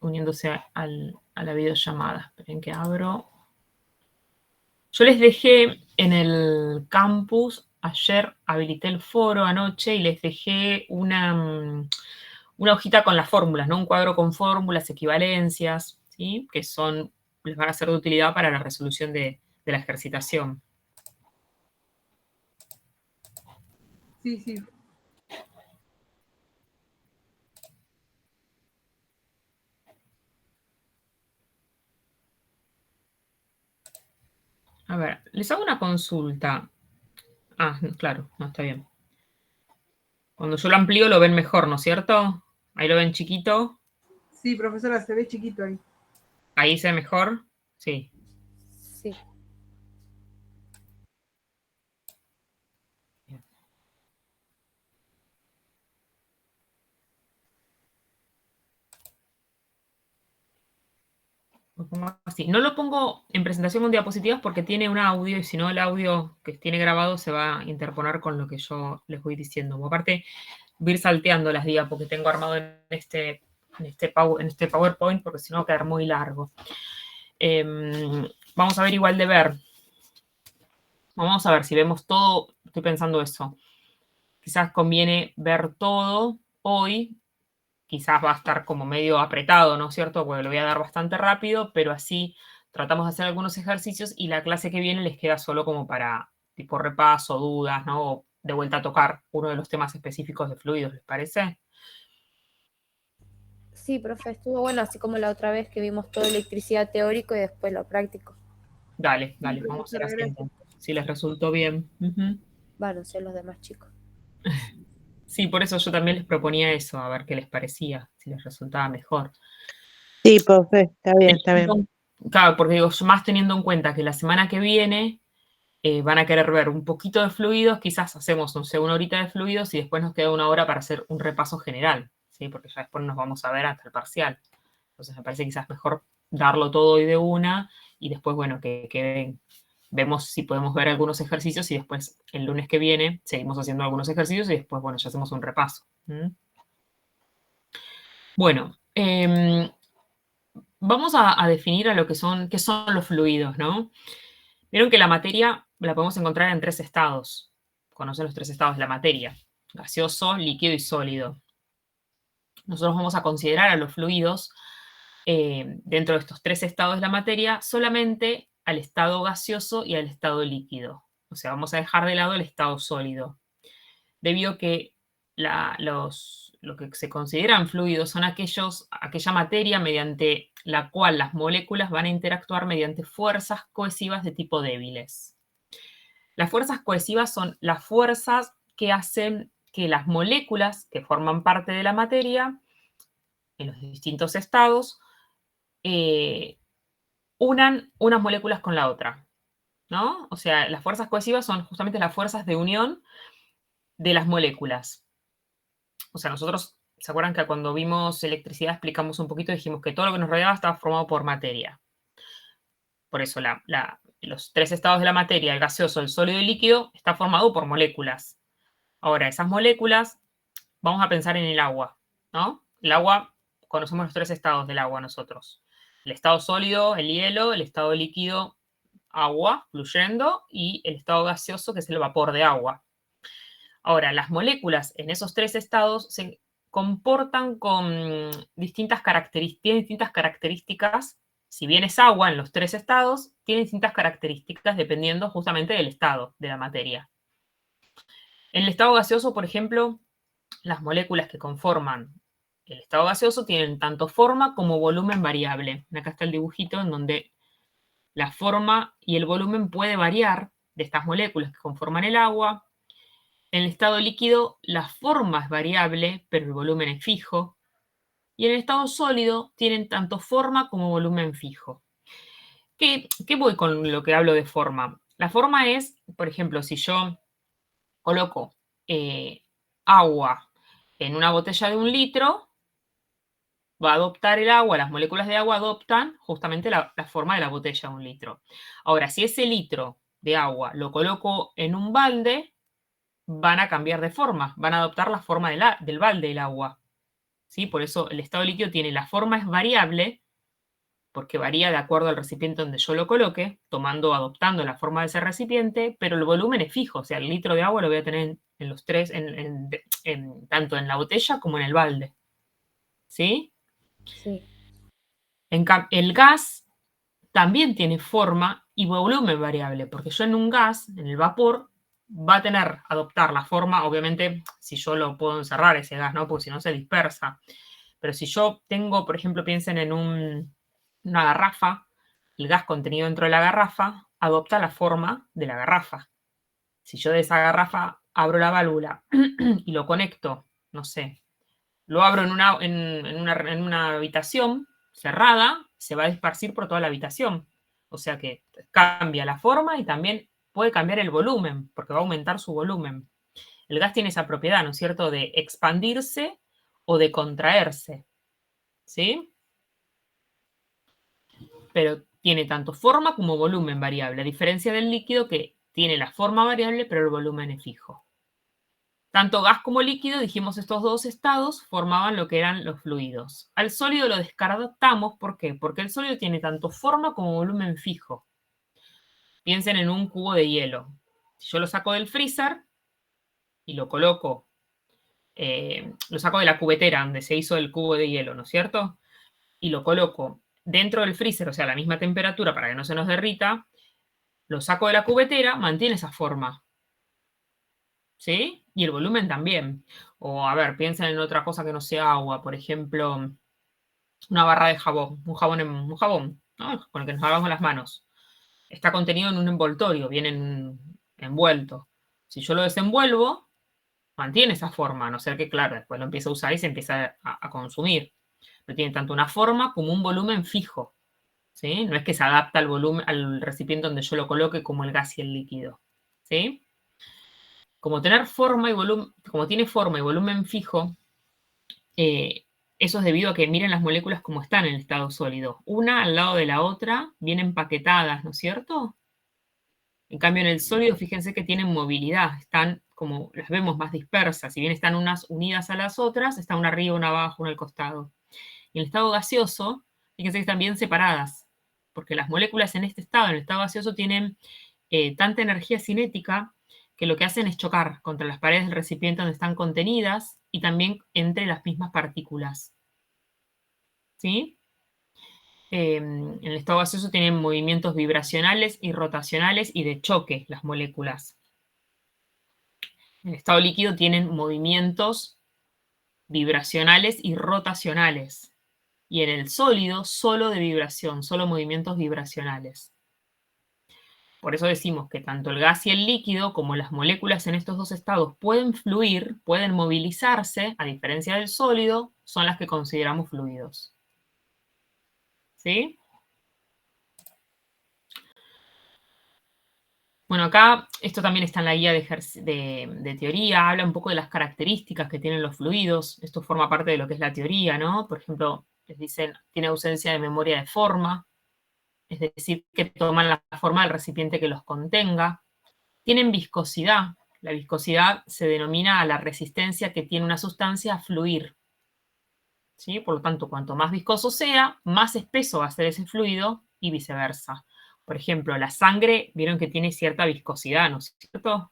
uniéndose a la videollamada. Esperen que abro. Yo les dejé en el campus, ayer habilité el foro anoche y les dejé una hojita con las fórmulas, ¿no? Un cuadro con fórmulas, equivalencias, ¿sí? Que les van a ser de utilidad para la resolución de la ejercitación. Sí, sí. A ver, les hago una consulta. Ah, claro, no, está bien. Cuando yo lo amplío lo ven mejor, ¿no es cierto? Ahí lo ven chiquito. Sí, profesora, se ve chiquito ahí. Ahí se ve mejor. Sí. Sí. Lo pongo así. No lo pongo en presentación con diapositivas porque tiene un audio y si no el audio que tiene grabado se va a interponer con lo que yo les voy diciendo. Aparte, voy a ir salteando las diapos que tengo armado en este PowerPoint porque si no va a quedar muy largo. Vamos a ver igual de ver. Vamos a ver si vemos todo. Estoy pensando eso. Quizás conviene ver todo hoy. Quizás va a estar como medio apretado, ¿no es cierto? Porque lo voy a dar bastante rápido, pero así tratamos de hacer algunos ejercicios y la clase que viene les queda solo como para tipo repaso, dudas, ¿no? O de vuelta a tocar uno de los temas específicos de fluidos, ¿les parece? Sí, profe, estuvo bueno, así como la otra vez que vimos todo electricidad teórico y después lo práctico. Dale, Sí, vamos a hacer profesora, así gracias. entonces. Si les resultó bien. Ujú. Bueno, sé los demás chicos. Sí, por eso yo también les proponía eso, a ver qué les parecía, si les resultaba mejor. Sí, profe, está bien, está bien. Claro, porque digo, más teniendo en cuenta que la semana que viene van a querer ver un poquito de fluidos, quizás hacemos, no sé, una horita de fluidos y después nos queda una hora para hacer un repaso general, ¿sí? Porque ya después nos vamos a ver hasta el parcial. Entonces me parece quizás mejor darlo todo hoy de una y después, bueno, que vemos si podemos ver algunos ejercicios y después el lunes que viene seguimos haciendo algunos ejercicios y después, bueno, ya hacemos un repaso. Bueno, vamos a definir a lo que son, qué son los fluidos, ¿no? Vieron que la materia la podemos encontrar en 3 estados. Conocen los 3 estados de la materia: gaseoso, líquido y sólido. Nosotros vamos a considerar a los fluidos dentro de estos 3 estados de la materia solamente al estado gaseoso y al estado líquido. O sea, vamos a dejar de lado el estado sólido. Debido a que lo que se consideran fluidos son aquella materia mediante la cual las moléculas van a interactuar mediante fuerzas cohesivas de tipo débiles. Las fuerzas cohesivas son las fuerzas que hacen que las moléculas que forman parte de la materia en los distintos estados unan unas moléculas con la otra, ¿no? O sea, las fuerzas cohesivas son justamente las fuerzas de unión de las moléculas. O sea, nosotros, ¿se acuerdan que cuando vimos electricidad explicamos un poquito y dijimos que todo lo que nos rodeaba estaba formado por materia? Por eso los 3 estados de la materia, el gaseoso, el sólido y el líquido, está formado por moléculas. Ahora, esas moléculas, vamos a pensar en el agua, ¿no? El agua, conocemos los 3 estados del agua nosotros. El estado sólido, el hielo; el estado líquido, agua, fluyendo; y el estado gaseoso, que es el vapor de agua. Ahora, las moléculas en esos 3 estados se comportan con distintas características. Si bien es agua en los 3 estados, tiene distintas características dependiendo justamente del estado de la materia. En el estado gaseoso, por ejemplo, las moléculas que conforman el estado gaseoso tienen tanto forma como volumen variable. Acá está el dibujito en donde la forma y el volumen puede variar de estas moléculas que conforman el agua. En el estado líquido, la forma es variable, pero el volumen es fijo. Y en el estado sólido tienen tanto forma como volumen fijo. ¿Qué voy con lo que hablo de forma? La forma es, por ejemplo, si yo coloco agua en una botella de 1 litro, va a adoptar el agua, las moléculas de agua adoptan justamente la forma de la botella de 1 litro. Ahora, si ese litro de agua lo coloco en un balde, van a cambiar de forma, van a adoptar la forma del balde del agua. ¿sí? Por eso el estado líquido tiene, la forma es variable, porque varía de acuerdo al recipiente donde yo lo coloque, adoptando la forma de ese recipiente, pero el volumen es fijo, o sea, el litro de agua lo voy a tener en los tres, tanto en la botella como en el balde, ¿sí? Sí. El gas también tiene forma y volumen variable, porque yo en un gas, en el vapor, va a adoptar la forma, obviamente, si yo lo puedo encerrar ese gas, ¿no? Porque si no se dispersa. Pero si yo tengo, por ejemplo, piensen en una garrafa, el gas contenido dentro de la garrafa adopta la forma de la garrafa. Si yo de esa garrafa abro la válvula y lo conecto, no sé, lo abro en una habitación cerrada, se va a esparcir por toda la habitación. O sea que cambia la forma y también puede cambiar el volumen, porque va a aumentar su volumen. El gas tiene esa propiedad, ¿no es cierto?, de expandirse o de contraerse. ¿Sí? Pero tiene tanto forma como volumen variable, a diferencia del líquido que tiene la forma variable, pero el volumen es fijo. Tanto gas como líquido, dijimos, estos dos estados formaban lo que eran los fluidos. Al sólido lo descartamos, ¿por qué? Porque el sólido tiene tanto forma como volumen fijo. Piensen en un cubo de hielo. Si yo lo saco del freezer y lo coloco, lo saco de la cubetera donde se hizo el cubo de hielo, ¿no es cierto? Y lo coloco dentro del freezer, o sea, a la misma temperatura para que no se nos derrita, lo saco de la cubetera, mantiene esa forma. ¿Sí? Y el volumen también. O, a ver, piensen en otra cosa que no sea agua, por ejemplo, una barra de jabón, un jabón, ¿no? Con el que nos lavamos las manos. Está contenido en un envoltorio, viene envuelto. Si yo lo desenvuelvo, mantiene esa forma, a no ser que, claro, después lo empieza a usar y se empieza a consumir. Pero tiene tanto una forma como un volumen fijo. ¿Sí? No es que se adapta al volumen, al recipiente donde yo lo coloque como el gas y el líquido. ¿Sí? Como tiene forma y volumen fijo, eso es debido a que miren las moléculas como están en el estado sólido. Una al lado de la otra, bien empaquetadas, ¿no es cierto? En cambio, en el sólido, fíjense que tienen movilidad, están como las vemos más dispersas. Si bien están unas unidas a las otras, está una arriba, una abajo, una al costado. Y en el estado gaseoso, fíjense que están bien separadas, porque las moléculas en este estado, en el estado gaseoso, tienen tanta energía cinética que lo que hacen es chocar contra las paredes del recipiente donde están contenidas y también entre las mismas partículas. ¿Sí? En el estado gaseoso tienen movimientos vibracionales y rotacionales y de choque las moléculas. En el estado líquido tienen movimientos vibracionales y rotacionales. Y en el sólido, solo de vibración, solo movimientos vibracionales. Por eso decimos que tanto el gas y el líquido, como las moléculas en estos dos estados, pueden fluir, pueden movilizarse, a diferencia del sólido, son las que consideramos fluidos. ¿Sí? Bueno, acá esto también está en la guía de teoría, habla un poco de las características que tienen los fluidos. Esto forma parte de lo que es la teoría, ¿no? Por ejemplo, les dicen, tiene ausencia de memoria de forma, es decir, que toman la forma del recipiente que los contenga. Tienen viscosidad. La viscosidad se denomina a la resistencia que tiene una sustancia a fluir. ¿Sí? Por lo tanto, cuanto más viscoso sea, más espeso va a ser ese fluido y viceversa. Por ejemplo, la sangre, vieron que tiene cierta viscosidad, ¿no es cierto?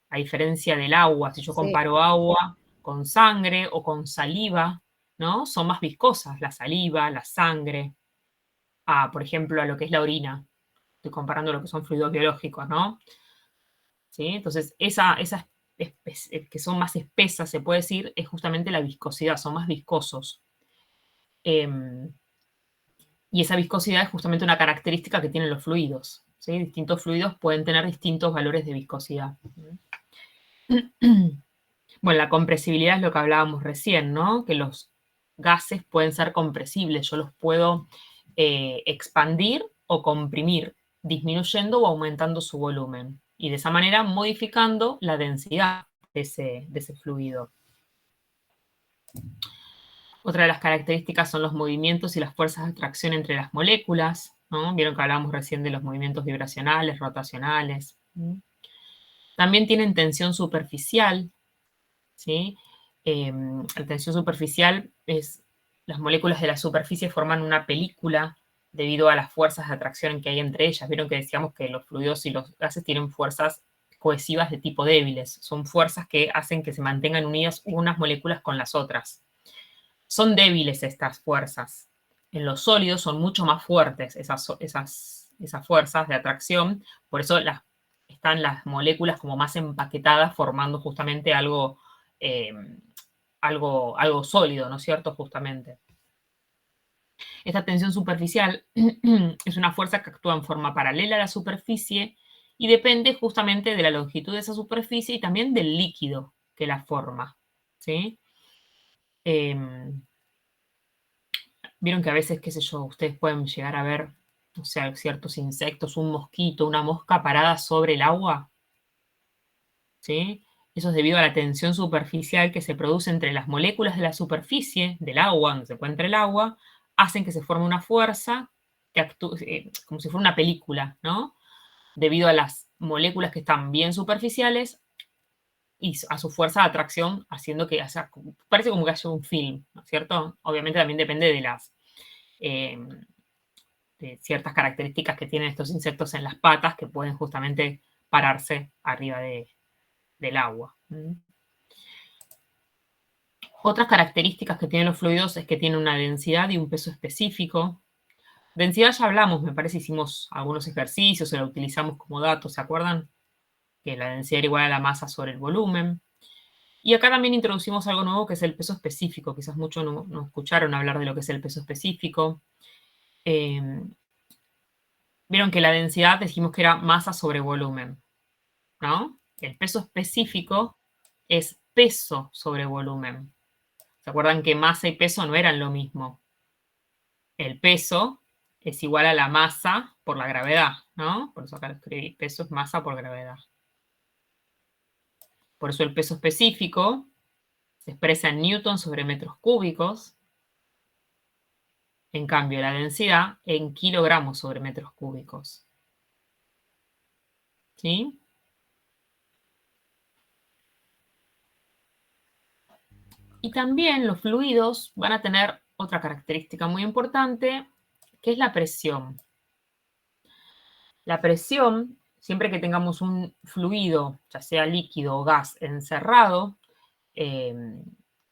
A diferencia del agua, si yo Sí. comparo agua con sangre o con saliva, ¿no? Son más viscosas la saliva, la sangre, por ejemplo, a lo que es la orina. Estoy comparando lo que son fluidos biológicos, ¿no? ¿Sí? Entonces, esas que son más espesas, se puede decir, es justamente la viscosidad, son más viscosos. Y esa viscosidad es justamente una característica que tienen los fluidos. ¿Sí? Distintos fluidos pueden tener distintos valores de viscosidad. Bueno, la compresibilidad es lo que hablábamos recién, ¿no? Que los gases pueden ser compresibles. Yo los puedo expandir o comprimir, disminuyendo o aumentando su volumen. Y de esa manera modificando la densidad de ese fluido. Otra de las características son los movimientos y las fuerzas de atracción entre las moléculas, ¿no? Vieron que hablábamos recién de los movimientos vibracionales, rotacionales. También tienen tensión superficial, ¿sí? La tensión superficial es, las moléculas de la superficie forman una película debido a las fuerzas de atracción que hay entre ellas. Vieron que decíamos que los fluidos y los gases tienen fuerzas cohesivas de tipo débiles. Son fuerzas que hacen que se mantengan unidas unas moléculas con las otras. Son débiles estas fuerzas. En los sólidos son mucho más fuertes esas fuerzas de atracción. Por eso están las moléculas como más empaquetadas, formando justamente algo sólido, ¿no es cierto? Justamente. Esta tensión superficial es una fuerza que actúa en forma paralela a la superficie y depende justamente de la longitud de esa superficie y también del líquido que la forma, ¿sí? Vieron que a veces, qué sé yo, ustedes pueden llegar a ver, o sea, ciertos insectos, un mosquito, una mosca parada sobre el agua, ¿sí? Eso es debido a la tensión superficial que se produce entre las moléculas de la superficie del agua, donde se encuentra el agua, hacen que se forme una fuerza que actúe como si fuera una película, ¿no? Debido a las moléculas que están bien superficiales y a su fuerza de atracción, haciendo que, o sea, parece como que haya un film, ¿no es cierto? Obviamente también depende de ciertas características que tienen estos insectos en las patas que pueden justamente pararse arriba del agua. Otras características que tienen los fluidos es que tienen una densidad y un peso específico. Densidad ya hablamos, me parece, hicimos algunos ejercicios, o la utilizamos como datos, ¿se acuerdan? Que la densidad era igual a la masa sobre el volumen. Y acá también introducimos algo nuevo que es el peso específico. Quizás muchos no escucharon hablar de lo que es el peso específico. Vieron que la densidad dijimos que era masa sobre volumen, ¿no? El peso específico es peso sobre volumen. ¿Se acuerdan que masa y peso no eran lo mismo? El peso es igual a la masa por la gravedad, ¿no? Por eso acá lo escribí. Peso es masa por gravedad. Por eso el peso específico se expresa en newtons sobre metros cúbicos. En cambio, la densidad en kilogramos sobre metros cúbicos. ¿Sí? Y también los fluidos van a tener otra característica muy importante, que es la presión. La presión, siempre que tengamos un fluido, ya sea líquido o gas, encerrado, en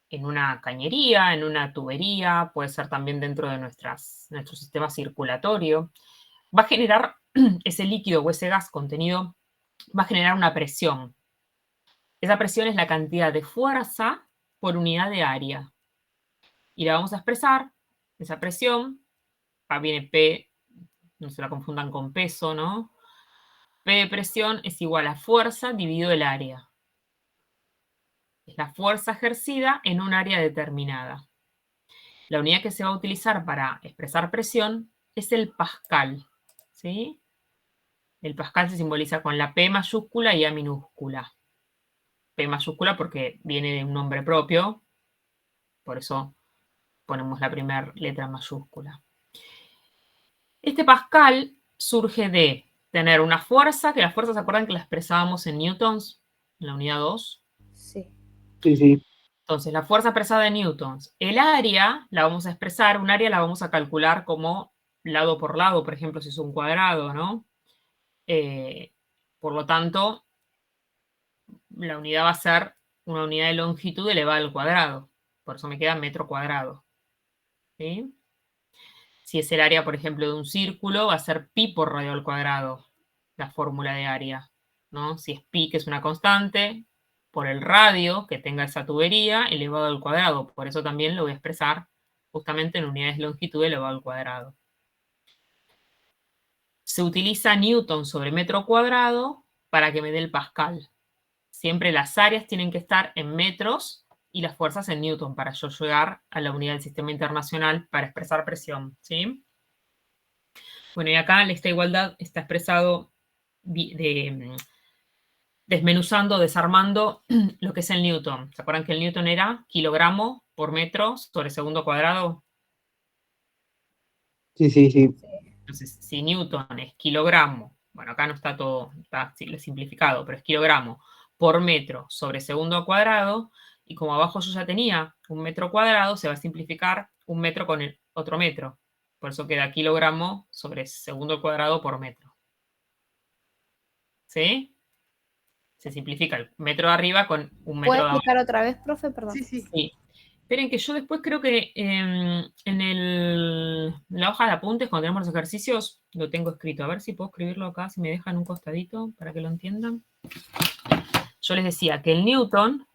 una cañería, en una tubería, puede ser también dentro de nuestro sistema circulatorio, va a generar ese líquido o ese gas contenido, va a generar una presión. Esa presión es la cantidad de fuerza por unidad de área. Y la vamos a expresar, esa presión, viene P, no se la confundan con peso, ¿no? P de presión es igual a fuerza dividido el área. Es la fuerza ejercida en un área determinada. La unidad que se va a utilizar para expresar presión es el pascal, ¿sí? El pascal se simboliza con la P mayúscula y A minúscula. P mayúscula porque viene de un nombre propio, por eso ponemos la primera letra mayúscula. Este pascal surge de tener una fuerza, que la fuerza, ¿se acuerdan que la expresábamos en newtons, en la unidad 2? Sí. Sí, sí. Entonces, la fuerza expresada en newtons. El área la vamos a expresar, un área la vamos a calcular como lado por lado, por ejemplo, si es un cuadrado, ¿no? Por lo tanto, la unidad va a ser una unidad de longitud elevada al cuadrado. Por eso me queda metro cuadrado. ¿Sí? Si es el área, por ejemplo, de un círculo, va a ser pi por radio al cuadrado, la fórmula de área, ¿no? Si es pi, que es una constante, por el radio que tenga esa tubería elevado al cuadrado. Por eso también lo voy a expresar justamente en unidades de longitud elevado al cuadrado. Se utiliza newton sobre metro cuadrado para que me dé el pascal. Siempre las áreas tienen que estar en metros y las fuerzas en newton para yo llegar a la unidad del sistema internacional para expresar presión, ¿sí? Bueno, y acá esta igualdad está expresado desmenuzando, desarmando lo que es el newton. ¿Se acuerdan que el newton era kilogramo por metro sobre segundo cuadrado? Sí, sí, sí. Entonces, si newton es kilogramo, bueno, acá no está todo, está simplificado, pero es kilogramo por metro sobre segundo cuadrado, Y como abajo yo ya tenía 1 metro cuadrado, se va a simplificar 1 metro con el otro metro. Por eso queda kilogramo sobre segundo al cuadrado por metro. ¿Sí? Se simplifica el metro de arriba con 1 metro ¿Puede de abajo. explicar otra vez, profe? Perdón. Sí, sí. Sí. Esperen que yo después creo que en la hoja de apuntes, cuando tenemos los ejercicios, lo tengo escrito. A ver si puedo escribirlo acá, si me dejan un costadito para que lo entiendan. Yo les decía que el newton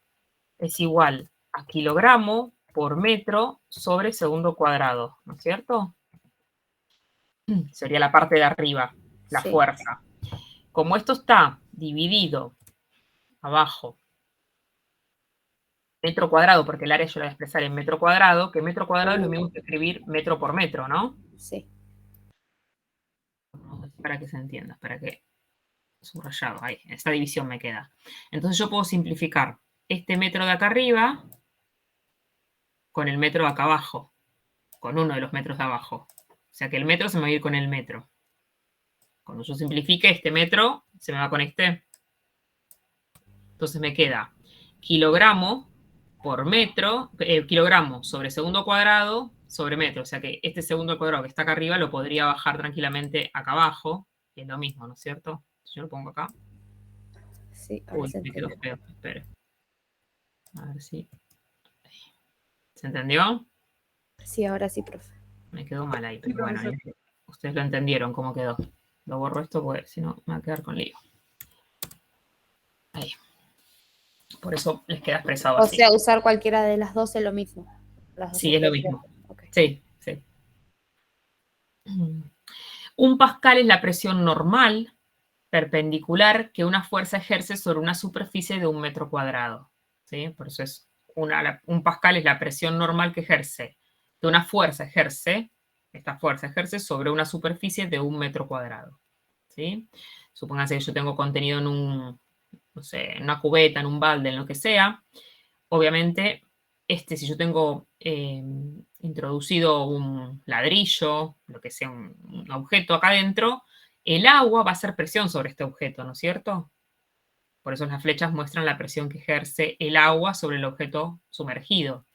es igual a kilogramo por metro sobre segundo cuadrado, ¿no es cierto? Sería la parte de arriba, la Sí. fuerza. Como esto está dividido abajo, metro cuadrado, porque el área yo la voy a expresar en metro cuadrado, que metro cuadrado es lo mismo que escribir metro por metro, ¿no? Sí. Para que se entienda, para que subrayado, ahí, esta división me queda. Entonces yo puedo simplificar este metro de acá arriba con el metro de acá abajo, con uno de los metros de abajo. O sea que el metro se me va a ir con el metro. Cuando yo simplifique, este metro se me va con este. Entonces me queda kilogramo por metro, kilogramo sobre segundo cuadrado sobre metro. O sea que este segundo al cuadrado que está acá arriba lo podría bajar tranquilamente acá abajo, que es lo mismo, ¿no es cierto? Si yo lo pongo acá. Sí, ahora Uy, se me quedó entendió. feo, espere. A ver si. ¿Se entendió? Sí, ahora sí, profe. Me quedó mal ahí, Sí, pero bueno, profesor. ustedes lo entendieron cómo quedó. Lo borro esto porque si no me va a quedar con lío. Ahí. Por eso les queda expresado O así. sea, usar cualquiera de las dos es lo mismo. Las dos Sí, es lo mismo. expresiones. Ok. Sí, sí. Un pascal es la presión normal perpendicular que una fuerza ejerce sobre una superficie de 1 metro cuadrado. ¿Sí? Por eso es un pascal es la presión normal que ejerce, que una fuerza ejerce, esta fuerza ejerce sobre una superficie de 1 metro cuadrado. ¿Sí? Supónganse que yo tengo contenido en no sé, en una cubeta, en un balde, en lo que sea. Obviamente, si yo tengo introducido un ladrillo, lo que sea, un objeto acá adentro, el agua va a hacer presión sobre este objeto, ¿no es cierto? Por eso las flechas muestran la presión que ejerce el agua sobre el objeto sumergido.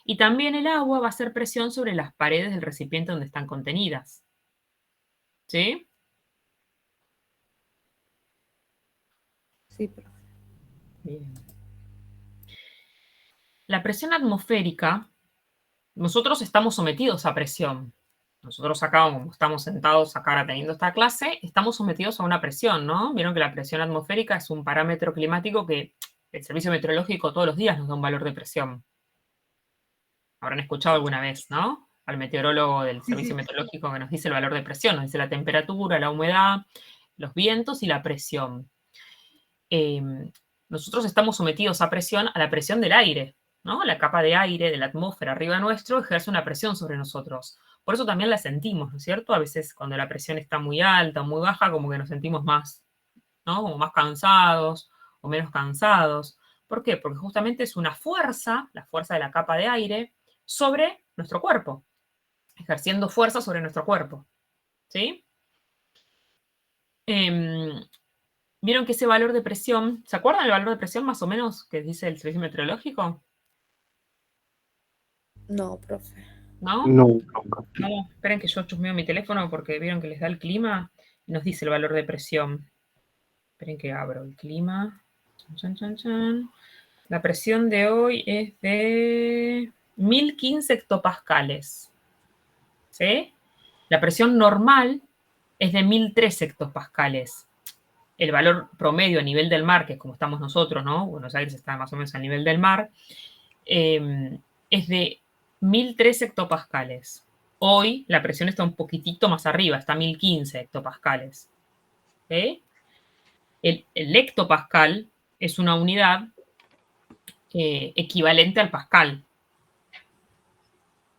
Y también el agua va a hacer presión sobre las paredes del recipiente donde están contenidas. ¿Sí? Sí, profe. Bien. La presión atmosférica, nosotros estamos sometidos a presión. Nosotros acá, como estamos sentados acá ahora teniendo esta clase, estamos sometidos a una presión, ¿no? Vieron que la presión atmosférica es un parámetro climático que el Servicio Meteorológico todos los días nos da un valor de presión. Habrán escuchado alguna vez, ¿no? Al meteorólogo del Sí, Servicio sí. Meteorológico que nos dice el valor de presión, nos dice la temperatura, la humedad, los vientos y la presión. Nosotros estamos sometidos a presión, a la presión del aire, ¿no? La capa de aire de la atmósfera arriba nuestro ejerce una presión sobre nosotros. Por eso también la sentimos, ¿no es cierto? A veces cuando la presión está muy alta o muy baja, como que nos sentimos más, ¿no? Como más cansados o menos cansados. ¿Por qué? Porque justamente es una fuerza, la fuerza de la capa de aire, sobre nuestro cuerpo, ejerciendo fuerza sobre nuestro cuerpo, ¿sí? Vieron que ese valor de presión, ¿se acuerdan del valor de presión más o menos que dice el Servicio Meteorológico? No, profe. ¿No? No, nunca. No, esperen que yo chusmeo mi teléfono porque vieron que les da el clima y nos dice el valor de presión. Esperen que abro el clima. Chan, chan, chan. La presión de hoy es de 1015 hectopascales. ¿Sí? La presión normal es de 1003 hectopascales. El valor promedio a nivel del mar, que es como estamos nosotros, ¿no? Buenos Aires está más o menos a nivel del mar, es de 1003 hectopascales. Hoy la presión está un poquitito más arriba, está a 1015 hectopascales. ¿Sí? El hectopascal es una unidad equivalente al pascal.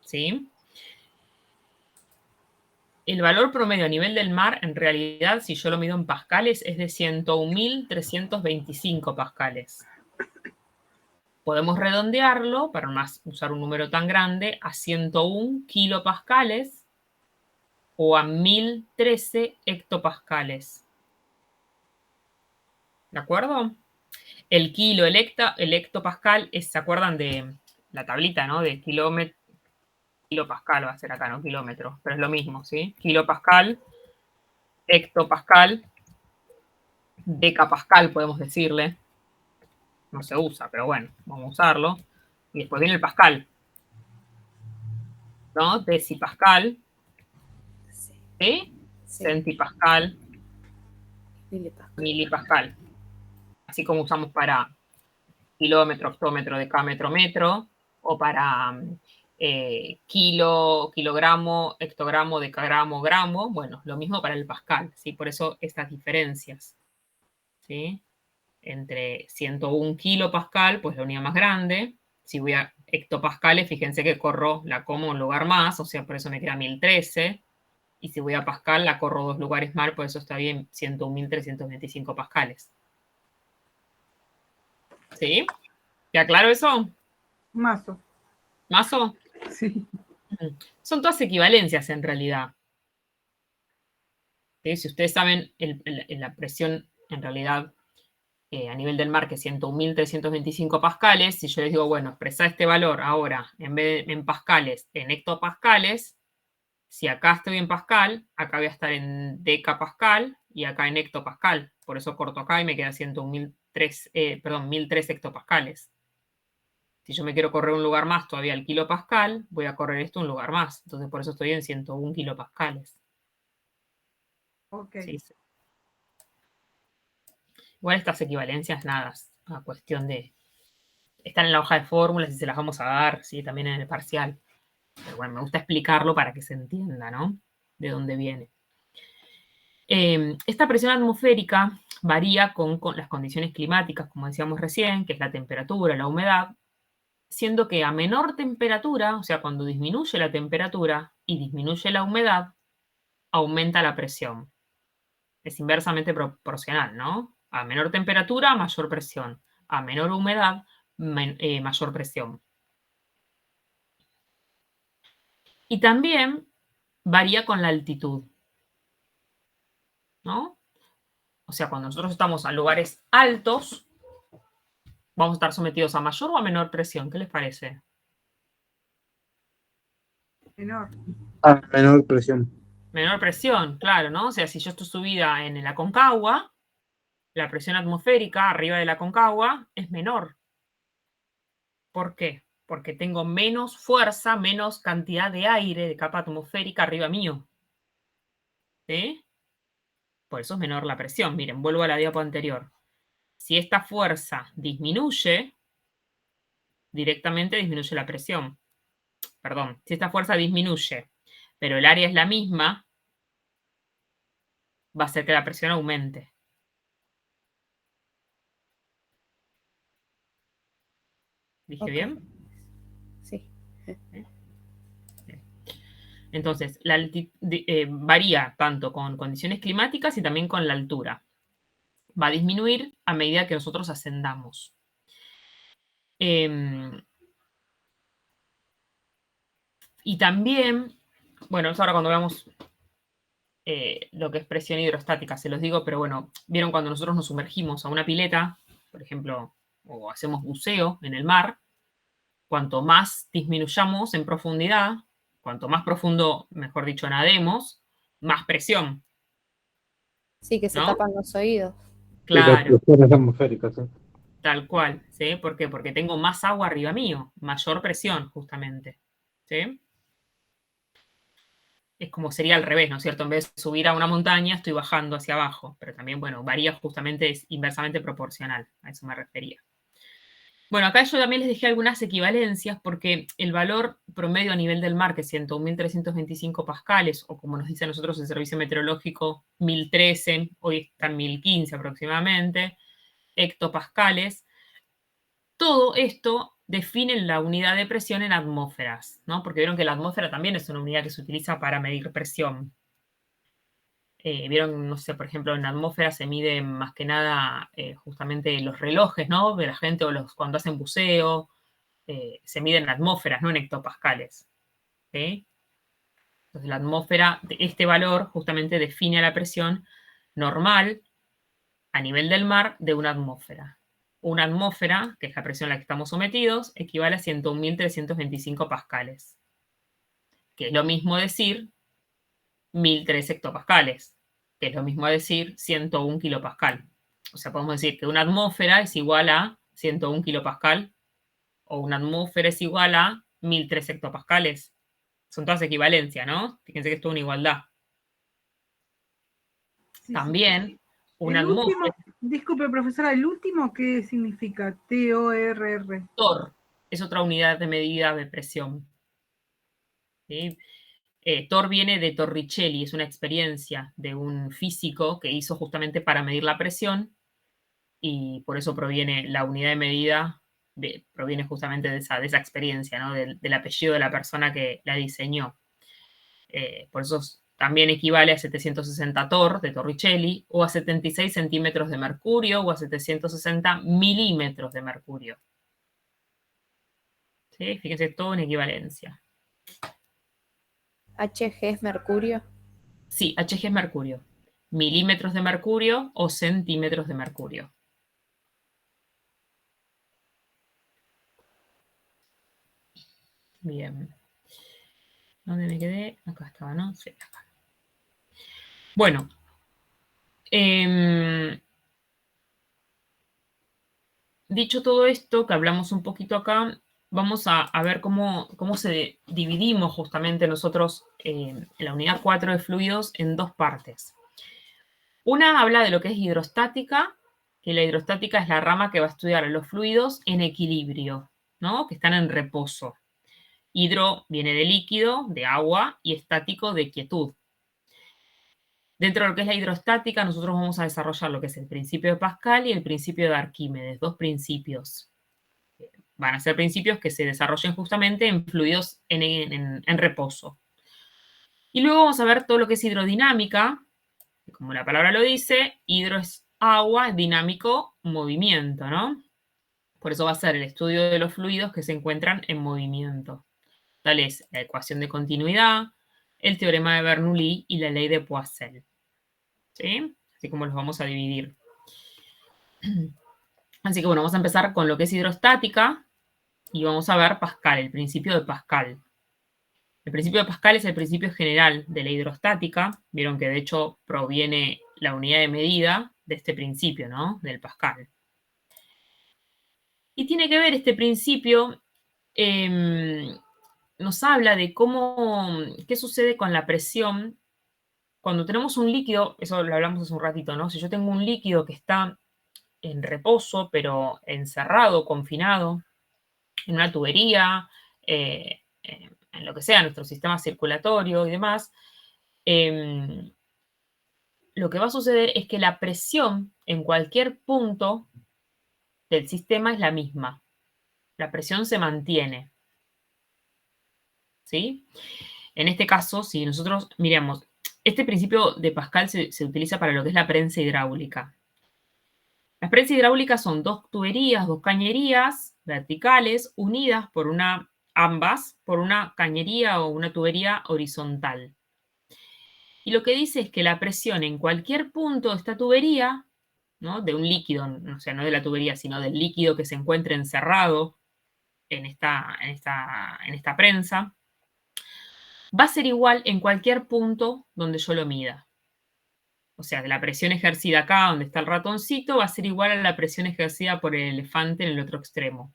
¿Sí? El valor promedio a nivel del mar, en realidad, si yo lo mido en pascales, es de 101.325 pascales. Podemos redondearlo, para no usar un número tan grande, a 101 kilopascales o a 1013 hectopascales. ¿De acuerdo? El kilo, el hectopascal, ¿se acuerdan de la tablita, ¿no? De kilopascal va a ser acá, no kilómetro, pero es lo mismo, ¿sí? Kilopascal, hectopascal, decapascal podemos decirle. No se usa, pero bueno, vamos a usarlo. Y después viene el pascal, ¿no? Decipascal, Sí, ¿sí? sí. Centipascal, Milipascal. milipascal. Así como usamos para kilómetro, octómetro, decámetro, metro, o para kilo, kilogramo, hectogramo, decagramo, gramo. Bueno, lo mismo para el pascal, ¿sí? Por eso estas diferencias, ¿sí? Entre 101 kilopascal, pues la unidad más grande. Si voy a hectopascales, fíjense que corro la como un lugar más, o sea, por eso me queda 1013. Y si voy a pascal, la corro 2 lugares más, por eso está bien 101.325 pascales. ¿Sí? ¿Ya claro eso? Mazo. ¿Mazo? Sí. Son todas equivalencias en realidad. ¿Sí? Si ustedes saben, la presión en realidad a nivel del mar, que es 101.325 pascales, si yo les digo, bueno, expresá este valor ahora, en vez de en pascales, en hectopascales, si acá estoy en pascal, acá voy a estar en decapascal y acá en hectopascal. Por eso corto acá y me queda 1.003 hectopascales. Si yo me quiero correr un lugar más todavía al kilopascal, voy a correr esto un lugar más. Entonces por eso estoy en 101 kilopascales. Ok. Sí, sí. Igual estas equivalencias, nada, a cuestión de... Están en la hoja de fórmulas y se las vamos a dar, sí, también en el parcial. Pero bueno, me gusta explicarlo para que se entienda, ¿no? De dónde viene. Esta presión atmosférica varía con las condiciones climáticas, como decíamos recién, que es la temperatura, la humedad, siendo que a menor temperatura, o sea, cuando disminuye la temperatura y disminuye la humedad, aumenta la presión. Es inversamente proporcional, ¿no? A menor temperatura, mayor presión. A menor humedad, mayor presión. Y también varía con la altitud, ¿no? O sea, cuando nosotros estamos a lugares altos, vamos a estar sometidos a mayor o a menor presión. ¿Qué les parece? Menor. A menor presión. Menor presión, claro, ¿no? O sea, si yo estoy subida en la Aconcagua, la presión atmosférica arriba de la Aconcagua es menor. ¿Por qué? Porque tengo menos fuerza, menos cantidad de aire, de capa atmosférica arriba mío. ¿Sí? Por eso es menor la presión. Miren, vuelvo a la diapo anterior. Si esta fuerza disminuye, directamente disminuye la presión. Perdón, si esta fuerza disminuye, pero el área es la misma, va a hacer que la presión aumente. ¿Dije Ok. bien? Sí. Entonces, varía tanto con condiciones climáticas y también con la altura. Va a disminuir a medida que nosotros ascendamos. Y también, bueno, es ahora cuando veamos lo que es presión hidrostática, se los digo, pero bueno, vieron cuando nosotros nos sumergimos a una pileta, por ejemplo, o hacemos buceo en el mar, cuanto más disminuyamos en profundidad, cuanto más profundo, mejor dicho, nademos, más presión, Sí, que se ¿no? tapan los oídos. Y las Claro, presiones atmosféricas. ¿Sí? tal cual, ¿sí? ¿Por qué? Porque tengo más agua arriba mío, mayor presión, justamente, ¿sí? Es como sería al revés, ¿no es cierto? En vez de subir a una montaña, estoy bajando hacia abajo, pero también, bueno, varía justamente, es inversamente proporcional, a eso me refería. Bueno, acá yo también les dejé algunas equivalencias porque el valor promedio a nivel del mar, que es 101.325 pascales, o como nos dice a nosotros el servicio meteorológico, 1013, hoy está en 1015 aproximadamente, hectopascales, todo esto define la unidad de presión en atmósferas, ¿no? Porque vieron que la atmósfera también es una unidad que se utiliza para medir presión. Vieron, no sé, por ejemplo, en la atmósfera se mide más que nada justamente los relojes, ¿no? De la gente o cuando hacen buceo, se miden en atmósferas, no en hectopascales. ¿Sí? Entonces la atmósfera, este valor justamente define la presión normal a nivel del mar de una atmósfera. una atmósfera, que es la presión a la que estamos sometidos, equivale a 101.325 pascales, que es lo mismo decir 1.003 hectopascales, que es lo mismo decir 101 kilopascal. O sea, podemos decir que una atmósfera es igual a 101 kilopascal o una atmósfera es igual a 1.003 hectopascales. Son todas equivalencias, ¿no? Fíjense que es toda una igualdad. Sí, También, sí. una El último, atmósfera, disculpe, profesora, ¿el último qué significa? TORR. TOR, es otra unidad de medida de presión. ¿Sí? TOR viene de Torricelli, es una experiencia de un físico que hizo justamente para medir la presión y por eso proviene la unidad de medida, proviene justamente de esa experiencia, ¿no? Del apellido de la persona que la diseñó. Por eso también equivale a 760 Tor de Torricelli o a 76 centímetros de mercurio o a 760 milímetros de mercurio. ¿Sí? Fíjense, todo en equivalencia. HG es mercurio. Sí, Hg es mercurio. Milímetros de mercurio o centímetros de mercurio. Bien. ¿Dónde me quedé? Acá estaba, ¿no? Sí, acá. Bueno. Dicho todo esto, que hablamos un poquito acá, vamos a ver cómo se dividimos justamente nosotros la unidad 4 de fluidos en dos partes. Una habla de lo que es hidrostática, que la hidrostática es la rama que va a estudiar los fluidos en equilibrio, ¿no? Que están en reposo. Hidro viene de líquido, de agua, y estático de quietud. Dentro de lo que es la hidrostática, nosotros vamos a desarrollar lo que es el principio de Pascal y el principio de Arquímedes, dos principios. Van a ser principios que se desarrollen justamente en fluidos en reposo. Y luego vamos a ver todo lo que es hidrodinámica, que como la palabra lo dice, hidro es agua, dinámico, movimiento, ¿no? Por eso va a ser el estudio de los fluidos que se encuentran en movimiento. Tal es la ecuación de continuidad, el teorema de Bernoulli y la ley de Poiseuille. ¿Sí? Así como los vamos a dividir. Así que bueno, vamos a empezar con lo que es hidrostática y vamos a ver Pascal, el principio de Pascal. El principio de Pascal es el principio general de la hidrostática. Vieron que de hecho proviene la unidad de medida de este principio, ¿no? Del Pascal. Y tiene que ver este principio, nos habla de qué sucede con la presión cuando tenemos un líquido, eso lo hablamos hace un ratito, ¿no? Si yo tengo un líquido que está en reposo, pero encerrado, confinado, en una tubería, en lo que sea, nuestro sistema circulatorio y demás, lo que va a suceder es que la presión en cualquier punto del sistema es la misma. La presión se mantiene. ¿Sí? En este caso, si nosotros miremos, este principio de Pascal se utiliza para lo que es la prensa hidráulica. Las prensas hidráulicas son dos tuberías, dos cañerías verticales unidas ambas por una cañería o una tubería horizontal. Y lo que dice es que la presión en cualquier punto de esta tubería, ¿no? De un líquido, o sea, no de la tubería, sino del líquido que se encuentre encerrado en esta prensa, va a ser igual en cualquier punto donde yo lo mida. O sea, la presión ejercida acá, donde está el ratoncito, va a ser igual a la presión ejercida por el elefante en el otro extremo.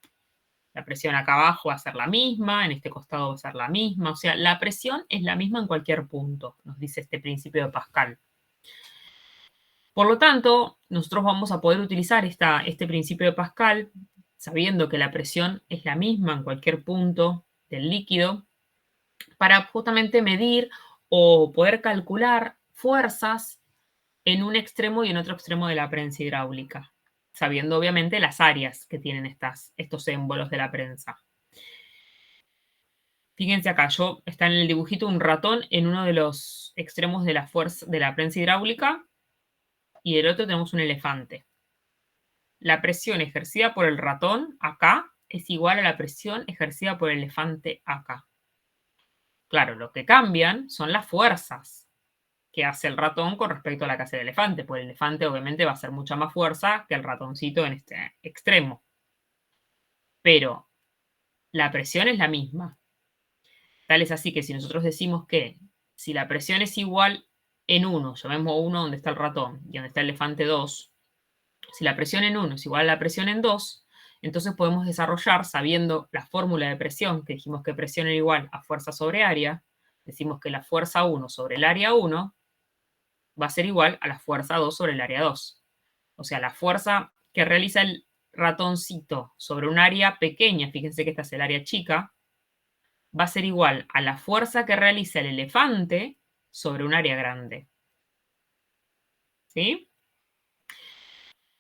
La presión acá abajo va a ser la misma, en este costado va a ser la misma. O sea, la presión es la misma en cualquier punto, nos dice este principio de Pascal. Por lo tanto, nosotros vamos a poder utilizar este principio de Pascal, sabiendo que la presión es la misma en cualquier punto del líquido, para justamente medir o poder calcular fuerzas en un extremo y en otro extremo de la prensa hidráulica, sabiendo obviamente las áreas que tienen estos émbolos de la prensa. Fíjense acá, está en el dibujito un ratón en uno de los extremos de la prensa hidráulica y del otro tenemos un elefante. La presión ejercida por el ratón acá es igual a la presión ejercida por el elefante acá. Claro, lo que cambian son las fuerzas. que hace el ratón con respecto a la que hace el elefante, porque el elefante obviamente va a hacer mucha más fuerza que el ratoncito en este extremo. Pero la presión es la misma. Tal es así que si nosotros decimos que si la presión es igual en 1, llamemos 1 donde está el ratón y donde está el elefante 2, si la presión en 1 es igual a la presión en 2, entonces podemos desarrollar, sabiendo la fórmula de presión, que dijimos que presión era igual a fuerza sobre área, decimos que la fuerza 1 sobre el área 1 va a ser igual a la fuerza 2 sobre el área 2. O sea, la fuerza que realiza el ratoncito sobre un área pequeña, fíjense que esta es el área chica, va a ser igual a la fuerza que realiza el elefante sobre un área grande. ¿Sí?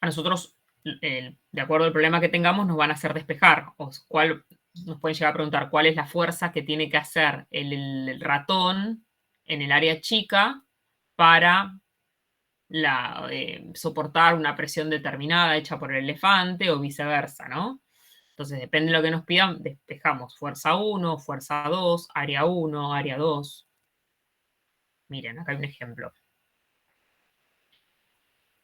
A nosotros, de acuerdo al problema que tengamos, nos van a hacer despejar. Nos pueden llegar a preguntar cuál es la fuerza que tiene que hacer el ratón en el área chica para soportar una presión determinada hecha por el elefante o viceversa, ¿no? Entonces, depende de lo que nos pidan, despejamos fuerza 1, fuerza 2, área 1, área 2. Miren, acá hay un ejemplo.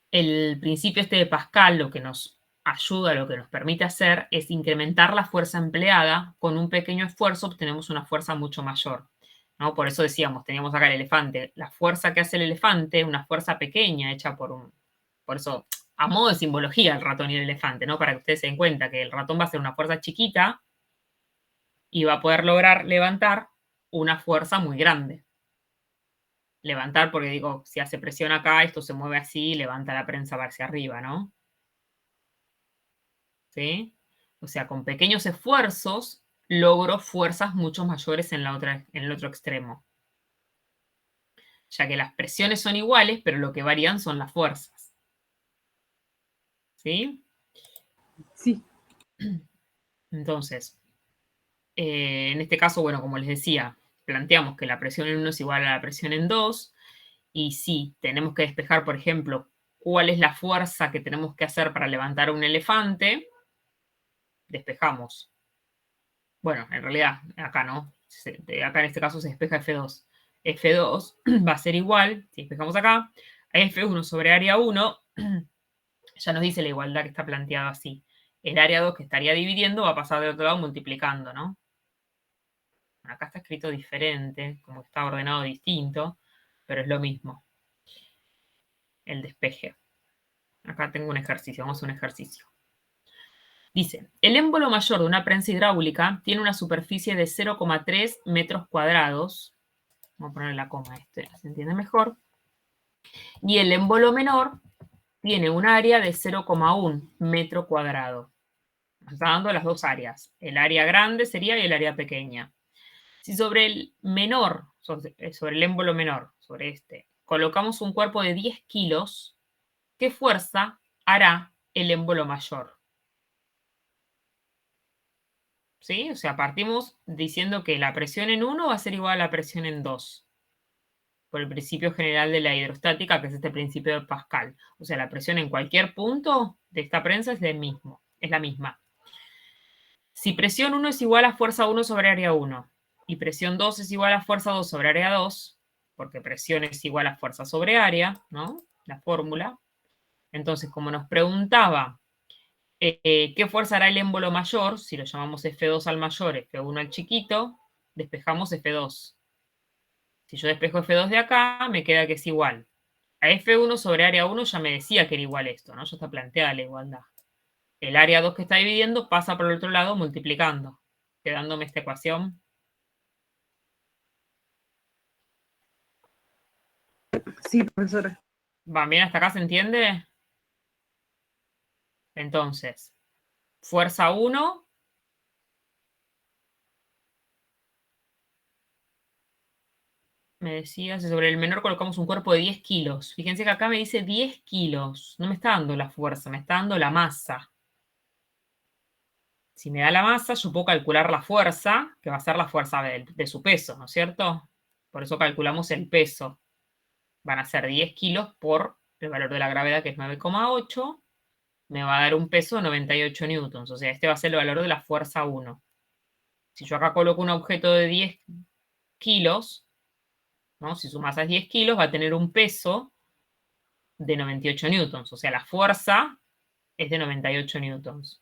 El principio este de Pascal lo que nos ayuda, lo que nos permite hacer es incrementar la fuerza empleada. Con un pequeño esfuerzo obtenemos una fuerza mucho mayor, ¿no? Por eso decíamos, teníamos acá el elefante. La fuerza que hace el elefante, una fuerza pequeña hecha por eso, a modo de simbología, el ratón y el elefante, ¿no? Para que ustedes se den cuenta que el ratón va a hacer una fuerza chiquita y va a poder lograr levantar una fuerza muy grande. Levantar, porque digo, si hace presión acá, esto se mueve así, levanta la prensa hacia arriba, ¿no? ¿Sí? O sea, con pequeños esfuerzos logro fuerzas mucho mayores en el otro extremo. Ya que las presiones son iguales, pero lo que varían son las fuerzas. ¿Sí? Sí. Entonces, en este caso, bueno, como les decía, planteamos que la presión en 1 es igual a la presión en 2. Y si tenemos que despejar, por ejemplo, cuál es la fuerza que tenemos que hacer para levantar un elefante, despejamos. Bueno, en realidad, acá no. Acá en este caso se despeja F2. F2 va a ser igual, si despejamos acá, a F1 sobre área 1. Ya nos dice la igualdad que está planteada así. El área 2 que estaría dividiendo va a pasar del otro lado multiplicando, ¿no? Acá está escrito diferente, como está ordenado distinto, pero es lo mismo. El despeje. Acá tengo un ejercicio, vamos a un ejercicio. Dice, el émbolo mayor de una prensa hidráulica tiene una superficie de 0,3 metros cuadrados. Vamos a poner la coma, se entiende mejor. Y el émbolo menor tiene un área de 0,1 metro cuadrado. Nos está dando las dos áreas. El área grande sería y el área pequeña. Si sobre el menor, sobre el émbolo menor, sobre este, colocamos un cuerpo de 10 kilos, ¿qué fuerza hará el émbolo mayor? ¿Sí? O sea, partimos diciendo que la presión en 1 va a ser igual a la presión en 2. Por el principio general de la hidrostática, que es este principio de Pascal. O sea, la presión en cualquier punto de esta prensa es la misma. Si presión 1 es igual a fuerza 1 sobre área 1 y presión 2 es igual a fuerza 2 sobre área 2, porque presión es igual a fuerza sobre área, ¿no? La fórmula. Entonces, como nos preguntaba ¿qué fuerza hará el émbolo mayor? Si lo llamamos F2 al mayor, F1 al chiquito, despejamos F2. Si yo despejo F2 de acá, me queda que es igual. A F1 sobre área 1 ya me decía que era igual esto, ¿no? Ya está planteada la igualdad. El área 2 que está dividiendo pasa por el otro lado multiplicando, quedándome esta ecuación. Sí, profesora. ¿Van bien hasta acá? ¿Se entiende? Entonces, fuerza 1 me decía, si sobre el menor colocamos un cuerpo de 10 kilos. Fíjense que acá me dice 10 kilos. No me está dando la fuerza, me está dando la masa. Si me da la masa, yo puedo calcular la fuerza, que va a ser la fuerza de su peso, ¿no es cierto? Por eso calculamos el peso. Van a ser 10 kilos por el valor de la gravedad, que es 9,8. Me va a dar un peso de 98 newtons. O sea, este va a ser el valor de la fuerza 1. Si yo acá coloco un objeto de 10 kilos, ¿no? Si su masa es 10 kilos, va a tener un peso de 98 newtons. O sea, la fuerza es de 98 newtons.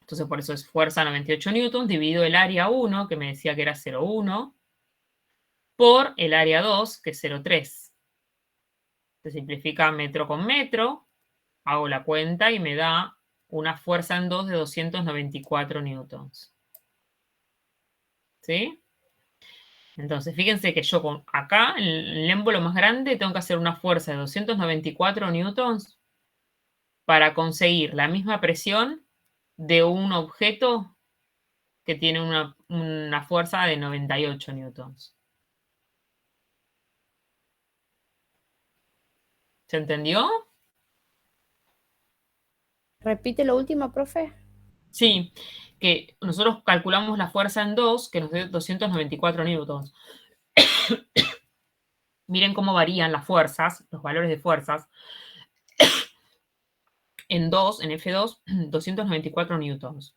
Entonces, por eso es fuerza 98 newtons dividido el área 1, que me decía que era 0,1, por el área 2, que es 0,3. Se simplifica metro con metro, hago la cuenta y me da una fuerza en 2 de 294 newtons. ¿Sí? Entonces, fíjense que yo acá, en el émbolo más grande, tengo que hacer una fuerza de 294 newtons para conseguir la misma presión de un objeto que tiene una fuerza de 98 newtons. ¿Se entendió? Repite lo último, profe. Sí, que nosotros calculamos la fuerza en 2, que nos dio 294 newtons. Miren cómo varían las fuerzas, los valores de fuerzas. En 2, en F2, 294 newtons.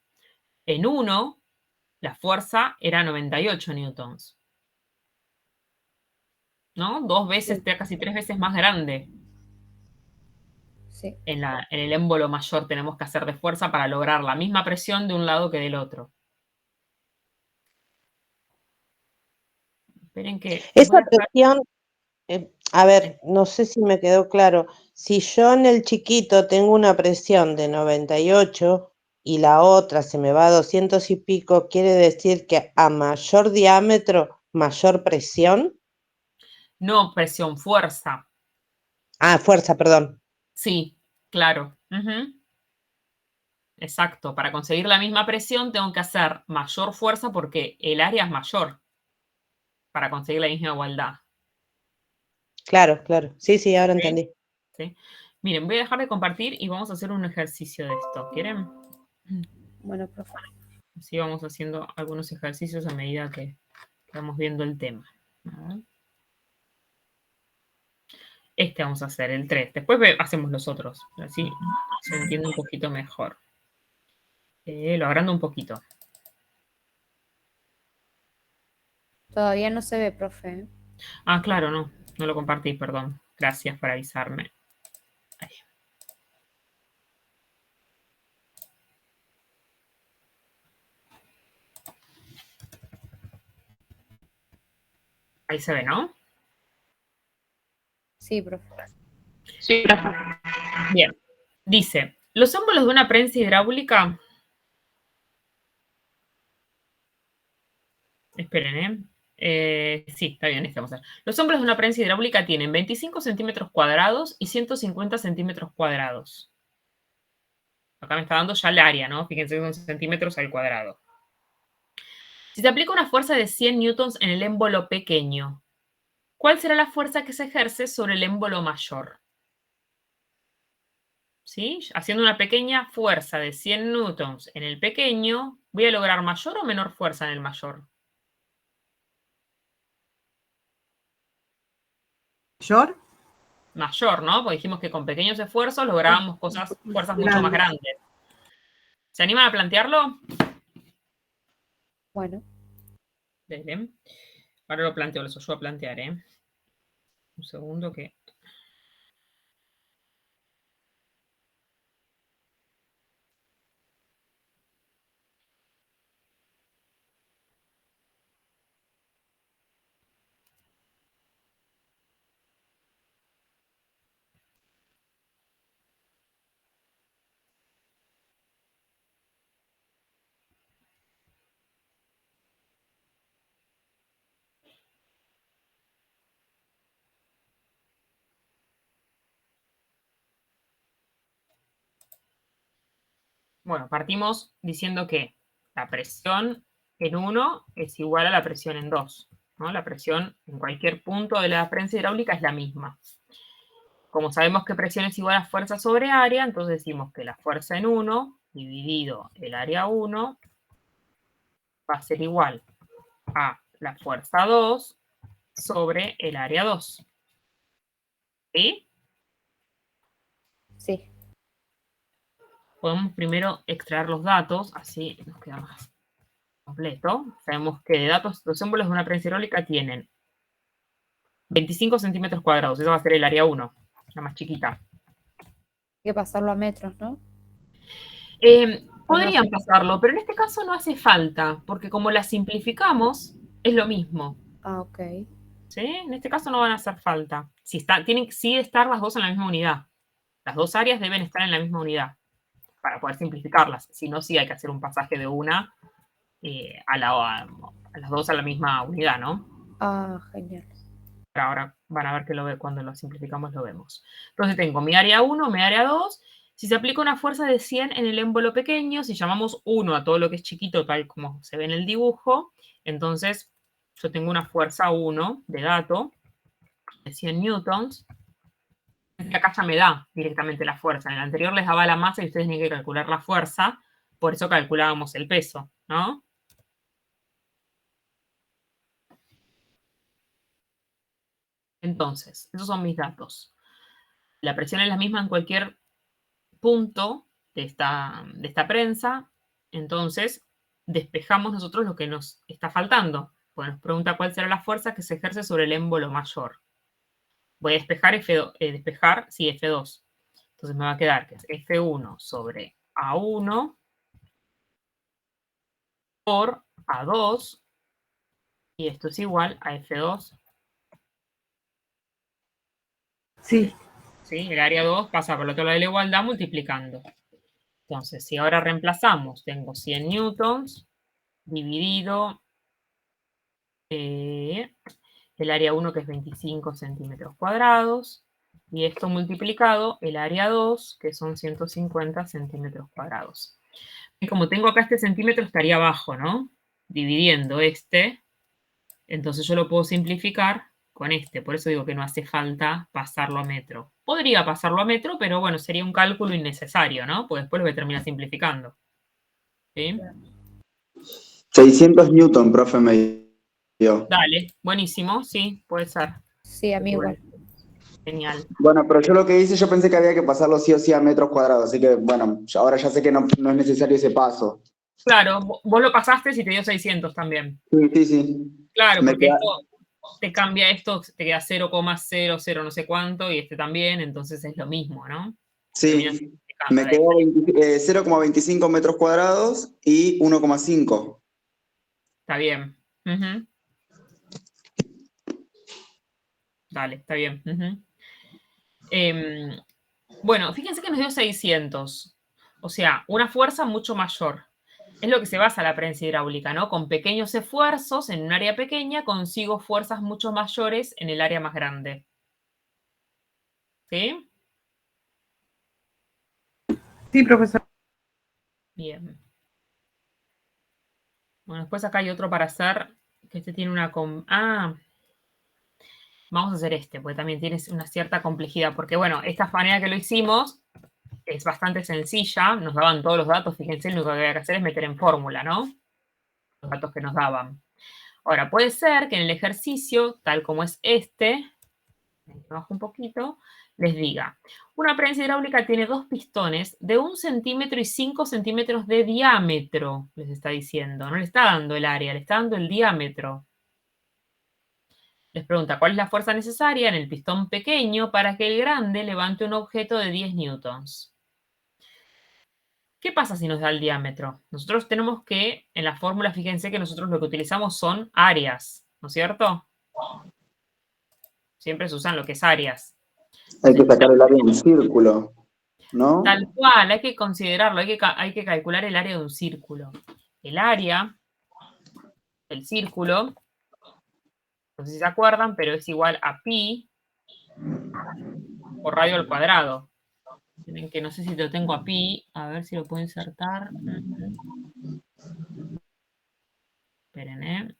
En 1, la fuerza era 98 newtons. ¿No? 2 veces, casi 3 veces más grande. Sí. En el émbolo mayor tenemos que hacer de fuerza para lograr la misma presión de un lado que del otro. Esperen que... Esa presión, a ver, no sé si me quedó claro. Si yo en el chiquito tengo una presión de 98 y la otra se me va a 200 y pico, ¿quiere decir que a mayor diámetro, mayor presión? No, presión, fuerza. Ah, fuerza, perdón. Sí, claro. Exacto. Para conseguir la misma presión tengo que hacer mayor fuerza porque el área es mayor para conseguir la misma igualdad. Claro, claro. Sí, sí, ahora ¿Sí? entendí. ¿Sí? Miren, voy a dejar de compartir y vamos a hacer un ejercicio de esto. ¿Quieren? Bueno, profe. Así vamos haciendo algunos ejercicios a medida que vamos viendo el tema. A ver. Este vamos a hacer, el 3. Después hacemos los otros. Así se entiende un poquito mejor. Lo agrando un poquito. Todavía no se ve, profe. Ah, claro, no. No lo compartí, perdón. Gracias por avisarme. Ahí. Ahí se ve, ¿no? Sí, profe. Sí, profe. Bien. Dice, los émbolos de una prensa hidráulica... Esperen, sí, está bien, vamos a ver. Los émbolos de una prensa hidráulica tienen 25 centímetros cuadrados y 150 centímetros cuadrados. Acá me está dando ya el área, ¿no? Fíjense que son centímetros al cuadrado. Si se aplica una fuerza de 100 newtons en el émbolo pequeño, ¿cuál será la fuerza que se ejerce sobre el émbolo mayor? ¿Sí? Haciendo una pequeña fuerza de 100 newtons en el pequeño, ¿voy a lograr mayor o menor fuerza en el mayor? ¿Mayor? Mayor, ¿no? Porque dijimos que con pequeños esfuerzos lográbamos fuerzas mucho más grandes. ¿Se animan a plantearlo? Bueno. Dele. Ahora lo planteo, los ayudo a plantear, ¿eh? Un segundo que... Bueno, partimos diciendo que la presión en 1 es igual a la presión en 2, ¿no? La presión en cualquier punto de la prensa hidráulica es la misma. Como sabemos que presión es igual a fuerza sobre área, entonces decimos que la fuerza en 1 dividido el área 1 va a ser igual a la fuerza 2 sobre el área 2. ¿Sí? Sí. Podemos primero extraer los datos, así nos queda más completo. Sabemos que de datos, los émbolos de una prensa hidráulica tienen 25 centímetros cuadrados. Esa va a ser el área 1, la más chiquita. Hay que pasarlo a metros, ¿no? Podrían pasarlo, pero en este caso no hace falta, porque como la simplificamos, es lo mismo. Ah, ok. ¿Sí? En este caso no van a hacer falta. Tienen que sí estar las dos en la misma unidad. Las dos áreas deben estar en la misma unidad para poder simplificarlas. Si no, sí hay que hacer un pasaje de una a las dos a la misma unidad, ¿no? Ah, genial. Ahora van a ver que cuando lo simplificamos lo vemos. Entonces tengo mi área 1, mi área 2. Si se aplica una fuerza de 100 en el émbolo pequeño, si llamamos 1 a todo lo que es chiquito, tal como se ve en el dibujo, entonces yo tengo una fuerza 1 de gato de 100 newtons. Acá ya me da directamente la fuerza. En el anterior les daba la masa y ustedes tienen que calcular la fuerza. Por eso calculábamos el peso, ¿no? Entonces, esos son mis datos. La presión es la misma en cualquier punto de esta prensa. Entonces, despejamos nosotros lo que nos está faltando. Pues nos pregunta cuál será la fuerza que se ejerce sobre el émbolo mayor. Voy a despejar F2. Entonces me va a quedar que es F1 sobre A1 por A2. Y esto es igual a F2. Sí. ¿Sí? El área 2 pasa por el otro lado de la igualdad multiplicando. Entonces, si ahora reemplazamos, tengo 100 newtons dividido el área 1, que es 25 centímetros cuadrados, y esto multiplicado el área 2, que son 150 centímetros cuadrados. Y como tengo acá este centímetro, estaría abajo, ¿no? Dividiendo este, entonces yo lo puedo simplificar con este. Por eso digo que no hace falta pasarlo a metro. Podría pasarlo a metro, pero bueno, sería un cálculo innecesario, ¿no? Porque después lo voy a terminar simplificando. ¿Sí? 600 Newton, profe, me dio. Dale, buenísimo, sí, puede ser. Sí, a mí igual. Genial. Bueno, pero yo lo que hice, yo pensé que había que pasarlo sí o sí a metros cuadrados, así que bueno, ahora ya sé que no es necesario ese paso. Claro, vos lo pasaste y te dio 600 también. Sí. Claro, Me porque queda- esto te cambia esto, te queda 0,00 no sé cuánto, y este también, entonces es lo mismo, ¿no? Termina Sí, simplificando, me quedó 0,25 metros cuadrados y 1,5. Está bien. Ujú. Dale, está bien. Ujú. Bueno, fíjense que nos dio 600. O sea, una fuerza mucho mayor. Es lo que se basa la prensa hidráulica, ¿no? Con pequeños esfuerzos en un área pequeña consigo fuerzas mucho mayores en el área más grande. ¿Sí? Sí, profesor. Bien. Bueno, después acá hay otro para hacer, que este tiene una... vamos a hacer este, porque también tiene una cierta complejidad, porque bueno, esta manera que lo hicimos es bastante sencilla, nos daban todos los datos, fíjense, lo único que había que hacer es meter en fórmula, ¿no? Los datos que nos daban. Ahora, puede ser que en el ejercicio, tal como es este, bajo un poquito, les diga, una prensa hidráulica tiene dos pistones de 1 centímetro y 5 centímetros de diámetro, les está diciendo. No le está dando el área, le está dando el diámetro. Les pregunta, ¿cuál es la fuerza necesaria en el pistón pequeño para que el grande levante un objeto de 10 newtons? ¿Qué pasa si nos da el diámetro? Nosotros tenemos que, en la fórmula, fíjense que nosotros lo que utilizamos son áreas, ¿no es cierto? Siempre se usan lo que es áreas. Hay que sacar el área en círculo, ¿no? Tal cual, hay que considerarlo, hay que calcular el área de un círculo. El área del círculo, no sé si se acuerdan, pero es igual a pi por radio al cuadrado. Tienen que, no sé si lo tengo a pi, a ver si lo puedo insertar. Esperen, ¿eh?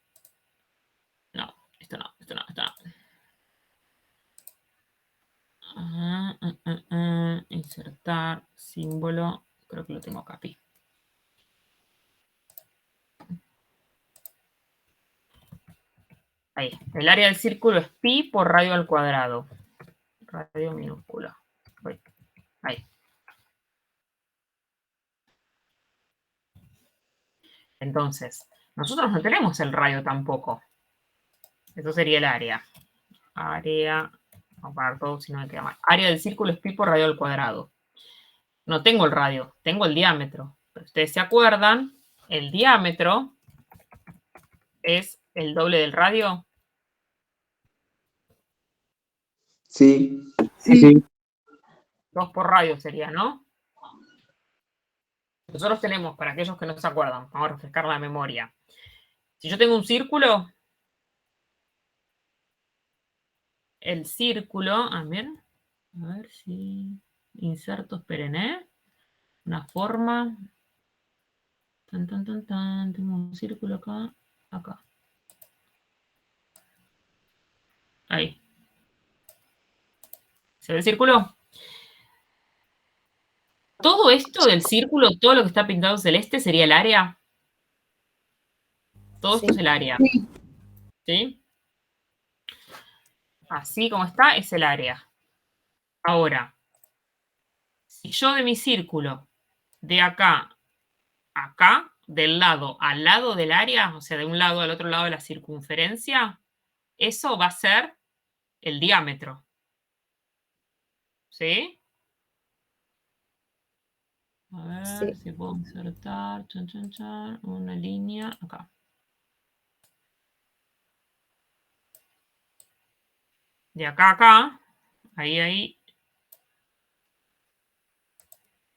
No, esto no. Insertar símbolo, creo que lo tengo acá, pi. Ahí, el área del círculo es pi por radio al cuadrado. Radio minúscula. Ahí. Entonces, nosotros no tenemos el radio tampoco. Eso sería el área. área, vamos a poner todo si no me queda mal. Área del círculo es pi por radio al cuadrado. No tengo el radio, tengo el diámetro. Pero ustedes se acuerdan, el diámetro es el doble del radio. Sí. Sí. 2 por radio sería, ¿no? Nosotros tenemos, para aquellos que no se acuerdan, vamos a refrescar la memoria. Si yo tengo un círculo, el círculo, a ver si inserto, esperen, una forma. Tan, tan, tan, tan. Tengo un círculo acá, acá. Ahí. ¿Se ve el círculo? Todo esto del círculo, todo lo que está pintado celeste sería el área. Todo esto es el área. Sí. ¿Sí? Así como está, es el área. Ahora, si yo de mi círculo, de acá a acá, del lado al lado del área, o sea, de un lado al otro lado de la circunferencia, eso va a ser el diámetro. ¿Sí? A ver Sí. si puedo insertar una línea acá. De acá a acá, ahí,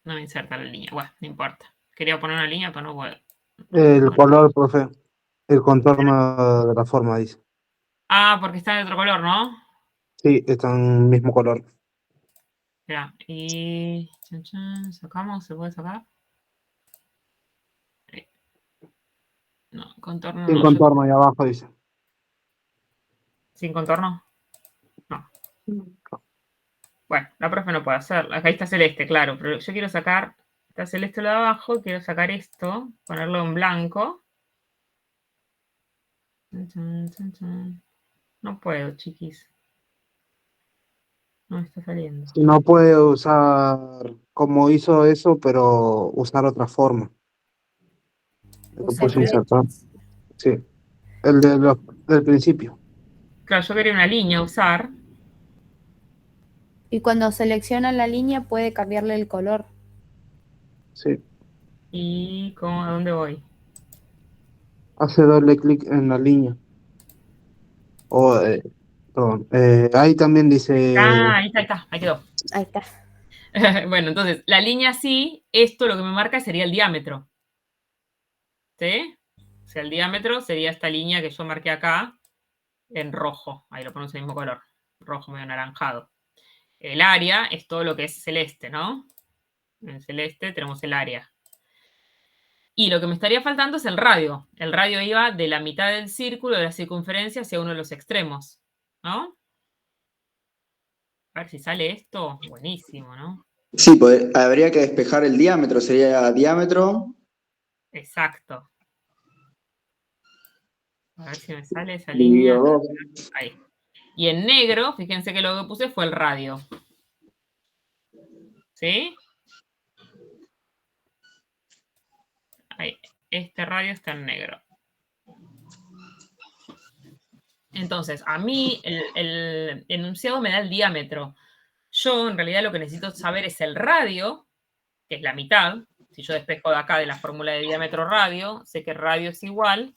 no me inserta la línea. Bueno, no importa. Quería poner una línea, pero no puedo. El color, profe. El contorno de la forma, dice. Ah, porque está de otro color, ¿no? Sí, está en el mismo color. Espera, y sacamos, ¿se puede sacar? No, contorno Sin no. contorno ahí abajo, dice. ¿Sin contorno? No. Bueno, la profe no puede hacerlo. Acá está celeste, claro, pero yo quiero sacar, está celeste lo de abajo, quiero sacar esto, ponerlo en blanco. No puedo, chiquis. No me está saliendo. Si no puede usar como hizo eso, pero usar otra forma. Lo Usar puedes insertar. flechas. Sí. El del principio. Claro, yo quería una línea usar. Y cuando selecciona la línea puede cambiarle el color. Sí. ¿Y a dónde voy? Hace doble clic en la línea. O, perdón. Ahí también dice. Ah, ahí está, ahí quedó. Ahí está. Bueno, entonces, la línea sí, esto lo que me marca sería el diámetro. ¿Sí? O sea, el diámetro sería esta línea que yo marqué acá en rojo. Ahí lo ponemos en el mismo color. Rojo medio anaranjado. El área es todo lo que es celeste, ¿no? En celeste tenemos el área. Y lo que me estaría faltando es el radio. El radio iba de la mitad del círculo, de la circunferencia, hacia uno de los extremos, ¿no? A ver si sale esto. Buenísimo, ¿no? Sí, habría que despejar el diámetro, sería diámetro. Exacto. A ver si me sale esa Dividido línea. 2. Ahí. Y en negro, fíjense que lo que puse fue el radio. ¿Sí? Ahí. Este radio está en negro. Entonces, a mí el enunciado me da el diámetro. Yo, en realidad, lo que necesito saber es el radio, que es la mitad. Si yo despejo de acá de la fórmula de diámetro radio, sé que radio es igual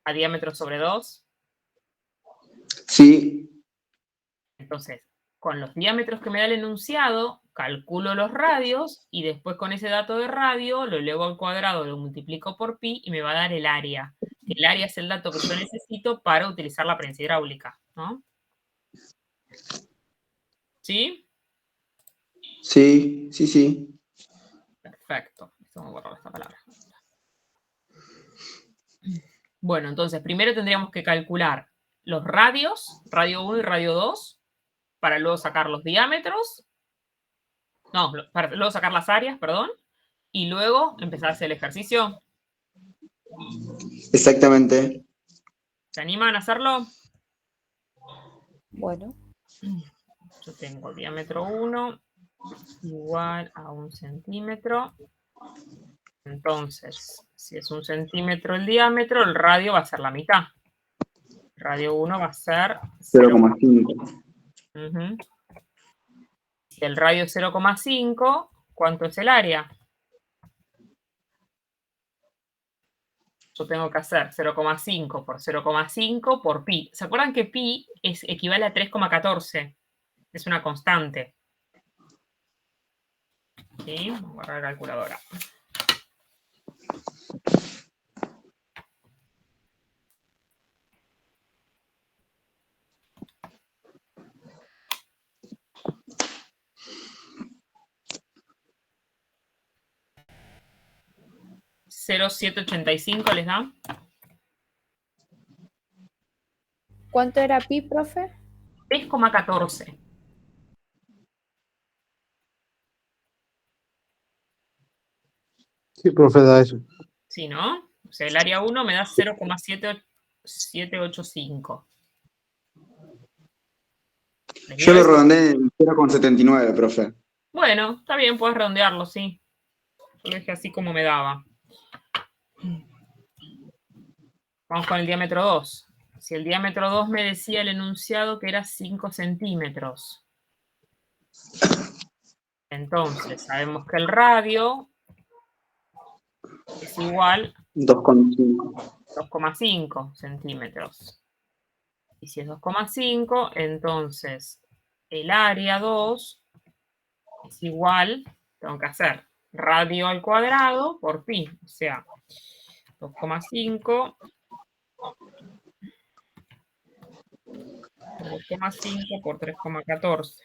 a diámetro sobre 2. Sí. Entonces, con los diámetros que me da el enunciado, calculo los radios y después con ese dato de radio lo elevo al cuadrado, lo multiplico por pi y me va a dar el área. El área es el dato que yo necesito para utilizar la prensa hidráulica, ¿no? ¿Sí? Sí, sí, sí. Perfecto. Vamos a borrar esta palabra. Bueno, entonces primero tendríamos que calcular los radios, radio 1 y radio 2, para luego sacar los diámetros. No, para luego sacar las áreas, perdón. Y luego empezar a hacer el ejercicio. Exactamente. ¿Se animan a hacerlo? Bueno. Yo tengo diámetro 1 igual a 1 centímetro. Entonces, si es 1 centímetro el diámetro, el radio va a ser la mitad. Radio 1 va a ser 0,5. Ujú. Si el radio es 0,5, ¿cuánto es el área? Yo tengo que hacer 0,5 por 0,5 por pi. ¿Se acuerdan que pi equivale a 3,14? Es una constante. ¿Sí? Vamos a guardar la calculadora. ¿0,785 les da? ¿Cuánto era pi, profe? 3,14. Sí, profe, da eso. ¿Sí, no? O sea, el área 1 me da 0,785. Yo lo redondeé en 0,79, profe. Bueno, está bien, puedes redondearlo, sí. Yo lo dejé así como me daba. Vamos con el diámetro 2. Si el diámetro 2 me decía el enunciado que era 5 centímetros. Entonces, sabemos que el radio es igual 2,5. a 2,5 centímetros. Y si es 2,5, entonces el área 2 es igual, tengo que hacer radio al cuadrado por pi, o sea, 2,5 por 3,14.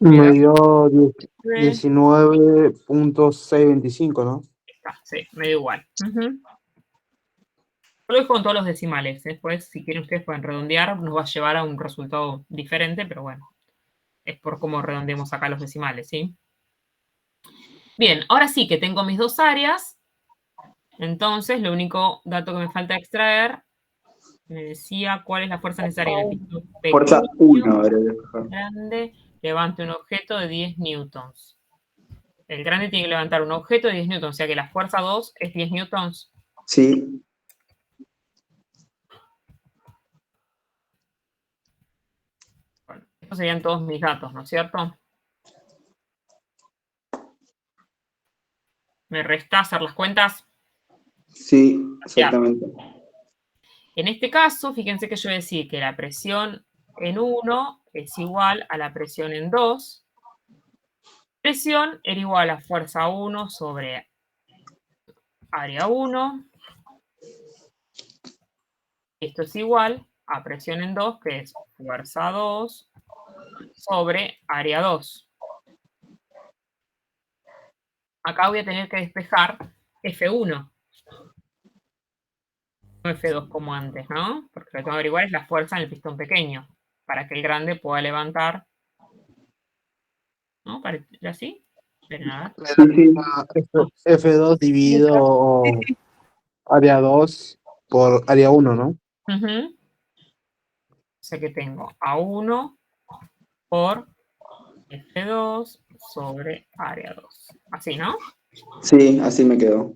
Me dio 19.625, ¿no? Está, sí, me da igual. Yo lo dejo con todos los decimales. Después, si quieren ustedes pueden redondear, nos va a llevar a un resultado diferente, pero bueno, es por cómo redondeemos acá los decimales, ¿sí? Bien, ahora sí que tengo mis dos áreas. Entonces, lo único dato que me falta extraer, me decía cuál es la fuerza necesaria en el piso Fuerza pequeño, 1, debería dejar. grande, levante un objeto de 10 newtons. El grande tiene que levantar un objeto de 10 newtons, o sea que la fuerza 2 es 10 newtons. Sí. Bueno, estos serían todos mis datos, ¿no es cierto? ¿Me resta hacer las cuentas? Sí, exactamente. En este caso, fíjense que yo voy a decir que la presión en 1 es igual a la presión en 2. Presión era igual a fuerza 1 sobre área 1. Esto es igual a presión en 2, que es fuerza 2 sobre área 2. Acá voy a tener que despejar F1. No F2 como antes, ¿no? Porque lo que tengo que averiguar es la fuerza en el pistón pequeño, para que el grande pueda levantar. ¿No? ¿Para ir así? Pero nada. Sí. F2 dividido área 2 por área 1, ¿no? O sea que tengo A1 por F2 sobre área 2. Así, ¿no? Sí, así me quedó.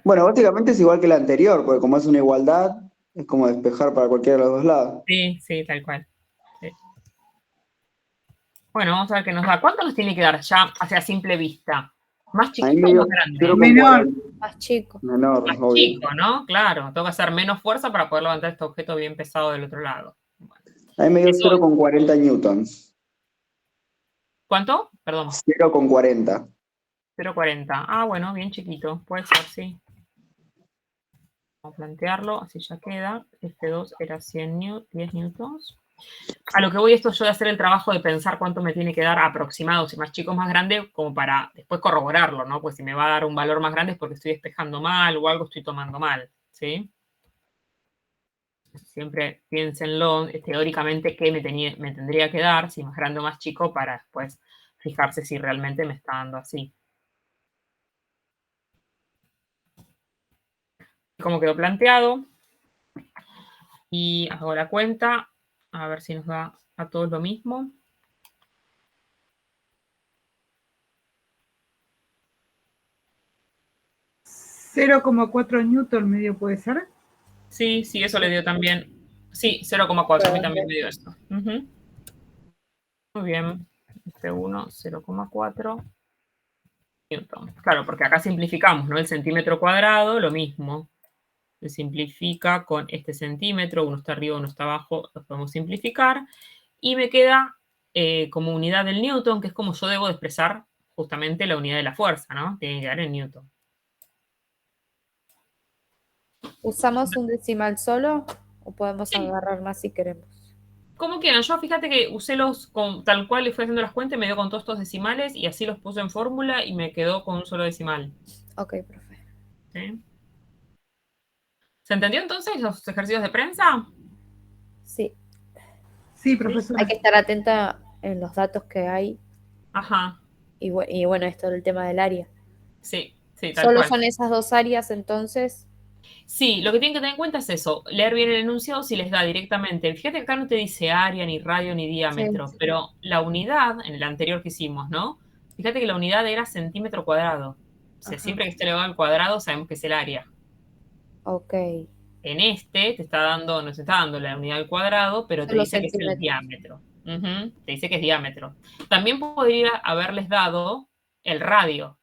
Bueno, básicamente es igual que la anterior, porque como es una igualdad, es como despejar para cualquiera de los dos lados. Sí, sí, tal cual. Sí. Bueno, vamos a ver qué nos da. ¿Cuánto nos tiene que dar ya hacia simple vista? ¿Más A mí chiquito me o dio más grande? 0,40. Más chico. Menor, Más obvio. chico, ¿no? Claro, tengo que hacer menos fuerza para poder levantar este objeto bien pesado del otro lado. Bueno. A mí me dio Eso- 0,40 newtons. ¿Cuánto? Perdón. 0,40. 0,40. Ah, bueno, bien chiquito. Puede ser, sí. Vamos a plantearlo, así ya queda. F2 era 10 newtons. A lo que voy esto yo de hacer el trabajo de pensar cuánto me tiene que dar aproximado, si más chico o más grande, como para después corroborarlo, ¿no? Pues si me va a dar un valor más grande es porque estoy despejando mal o algo estoy tomando mal, ¿sí? Siempre piénsenlo teóricamente qué me tendría que dar, si más grande o más chico, para después fijarse si realmente me está dando así. ¿Cómo quedó planteado? Y hago la cuenta, a ver si nos da a todos lo mismo. ¿0,4 newton medio puede ser? Sí, eso le dio también. Sí, 0,4, a mí también me dio esto. Ujú. Muy bien. Este 1, 0,4 newton. Claro, porque acá simplificamos, ¿no? El centímetro cuadrado, lo mismo. Se simplifica con este centímetro, uno está arriba, uno está abajo, los podemos simplificar. Y me queda como unidad del newton, que es como yo debo de expresar justamente la unidad de la fuerza, ¿no? Tiene que quedar en newton. ¿Usamos un decimal solo o podemos Sí. agarrar más si queremos? Como quieran, yo fíjate que usé los tal cual le fui haciendo las cuentas y me dio con todos estos decimales y así los puse en fórmula y me quedó con un solo decimal. Ok, profe. ¿Sí? ¿Se entendió entonces los ejercicios de prensa? Sí, Sí, hay profesora. que estar atenta en los datos que hay Ajá, y bueno, esto del tema del área. sí, tal Solo cual. son esas dos áreas entonces. Sí, lo que tienen que tener en cuenta es eso, leer bien el enunciado si les da directamente. Fíjate que acá no te dice área, ni radio, ni diámetro, Sí. pero la unidad, en el anterior que hicimos, ¿no? Fíjate que la unidad era centímetro cuadrado. O sea, Ajá. siempre que esté elevado al cuadrado sabemos que es el área. Ok. En este te está dando, nos está dando la unidad al cuadrado, pero te Solo dice que es el centímetros. diámetro. Ujú, te dice que es diámetro. También podría haberles dado el radio.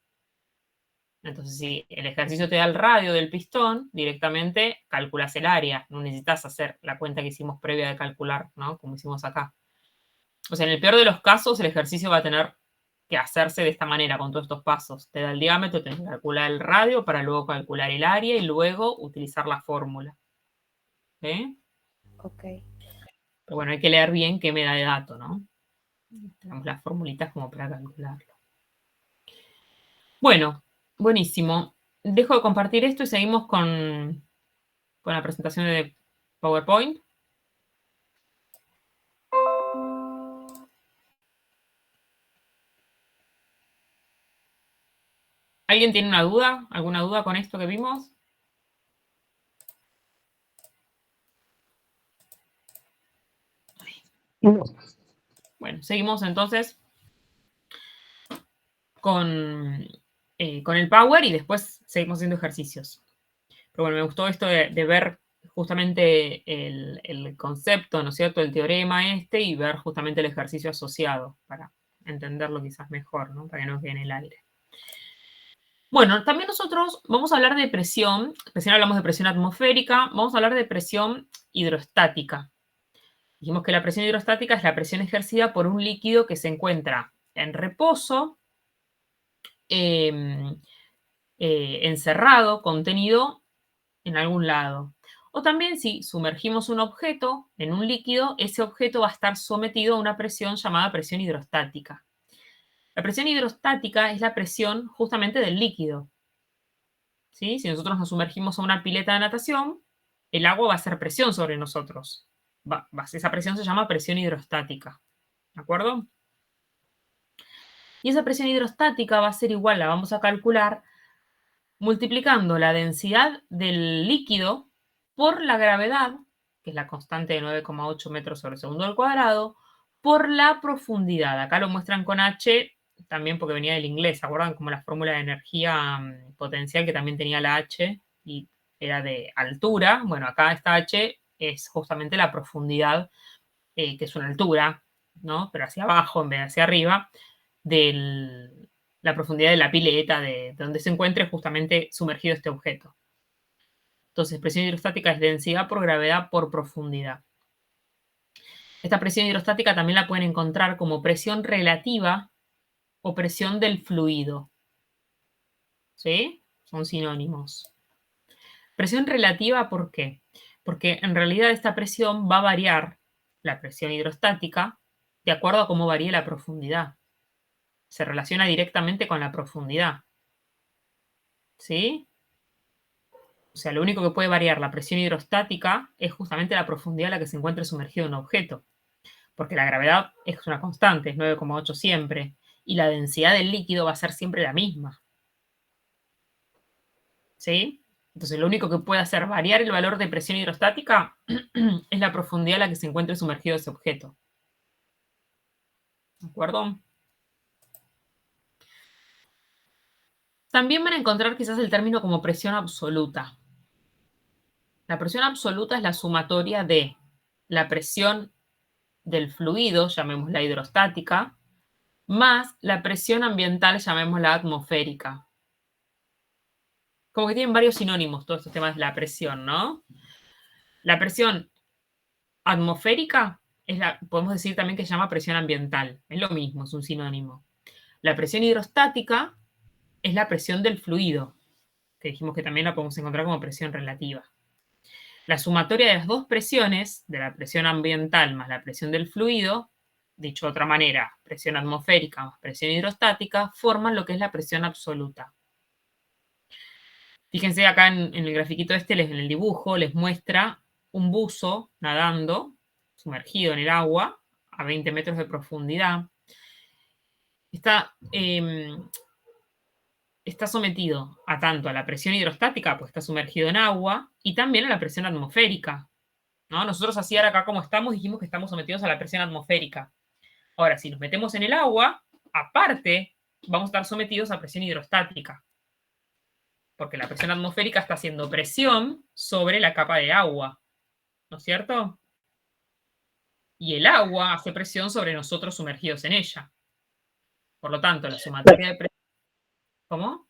Entonces, si el ejercicio te da el radio del pistón, directamente calculas el área. No necesitas hacer la cuenta que hicimos previa de calcular, ¿no? Como hicimos acá. O sea, en el peor de los casos, el ejercicio va a tener que hacerse de esta manera, con todos estos pasos. Te da el diámetro, tienes que calcular el radio para luego calcular el área y luego utilizar la fórmula. ¿Sí? Ok. Pero bueno, hay que leer bien qué me da de dato, ¿no? Tenemos las formulitas como para calcularlo. Bueno, buenísimo. Dejo de compartir esto y seguimos con la presentación de PowerPoint. ¿Alguien tiene una duda? ¿Alguna duda con esto que vimos? No. Bueno, seguimos entonces con el Power y después seguimos haciendo ejercicios. Pero bueno, me gustó esto de ver justamente el concepto, ¿no es cierto?, el teorema este y ver justamente el ejercicio asociado para entenderlo quizás mejor, ¿no? Para que no quede en el aire. Bueno, también nosotros vamos a hablar de presión. Recién hablamos de presión atmosférica. Vamos a hablar de presión hidrostática. Dijimos que la presión hidrostática es la presión ejercida por un líquido que se encuentra en reposo, encerrado, contenido en algún lado. O también si sumergimos un objeto en un líquido, ese objeto va a estar sometido a una presión llamada presión hidrostática. La presión hidrostática es la presión justamente del líquido. ¿Sí? Si nosotros nos sumergimos a una pileta de natación, el agua va a hacer presión sobre nosotros. Esa presión se llama presión hidrostática. ¿De acuerdo? Y esa presión hidrostática va a ser igual, la vamos a calcular multiplicando la densidad del líquido por la gravedad, que es la constante de 9,8 metros sobre segundo al cuadrado, por la profundidad. Acá lo muestran con H, también porque venía del inglés, ¿se acuerdan? Como la fórmula de energía potencial que también tenía la H y era de altura. Bueno, acá esta H es justamente la profundidad, que es una altura, ¿no? Pero hacia abajo en vez de hacia arriba, de la profundidad de la pileta, de donde se encuentre justamente sumergido este objeto. Entonces, presión hidrostática es densidad por gravedad por profundidad. Esta presión hidrostática también la pueden encontrar como presión relativa o presión del fluido. ¿Sí? Son sinónimos. Presión relativa, ¿por qué? Porque en realidad esta presión va a variar, la presión hidrostática, de acuerdo a cómo varíe la profundidad. Se relaciona directamente con la profundidad. ¿Sí? O sea, lo único que puede variar la presión hidrostática es justamente la profundidad a la que se encuentre sumergido un objeto. Porque la gravedad es una constante, es 9,8 siempre. Y la densidad del líquido va a ser siempre la misma. ¿Sí? Entonces, lo único que puede hacer variar el valor de presión hidrostática es la profundidad a la que se encuentre sumergido ese objeto. ¿De acuerdo? También van a encontrar quizás el término como presión absoluta. La presión absoluta es la sumatoria de la presión del fluido, llamémosla hidrostática, más la presión ambiental, llamémosla atmosférica. Como que tienen varios sinónimos todos estos temas de la presión, ¿no? La presión atmosférica podemos decir también que se llama presión ambiental. Es lo mismo, es un sinónimo. La presión hidrostática es la presión del fluido, que dijimos que también la podemos encontrar como presión relativa. La sumatoria de las dos presiones, de la presión ambiental más la presión del fluido, dicho de otra manera, presión atmosférica más presión hidrostática, forman lo que es la presión absoluta. Fíjense acá en el grafiquito este, en el dibujo, les muestra un buzo nadando, sumergido en el agua, a 20 metros de profundidad. Está sometido a tanto a la presión hidrostática, pues está sumergido en agua, y también a la presión atmosférica, ¿no? Nosotros así ahora acá como estamos, dijimos que estamos sometidos a la presión atmosférica. Ahora, si nos metemos en el agua, aparte, vamos a estar sometidos a presión hidrostática, porque la presión atmosférica está haciendo presión sobre la capa de agua, ¿no es cierto? Y el agua hace presión sobre nosotros sumergidos en ella. Por lo tanto, la sumatoria de presión... ¿Cómo?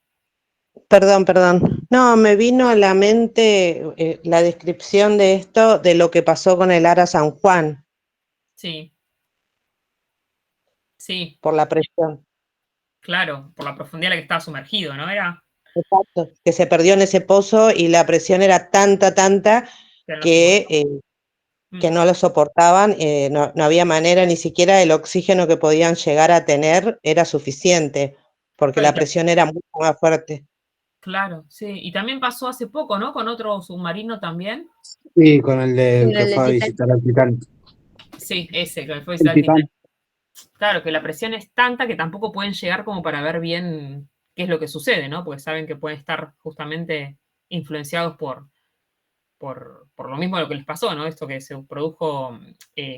Perdón. No, me vino a la mente la descripción de esto, de lo que pasó con el Ara San Juan, Sí. Sí, por la presión. claro, por la profundidad en la que estaba sumergido, ¿no? Era... Exacto, que se perdió en ese pozo y la presión era tanta Pero no que, soportaba. que no lo soportaban, no había manera, ni siquiera el oxígeno que podían llegar a tener era suficiente, porque la presión era mucho más fuerte. Claro, sí. Y también pasó hace poco, ¿no? Con otro submarino también. Sí, con el Sí, que el de fue a Titanic. visitar al Titán. Sí, ese, que fue El al Titán. Titanic. Claro, que la presión es tanta que tampoco pueden llegar como para ver bien qué es lo que sucede, ¿no? Porque saben que pueden estar justamente influenciados por lo mismo de lo que les pasó, ¿no? Esto que se produjo,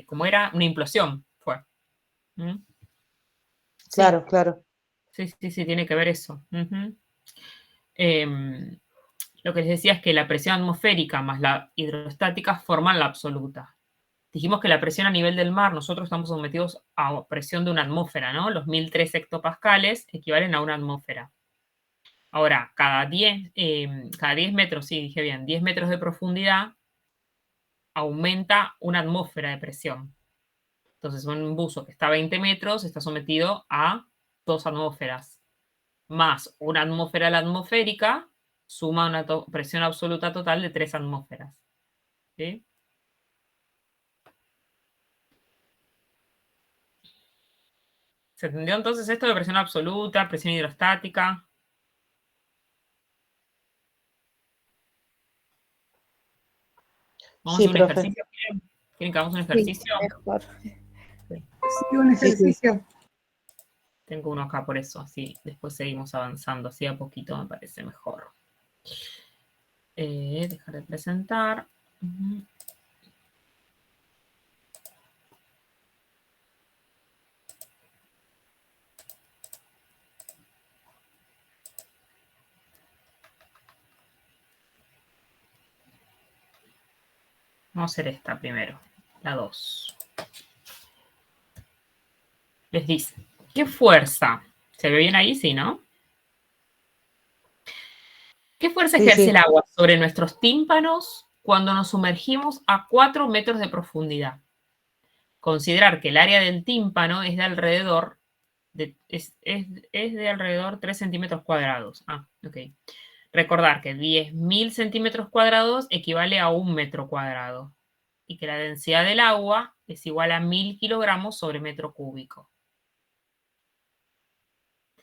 como era una implosión, fue. ¿Mm? Sí, Claro. sí, tiene que ver eso. Ujú. Lo que les decía es que la presión atmosférica más la hidrostática forman la absoluta. Dijimos que la presión a nivel del mar, nosotros estamos sometidos a presión de una atmósfera, ¿no? Los 1003 hectopascales equivalen a una atmósfera. Ahora, cada 10 metros, sí, dije bien, 10 metros de profundidad, aumenta una atmósfera de presión. Entonces, un buzo que está a 20 metros está sometido a 2 atmósferas, más una atmósfera a la atmosférica, suma una presión absoluta total de 3 atmósferas. ¿Sí? ¿Se entendió entonces esto de presión absoluta, presión hidrostática? Vamos a Sí, hacer un profe. ejercicio. ¿Quieren que hagamos un Sí, ejercicio? mejor. Sí, un ejercicio. Tengo uno acá por eso, así después seguimos avanzando, así a poquito me parece mejor. Dejar de presentar. Vamos a hacer esta primero, la 2. Les dice, ¿qué fuerza? ¿Se ve bien ahí? Sí, ¿no? ¿Qué fuerza Sí, ejerce sí. el agua sobre nuestros tímpanos cuando nos sumergimos a 4 metros de profundidad? Considerar que el área del tímpano es de alrededor de alrededor 3 centímetros cuadrados. Ok. Recordar que 10.000 centímetros cuadrados equivale a 1 metro cuadrado y que la densidad del agua es igual a 1.000 kilogramos sobre metro cúbico.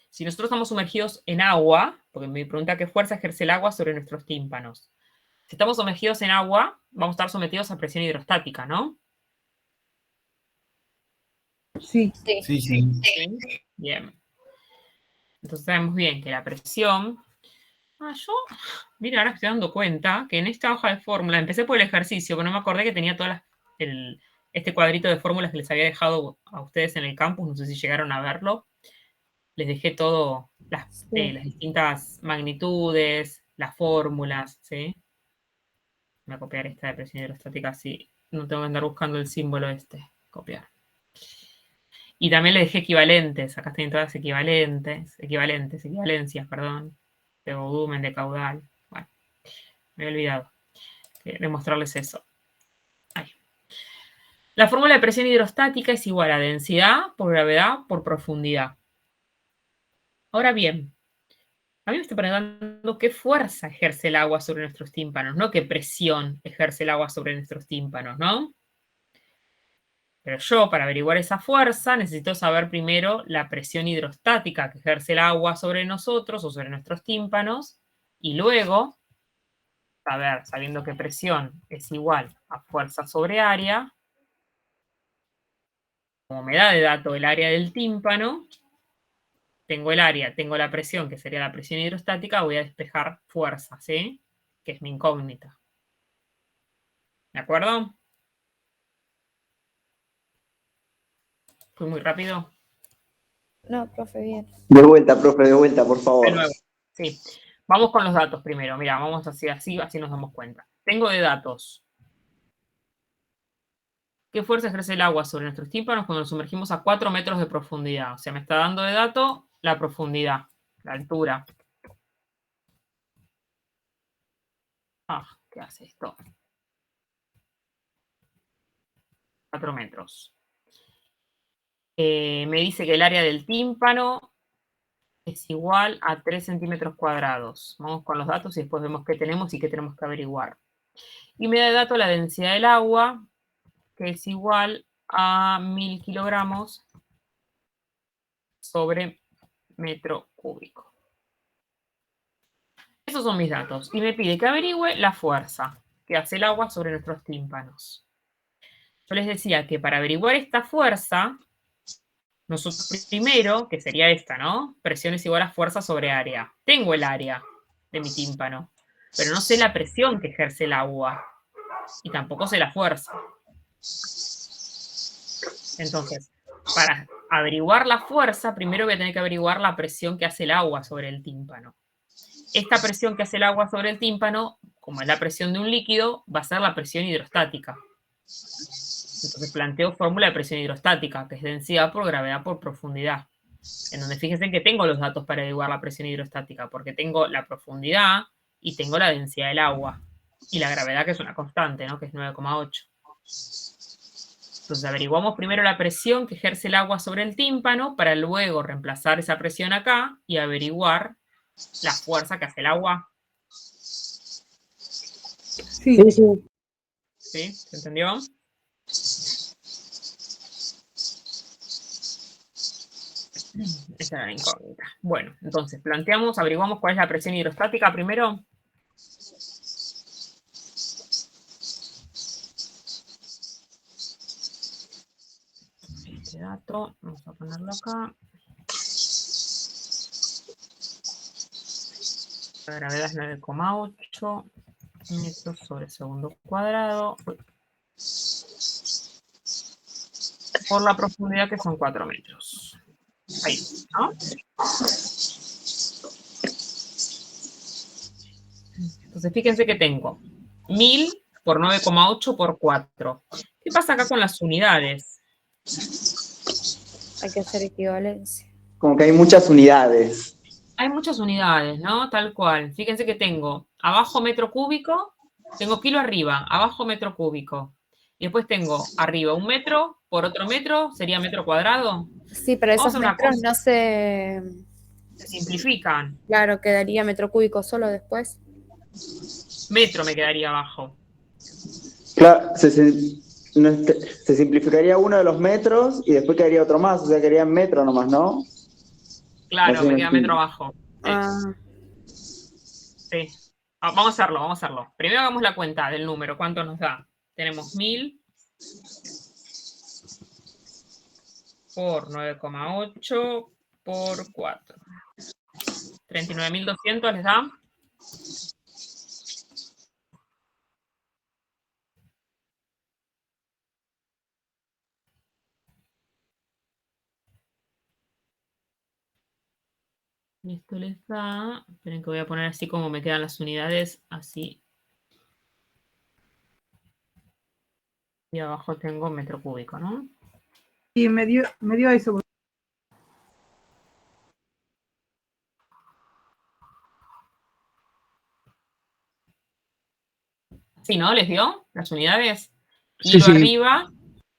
Si nosotros estamos sumergidos en agua, porque me pregunta qué fuerza ejerce el agua sobre nuestros tímpanos. Si estamos sumergidos en agua, vamos a estar sometidos a presión hidrostática, ¿no? Sí. Sí. Bien. Entonces sabemos bien que la presión... Mira, ahora estoy dando cuenta que en esta hoja de fórmula, empecé por el ejercicio, pero no me acordé que tenía todas este cuadrito de fórmulas que les había dejado a ustedes en el campus, no sé si llegaron a verlo. Les dejé todo, las distintas magnitudes, las fórmulas, ¿sí? Voy a copiar esta de presión hidrostática, así no tengo que andar buscando el símbolo este. Copiar. Y también le dejé equivalentes. Acá están todas equivalencias, perdón. De volumen, de caudal. Bueno, me he olvidado de mostrarles eso. Ahí. La fórmula de presión hidrostática es igual a densidad por gravedad por profundidad. Ahora bien, a mí me está preguntando qué fuerza ejerce el agua sobre nuestros tímpanos, no qué presión ejerce el agua sobre nuestros tímpanos, ¿no? Pero yo, para averiguar esa fuerza, necesito saber primero la presión hidrostática que ejerce el agua sobre nosotros o sobre nuestros tímpanos, y luego, sabiendo que presión es igual a fuerza sobre área, como me da de dato el área del tímpano, tengo el área, tengo la presión, que sería la presión hidrostática, voy a despejar fuerza, ¿sí? Que es mi incógnita. ¿De acuerdo? ¿Fui muy rápido? No, profe, bien. De vuelta, profe, de vuelta, por favor. De nuevo, sí. Vamos con los datos primero. Mira, vamos así nos damos cuenta. Tengo de datos. ¿Qué fuerza ejerce el agua sobre nuestros tímpanos cuando nos sumergimos a 4 metros de profundidad? O sea, me está dando de dato la profundidad, la altura. ¿Qué hace esto? 4 metros. Me dice que el área del tímpano es igual a 3 centímetros cuadrados. Vamos con los datos y después vemos qué tenemos y qué tenemos que averiguar. Y me da de dato la densidad del agua, que es igual a 1000 kilogramos sobre metro cúbico. Esos son mis datos. Y me pide que averigüe la fuerza que hace el agua sobre nuestros tímpanos. Yo les decía que para averiguar esta fuerza, nosotros primero, que sería esta, ¿no? Presión es igual a fuerza sobre área. Tengo el área de mi tímpano, pero no sé la presión que ejerce el agua. Y tampoco sé la fuerza. Entonces, para averiguar la fuerza, primero voy a tener que averiguar la presión que hace el agua sobre el tímpano. Esta presión que hace el agua sobre el tímpano, como es la presión de un líquido, va a ser la presión hidrostática. Entonces planteo fórmula de presión hidrostática, que es densidad por gravedad por profundidad. En donde fíjense que tengo los datos para averiguar la presión hidrostática, porque tengo la profundidad y tengo la densidad del agua. Y la gravedad, que es una constante, ¿no? Que es 9,8. Entonces averiguamos primero la presión que ejerce el agua sobre el tímpano para luego reemplazar esa presión acá y averiguar la fuerza que hace el agua. Sí. Sí, sí. ¿Sí? ¿Se entendió? Esa era la incógnita. Bueno, entonces planteamos, averiguamos cuál es la presión hidrostática primero. Este dato, vamos a ponerlo acá. La gravedad es 9,8 metros sobre segundo cuadrado por la profundidad, que son 4 metros. Ahí, ¿no? Entonces fíjense que tengo 1000 por 9,8 por 4. ¿Qué pasa acá con las unidades? Hay que hacer equivalencia. Como que hay muchas unidades. Hay muchas unidades, ¿no? Tal cual. Fíjense que tengo abajo metro cúbico, tengo kilo arriba, abajo metro cúbico. Y después tengo arriba 1 metro por otro metro, sería metro cuadrado. Sí, pero Vamos a esos hacer una metros cosa, no se... se simplifican. Claro, quedaría metro cúbico solo después. Metro me quedaría abajo. Claro, se simplificaría uno de los metros y después quedaría otro más, o sea, quedaría metro nomás, ¿no? Claro, No sé, me no queda entiendo. metro abajo. Ah, Sí. Vamos a hacerlo, vamos a hacerlo. Primero hagamos la cuenta del número. ¿Cuánto nos da? Tenemos 1000 por 9,8 por 4. 39.200 les da. Y esto les da, esperen que voy a poner así como me quedan las unidades, así Y abajo tengo metro cúbico, ¿no? Y me dio eso. Sí, ¿no? ¿Les dio las unidades? Sí, Kilo sí. arriba,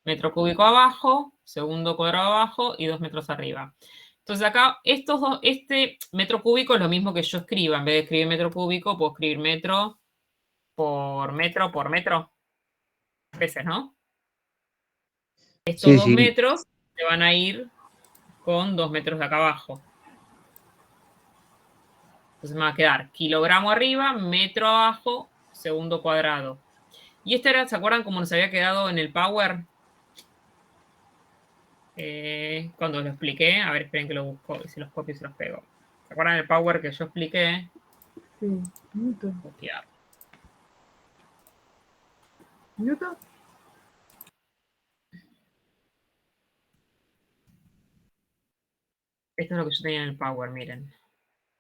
metro cúbico abajo, segundo cuadrado abajo y 2 metros arriba. Entonces acá, este metro cúbico es lo mismo que yo escriba. En vez de escribir metro cúbico, puedo escribir metro por metro por metro. Veces, ¿no? Estos Sí, 2 sí. metros se van a ir con 2 metros de acá abajo. Entonces me va a quedar kilogramo arriba, metro abajo, segundo cuadrado. Y este era, ¿se acuerdan cómo nos había quedado en el Power? Cuando lo expliqué, a ver, esperen que lo busco, y si los copio y se los pego. ¿Se acuerdan del Power que yo expliqué? Sí, Newton. Copiar. ¿Newton? Esto es lo que yo tenía en el Power, miren.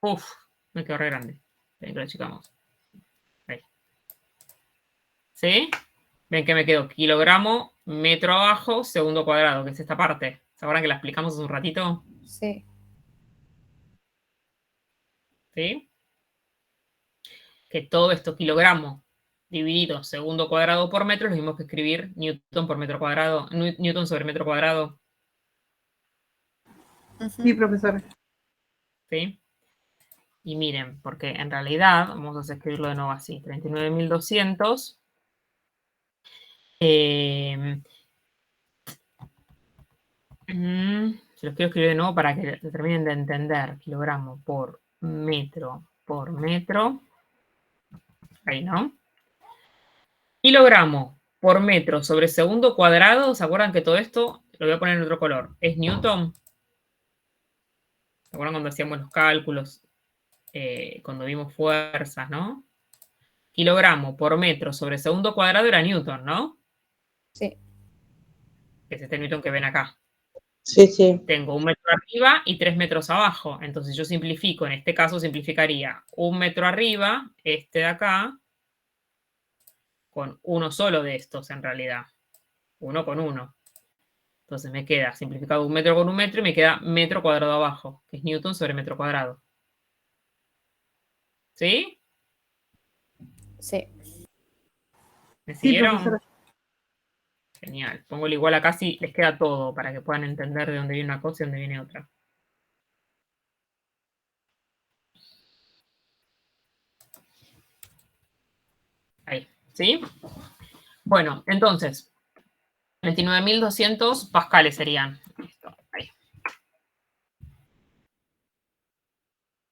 Uf, me quedó re grande. Ven que lo achicamos. Ahí. ¿Sí? Ven que me quedó kilogramo, metro abajo, segundo cuadrado, que es esta parte. ¿Se acuerdan que la explicamos hace un ratito? Sí. ¿Sí? Que todo esto kilogramo dividido segundo cuadrado por metro es lo mismo que escribir Newton por metro cuadrado, Newton sobre metro cuadrado. Sí, profesor. ¿Sí? Y miren, porque en realidad, vamos a escribirlo de nuevo así, 39.200. Se los quiero escribir de nuevo para que terminen de entender. Kilogramo por metro. Ahí, ¿no? Kilogramo por metro sobre segundo cuadrado. ¿Se acuerdan que todo esto, lo voy a poner en otro color, es Newton? ¿Se acuerdan cuando hacíamos los cálculos? Cuando vimos fuerzas, ¿no? Kilogramo por metro sobre segundo cuadrado era Newton, ¿no? Sí. Que es este Newton que ven acá. Sí, sí. Tengo 1 metro arriba y 3 metros abajo. Entonces yo simplifico, en este caso simplificaría 1 metro arriba, este de acá, con uno solo de estos en realidad. 1 con 1. Entonces me queda simplificado 1 metro con 1 metro y me queda metro cuadrado abajo, que es Newton sobre metro cuadrado. ¿Sí? Sí. ¿Me Sí, siguieron? profesora. Genial. Pongo el igual acá si les queda todo para que puedan entender de dónde viene una cosa y dónde viene otra. Ahí. ¿Sí? Bueno, entonces, 29.200 pascales serían. Listo, ahí.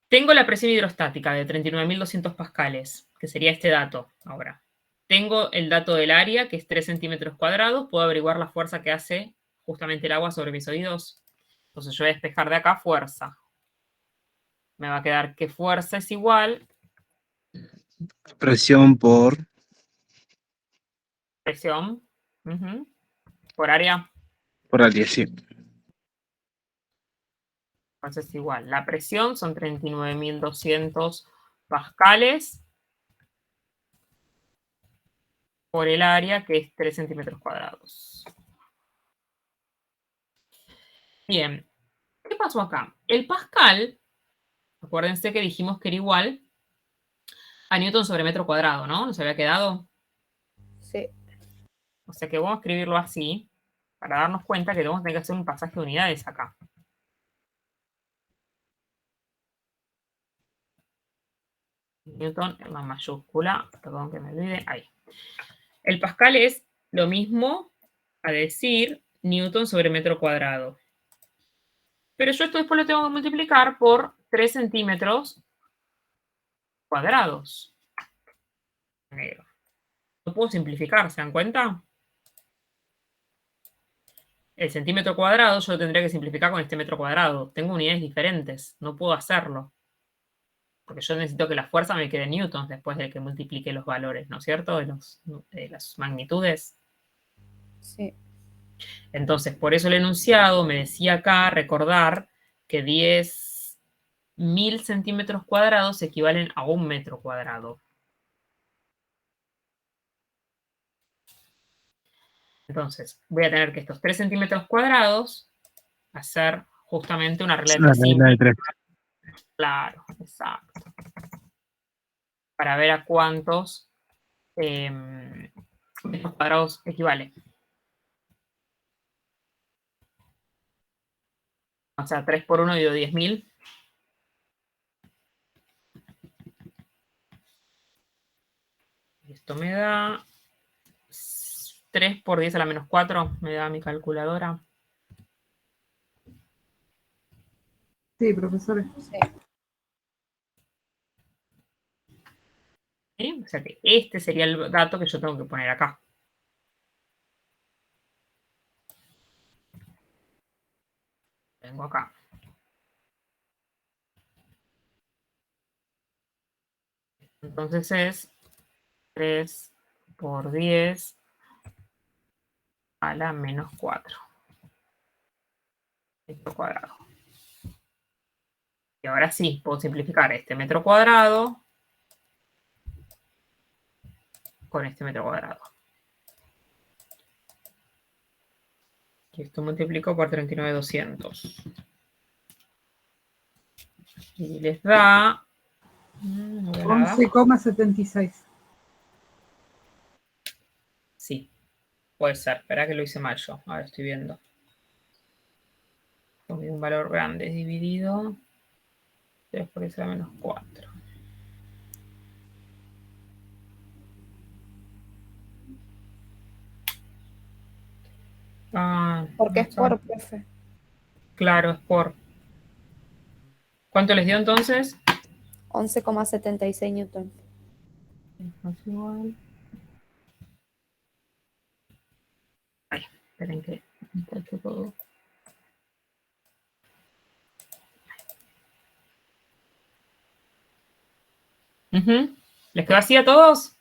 Tengo la presión hidrostática de 39.200 pascales, que sería este dato ahora. Tengo el dato del área, que es 3 centímetros cuadrados. Puedo averiguar la fuerza que hace justamente el agua sobre mis oídos. Entonces yo voy a despejar de acá fuerza. Me va a quedar que fuerza es igual. Presión por... Presión. Por área. Por área, sí. Entonces es igual. La presión son 39.200 pascales por el área, que es 3 centímetros cuadrados. Bien. ¿Qué pasó acá? El pascal, acuérdense que dijimos que era igual a Newton sobre metro cuadrado, ¿no? ¿Nos había quedado? Sí. O sea que vamos a escribirlo así para darnos cuenta que vamos a tener que hacer un pasaje de unidades acá. Newton en la mayúscula, perdón que me olvide, ahí. El pascal es lo mismo a decir Newton sobre metro cuadrado. Pero yo esto después lo tengo que multiplicar por 3 centímetros cuadrados. No puedo simplificar, ¿se dan cuenta? El centímetro cuadrado yo lo tendría que simplificar con este metro cuadrado. Tengo unidades diferentes, no puedo hacerlo. Porque yo necesito que la fuerza me quede en newtons después de que multiplique los valores, ¿no es cierto? De las magnitudes. Sí. Entonces, por eso el enunciado me decía acá, recordar que 10.000 centímetros cuadrados equivalen a 1 metro cuadrado. Entonces, voy a tener que estos 3 centímetros cuadrados hacer justamente una regla de La 3 regla de 3. Claro, exacto. Para ver a cuántos metros cuadrados equivale. O sea, 3 por 1 dio 10.000. Esto me da 3 por 10 a la menos 4, me da mi calculadora. Sí, profesor. Sí. ¿Sí? O sea que este sería el dato que yo tengo que poner acá. Vengo acá. Entonces es 3 por 10 a la menos 4 metro cuadrado. Y ahora sí, puedo simplificar este metro cuadrado con este metro cuadrado. Y esto multiplico por 39.200. Y les da... 11,76. Sí, puede ser. Espera que lo hice mal yo. Ahora estoy viendo. Tomé un valor grande dividido 3 por 10 a la menos 4. Ah, Porque es por, profe. Claro, es por. ¿Cuánto les dio entonces? 11,76 newton. Es igual. Ay, esperen que tacho todo. Ujú. ¿Les quedó así a todos?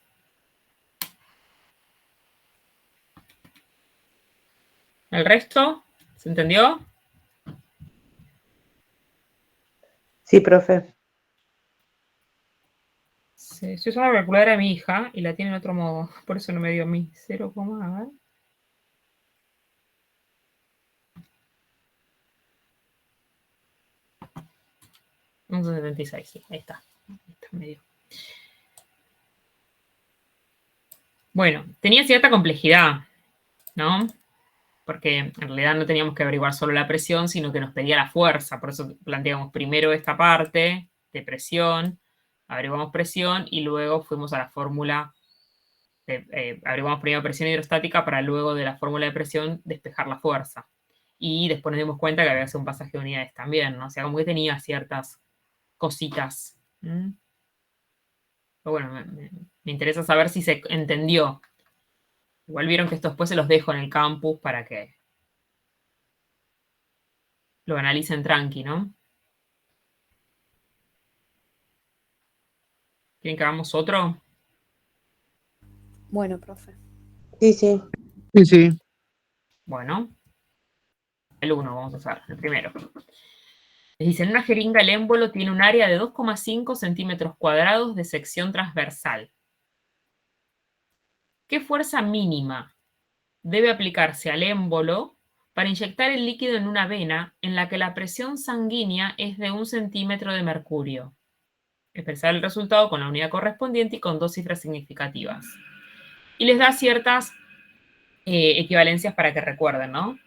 ¿El resto? ¿Se entendió? Sí, profe. Sí, estoy usando la calculadora de mi hija y la tiene en otro modo. Por eso no me dio a mí. 0, a ver. Un 76, sí, ahí está. Medio. Bueno, tenía cierta complejidad, ¿no? Porque en realidad no teníamos que averiguar solo la presión, sino que nos pedía la fuerza. Por eso planteamos primero esta parte de presión, averiguamos presión y luego fuimos a la fórmula, averiguamos primero presión hidrostática para luego de la fórmula de presión despejar la fuerza. Y después nos dimos cuenta que había que hacer un pasaje de unidades también, ¿no? O sea, como que tenía ciertas cositas. ¿Mm? Pero bueno, me interesa saber si se entendió. Igual vieron que esto después se los dejo en el campus para que lo analicen tranqui, ¿no? ¿Quieren que hagamos otro? Bueno, profe. Sí, sí. Sí, sí. Bueno. El 1 vamos a hacer, el primero. Les dicen, una jeringa el émbolo tiene un área de 2,5 centímetros cuadrados de sección transversal. ¿Qué fuerza mínima debe aplicarse al émbolo para inyectar el líquido en una vena en la que la presión sanguínea es de 1 centímetro de mercurio? Expresar el resultado con la unidad correspondiente y con 2 cifras significativas. Y les da ciertas equivalencias para que recuerden, ¿no?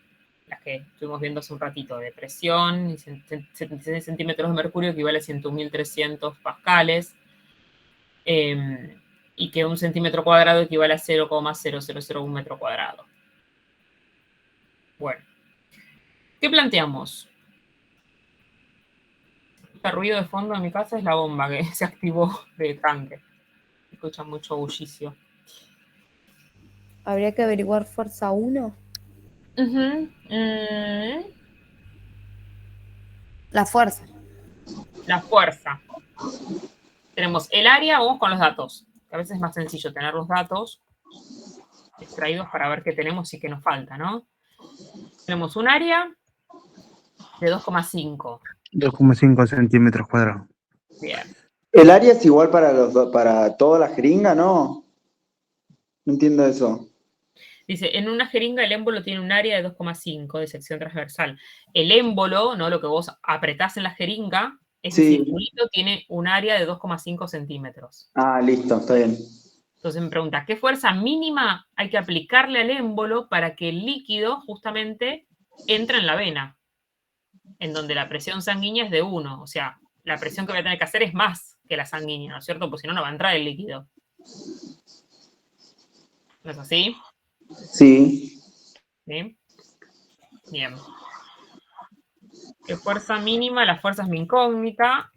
Las que estuvimos viendo hace un ratito, de presión, 76 centímetros de mercurio equivale a 101.300 pascales, y que 1 centímetro cuadrado equivale a 0,0001 metro cuadrado. Bueno, ¿qué planteamos? Este ruido de fondo en mi casa es la bomba que se activó de tanque. Se escucha mucho bullicio. Habría que averiguar fuerza 1. La fuerza. La fuerza. Tenemos el área, vamos con los datos. A veces es más sencillo tener los datos extraídos para ver qué tenemos y qué nos falta, ¿no? Tenemos un área de 2,5. 2,5 centímetros cuadrados. Bien. ¿El área es igual para toda la jeringa, no? No entiendo eso. Dice, en una jeringa el émbolo tiene un área de 2,5 de sección transversal. El émbolo, ¿no? Lo que vos apretás en la jeringa, ese Sí. circulito tiene un área de 2,5 centímetros. Ah, listo, está bien. Entonces me pregunta, ¿qué fuerza mínima hay que aplicarle al émbolo para que el líquido justamente entre en la vena? En donde la presión sanguínea es de 1. O sea, la presión que voy a tener que hacer es más que la sanguínea, ¿no es cierto? Porque si no, no va a entrar el líquido. ¿No es así? Sí. ¿Sí? Bien. ¿Qué fuerza mínima? La fuerza es mi incógnita,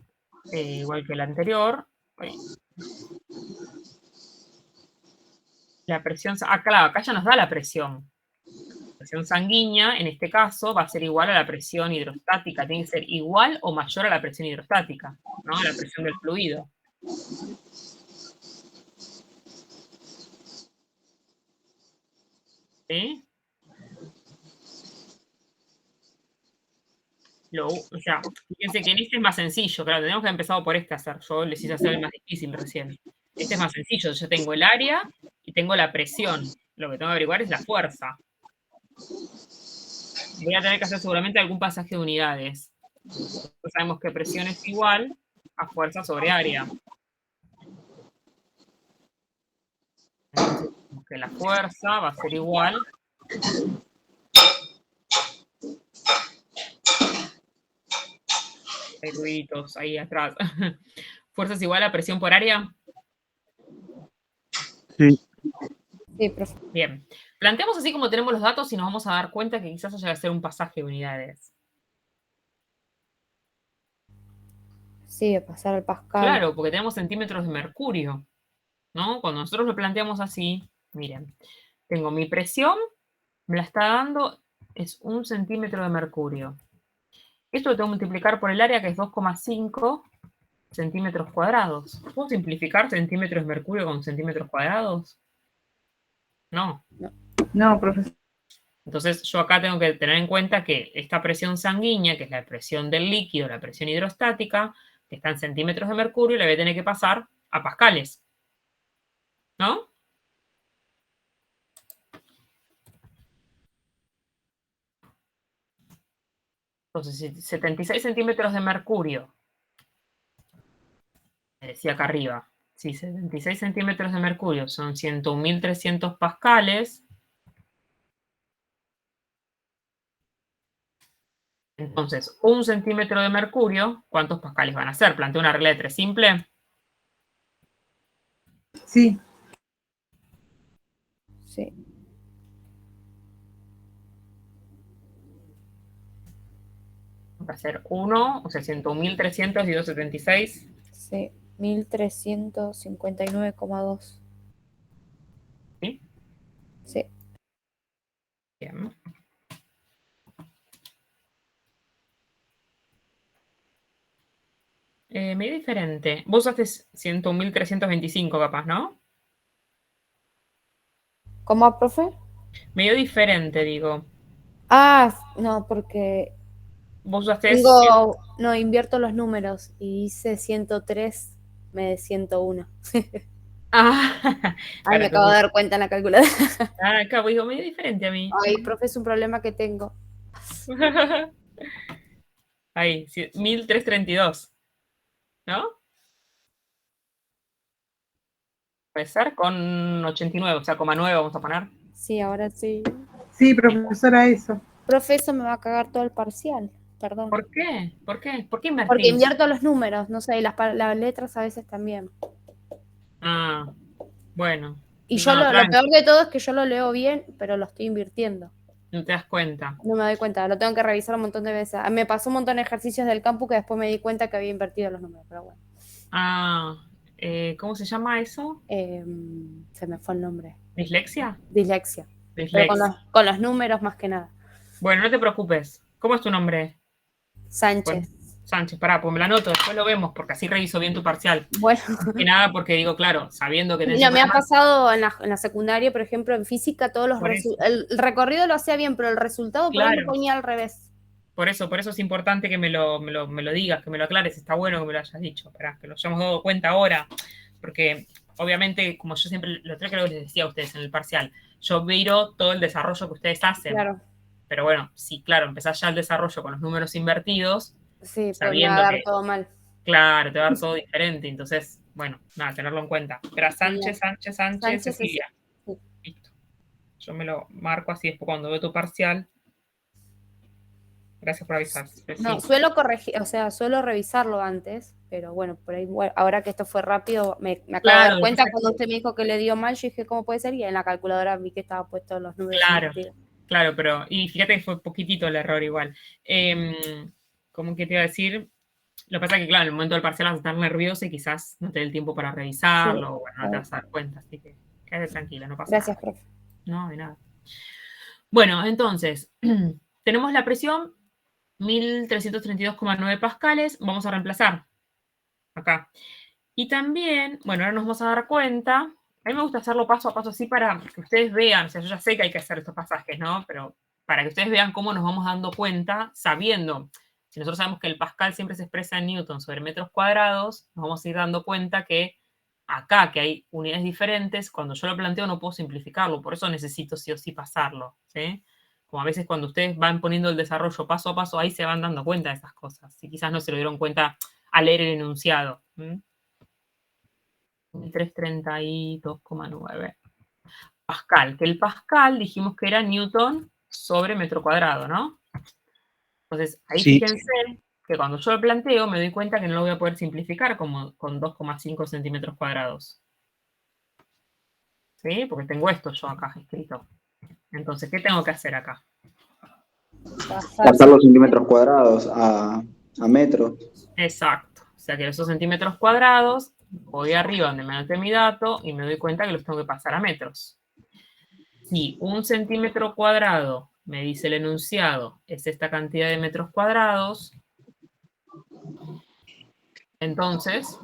igual que la anterior. La presión, claro, acá ya nos da la presión. La presión sanguínea, en este caso, va a ser igual a la presión hidrostática. Tiene que ser igual o mayor a la presión hidrostática, ¿no? La presión del fluido. ¿Sí? O sea, fíjense que en este es más sencillo, claro, tenemos que haber empezado por este hacer. Yo les hice hacer el más difícil recién. Este es más sencillo, yo tengo el área y tengo la presión. Lo que tengo que averiguar es la fuerza. Voy a tener que hacer seguramente algún pasaje de unidades. Entonces sabemos que presión es igual a fuerza sobre área. Entonces, que la fuerza va a ser igual. Hay ruiditos ahí atrás. ¿Fuerza es igual a presión por área? Sí. Sí, profe. Bien. Planteamos así como tenemos los datos y nos vamos a dar cuenta que quizás haya que hacer un pasaje de unidades. Sí, de pasar al Pascal. Claro, porque tenemos centímetros de mercurio, ¿no? Cuando nosotros lo planteamos así, miren, tengo mi presión, me la está dando, es 1 centímetro de mercurio. Esto lo tengo que multiplicar por el área, que es 2,5 centímetros cuadrados. ¿Puedo simplificar centímetros de mercurio con centímetros cuadrados? No. No, profesor. Entonces yo acá tengo que tener en cuenta que esta presión sanguínea, que es la presión del líquido, la presión hidrostática, que está en centímetros de mercurio, le voy a tener que pasar a pascales. ¿No? Entonces, si 76 centímetros de mercurio, me decía acá arriba, si 76 centímetros de mercurio son 101.300 pascales, entonces 1 centímetro de mercurio, ¿cuántos pascales van a ser? Planteo una regla de 3 simple. Sí. Sí. Va a ser 1, o sea, 101.300 y 276. Sí. 1359,2. ¿Sí? Sí. Bien. Medio diferente. Vos haces 101.325 capaz, ¿no? ¿Cómo, profe? Medio diferente, digo. Ah, no, porque Vos haces... no, invierto los números y hice 103, me de 101. Ah, Ay, me acabo de dar cuenta en la calculadora. acá digo medio diferente a mí. Ay, profe, es un problema que tengo. Ahí, 1.332. ¿No? Puede ser con 89, o sea, 9 vamos a poner. Sí, ahora sí. Sí, profesora, eso. Profe, eso me va a cagar todo el parcial. Perdón. ¿Por qué? ¿Por qué? ¿Por qué invertís? Porque invierto los números, no sé, y las letras a veces también. Ah, bueno. Y No, yo lo tranqui, peor de todo es que yo lo leo bien, pero lo estoy invirtiendo. no te das cuenta. No me doy cuenta, lo tengo que revisar un montón de veces. Me pasó un montón de ejercicios del campo que después me di cuenta que había invertido los números, pero bueno. Ah, ¿cómo se llama eso? Se me fue el nombre. ¿Dislexia? Dislexia. Pero Dislexia. con los números más que nada. Bueno, no te preocupes. ¿Cómo es tu nombre? Sánchez. Bueno, Sánchez, pará, pues me la anoto, después lo vemos, porque así reviso bien tu parcial. Bueno. Que nada, porque digo, claro, sabiendo que tenés... No, me ha pasado en la secundaria, por ejemplo, en física, todos los el recorrido lo hacía bien, pero el resultado por ahí lo ponía al revés. Por eso es importante que me lo digas, que me lo aclares, está bueno que me lo hayas dicho, pará, que lo hayamos dado cuenta ahora, porque obviamente, como yo siempre, lo otro creo que les decía a ustedes en el parcial, yo miro todo el desarrollo que ustedes hacen. Claro. Pero bueno, sí, claro, empezás ya el desarrollo con los números invertidos, Sí, pues me sabiendo va a dar que, todo mal. claro, te va a dar todo diferente. Entonces, bueno, nada, tenerlo en cuenta. Era Sánchez, Sánchez, Sánchez, Cecilia. sí. Listo. Yo me lo marco así, después cuando veo tu parcial. Gracias por avisar. No, Sí. suelo corregir, o sea, suelo revisarlo antes, pero bueno, por ahí, bueno, ahora que esto fue rápido, me acabo de Claro, dar cuenta después- cuando usted me dijo que le dio mal, yo dije, ¿cómo puede ser? Y en la calculadora vi que estaba puesto los números Claro, invertidos. claro, pero, y fíjate que fue poquitito el error igual. ¿Cómo que te iba a decir? Lo que pasa es que, claro, en el momento del parcial vas a estar nervioso y quizás no te dé el tiempo para revisarlo, Sí. o bueno, no te vas a dar cuenta, así que quédate tranquila, no pasa Gracias, nada. profe. No, de nada. Bueno, entonces, tenemos la presión 1332,9 pascales, vamos a reemplazar acá. Y también, bueno, ahora nos vamos a dar cuenta, a mí me gusta hacerlo paso a paso así para que ustedes vean, o sea, yo ya sé que hay que hacer estos pasajes, ¿no? Pero para que ustedes vean cómo nos vamos dando cuenta, sabiendo, si nosotros sabemos que el pascal siempre se expresa en newton sobre metros cuadrados, nos vamos a ir dando cuenta que acá, que hay unidades diferentes, cuando yo lo planteo no puedo simplificarlo, por eso necesito sí o sí pasarlo, ¿sí? Como a veces cuando ustedes van poniendo el desarrollo paso a paso, ahí se van dando cuenta de esas cosas, y quizás no se lo dieron cuenta al leer el enunciado. 1332,9 pascal, que el pascal dijimos que era newton sobre metro cuadrado, ¿no? Entonces, ahí Sí. fíjense que cuando yo lo planteo me doy cuenta que no lo voy a poder simplificar como con 2,5 centímetros cuadrados. ¿Sí? Porque tengo esto yo acá escrito. Entonces, ¿qué tengo que hacer acá? Pasar los centímetros cuadrados a metros. Exacto. O sea que esos centímetros cuadrados, voy arriba donde me anoté mi dato y me doy cuenta que los tengo que pasar a metros. Si 1 centímetro cuadrado, me dice el enunciado, es esta cantidad de metros cuadrados, entonces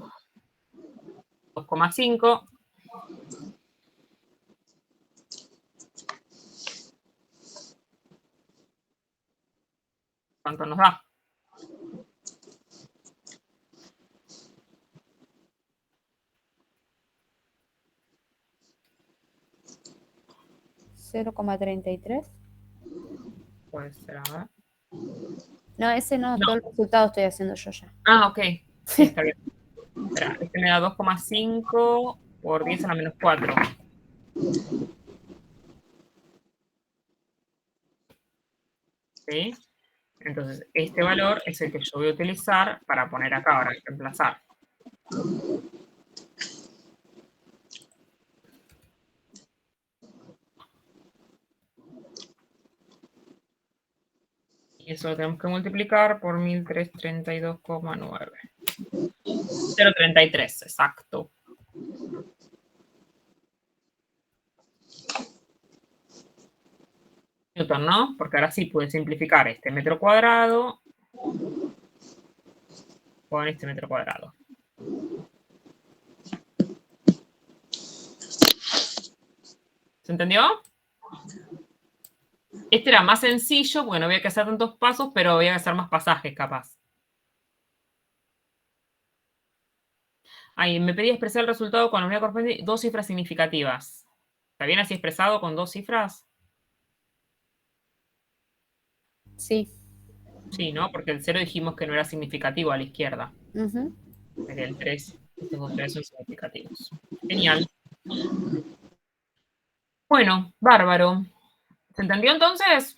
2,5 ¿cuánto nos da? ¿0,33? Puede ser, a ver. No, ese no, No. todo el resultado estoy haciendo yo ya. Ah, ok. Sí, está bien. Espera, este me da 2,5 por 10 a la menos 4. ¿Sí? Entonces, este valor es el que yo voy a utilizar para poner acá ahora, reemplazar. Y eso lo tenemos que multiplicar por 1332,9. 0,33, exacto. Newton, ¿no? Porque ahora sí pude simplificar este metro cuadrado con este metro cuadrado. ¿Se entendió? Este era más sencillo, porque no había que hacer tantos pasos, pero había que hacer más pasajes, capaz. Ahí, me pedía expresar el resultado con la unidad correspondiente, 2 cifras significativas. ¿Está bien así expresado con 2 cifras? Sí. Sí, ¿no? Porque el 0 dijimos que no era significativo a la izquierda. Ujú. El 3, estos dos 3 son significativos. Genial. Bueno, bárbaro. ¿Se entendió entonces?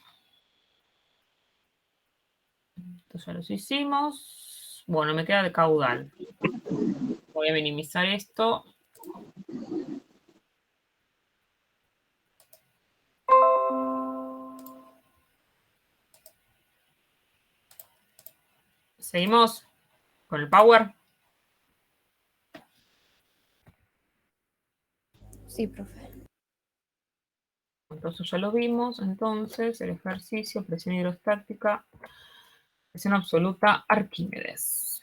Esto ya los hicimos. Bueno, me queda de caudal. Voy a minimizar esto. Seguimos con el power. Sí, profe. Entonces ya lo vimos. Entonces, el ejercicio, presión hidrostática, presión absoluta, Arquímedes.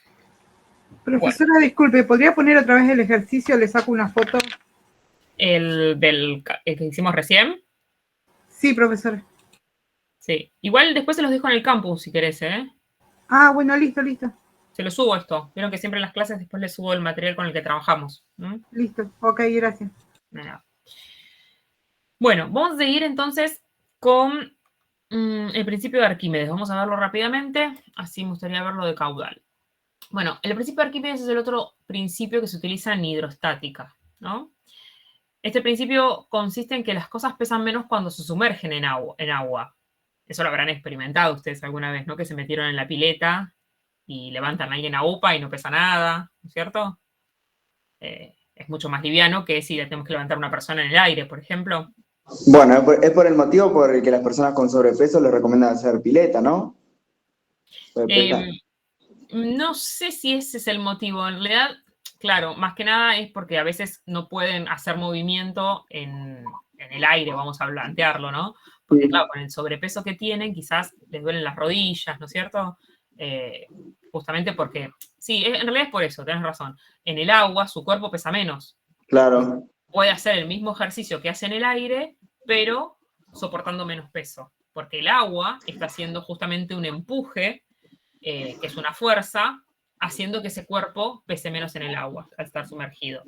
Profesora, disculpe, ¿podría poner otra vez el ejercicio? Le saco una foto. El que hicimos recién. Sí, profesora. Sí. Igual después se los dejo en el campus si querés, ¿eh? Ah, bueno, listo, listo. Se lo subo esto. Vieron que siempre en las clases después les subo el material con el que trabajamos. Listo, ok, gracias. Nada. Bueno, vamos a seguir entonces con el principio de Arquímedes. Vamos a verlo rápidamente, así me gustaría verlo de caudal. Bueno, el principio de Arquímedes es el otro principio que se utiliza en hidrostática, ¿no? Este principio consiste en que las cosas pesan menos cuando se sumergen en agua. Eso lo habrán experimentado ustedes alguna vez, ¿no? Que se metieron en la pileta y levantan a alguien a UPA y no pesa nada, ¿no es cierto? Es mucho más liviano que si le tenemos que levantar a una persona en el aire, por ejemplo. Bueno, es por el motivo por el que las personas con sobrepeso les recomiendan hacer pileta, ¿no? No sé si ese es el motivo. En realidad, claro, más que nada es porque a veces no pueden hacer movimiento en el aire, vamos a plantearlo, ¿no? Porque, claro, con el sobrepeso que tienen, quizás les duelen las rodillas, ¿no es cierto? Justamente porque, sí, en realidad es por eso, tenés razón. En el agua su cuerpo pesa menos. Claro. Puede hacer el mismo ejercicio que hace en el aire, pero soportando menos peso. Porque el agua está haciendo justamente un empuje, que es una fuerza, haciendo que ese cuerpo pese menos en el agua al estar sumergido.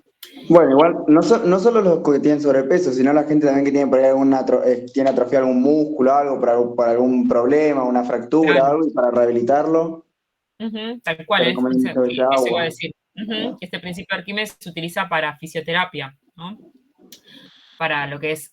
Bueno, igual, no solo los que tienen sobrepeso, sino la gente también que tiene por ahí tiene atrofiado algún músculo, algo para algún problema, una fractura, Claro. algo, y para rehabilitarlo. Tal cual, Pero eso iba a agua. decir. Que este principio de Arquímedes se utiliza para fisioterapia, ¿no? Para lo que es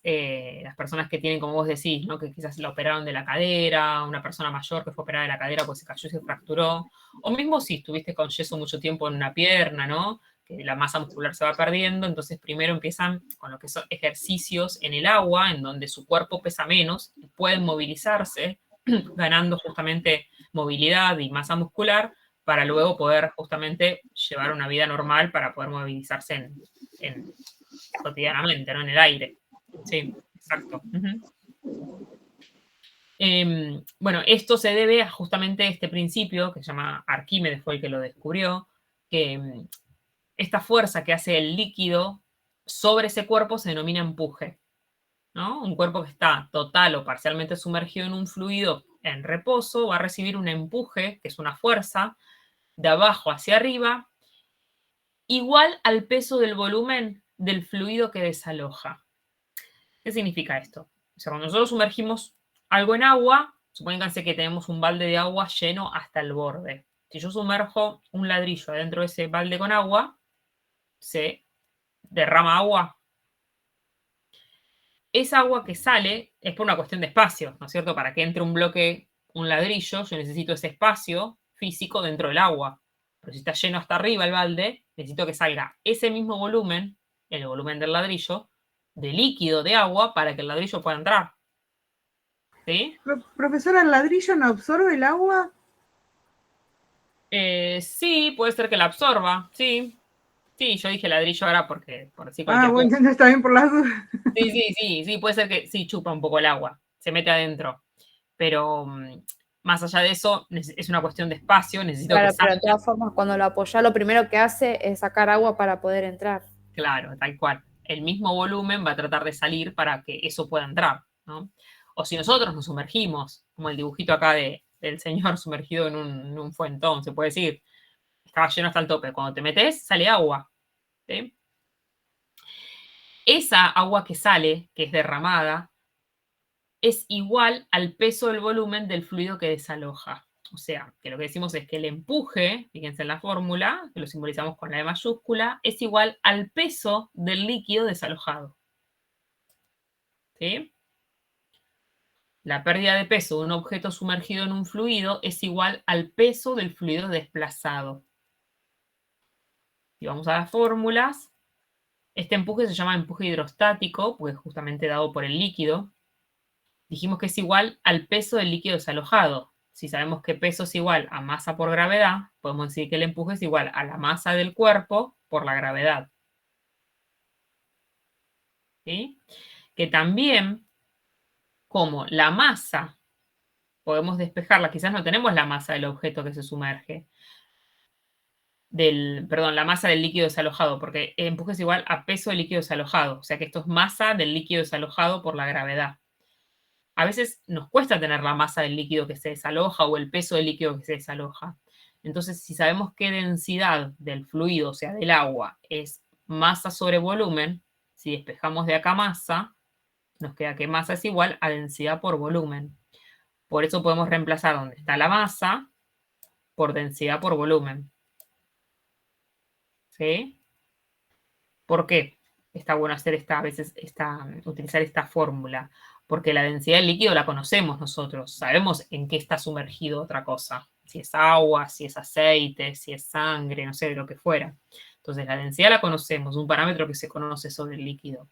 las personas que tienen, como vos decís, ¿no? Que quizás la operaron de la cadera, una persona mayor que fue operada de la cadera porque se cayó y se fracturó, o mismo si estuviste con yeso mucho tiempo en una pierna, ¿no? Que la masa muscular se va perdiendo, entonces primero empiezan con lo que son ejercicios en el agua, en donde su cuerpo pesa menos, y pueden movilizarse, ganando justamente movilidad y masa muscular, para luego poder justamente llevar una vida normal para poder movilizarse cotidianamente, ¿no? En el aire. Sí, exacto. Bueno, esto se debe a justamente este principio que se llama Arquímedes, fue el que lo descubrió, que esta fuerza que hace el líquido sobre ese cuerpo se denomina empuje, ¿no? Un cuerpo que está total o parcialmente sumergido en un fluido en reposo va a recibir un empuje, que es una fuerza, de abajo hacia arriba, igual al peso del volumen del fluido que desaloja. ¿Qué significa esto? O sea, cuando nosotros sumergimos algo en agua, supónganse que tenemos un balde de agua lleno hasta el borde. Si yo sumerjo un ladrillo adentro de ese balde con agua, se derrama agua. Esa agua que sale es por una cuestión de espacio, ¿no es cierto? Para que entre un bloque, un ladrillo, yo necesito ese espacio físico dentro del agua. Pero si está lleno hasta arriba el balde, necesito que salga ese mismo volumen, el volumen del ladrillo, de líquido de agua para que el ladrillo pueda entrar. ¿Sí? Profesora, ¿el ladrillo no absorbe el agua? Sí, puede ser que la absorba, sí. Sí, yo dije ladrillo ahora porque, por decir cualquier bueno, cosa. está bien por las dudas. Sí, puede ser que sí, chupa un poco el agua, se mete adentro. Pero más allá de eso, es una cuestión de espacio, necesito Claro, que salga. pero de todas formas, cuando lo apoya, lo primero que hace es sacar agua para poder entrar. Claro, tal cual. El mismo volumen va a tratar de salir para que eso pueda entrar, ¿no? O si nosotros nos sumergimos, como el dibujito acá del señor sumergido en un fuentón, se puede decir, estaba lleno hasta el tope. Cuando te metes, sale agua. ¿Sí? Esa agua que sale, que es derramada, es igual al peso del volumen del fluido que desaloja. O sea, que lo que decimos es que el empuje, fíjense en la fórmula, que lo simbolizamos con la E mayúscula, es igual al peso del líquido desalojado. ¿Sí? La pérdida de peso de un objeto sumergido en un fluido es igual al peso del fluido desplazado. Y vamos a las fórmulas. Este empuje se llama empuje hidrostático, porque es justamente dado por el líquido. Dijimos que es igual al peso del líquido desalojado. Si sabemos que peso es igual a masa por gravedad, podemos decir que el empuje es igual a la masa del cuerpo por la gravedad. ¿Sí? Que también, como la masa, podemos despejarla, quizás no tenemos la masa del objeto que se sumerge, la masa del líquido desalojado, porque el empuje es igual a peso del líquido desalojado, o sea que esto es masa del líquido desalojado por la gravedad. A veces nos cuesta tener la masa del líquido que se desaloja o el peso del líquido que se desaloja. Entonces, si sabemos qué densidad del fluido, o sea, del agua, es masa sobre volumen, si despejamos de acá masa, nos queda que masa es igual a densidad por volumen. Por eso podemos reemplazar donde está la masa por densidad por volumen. ¿Sí? ¿Por qué? Está bueno hacer utilizar esta fórmula. Porque la densidad del líquido la conocemos nosotros. Sabemos en qué está sumergido otra cosa. Si es agua, si es aceite, si es sangre, no sé, de lo que fuera. Entonces, la densidad la conocemos, un parámetro que se conoce sobre el líquido.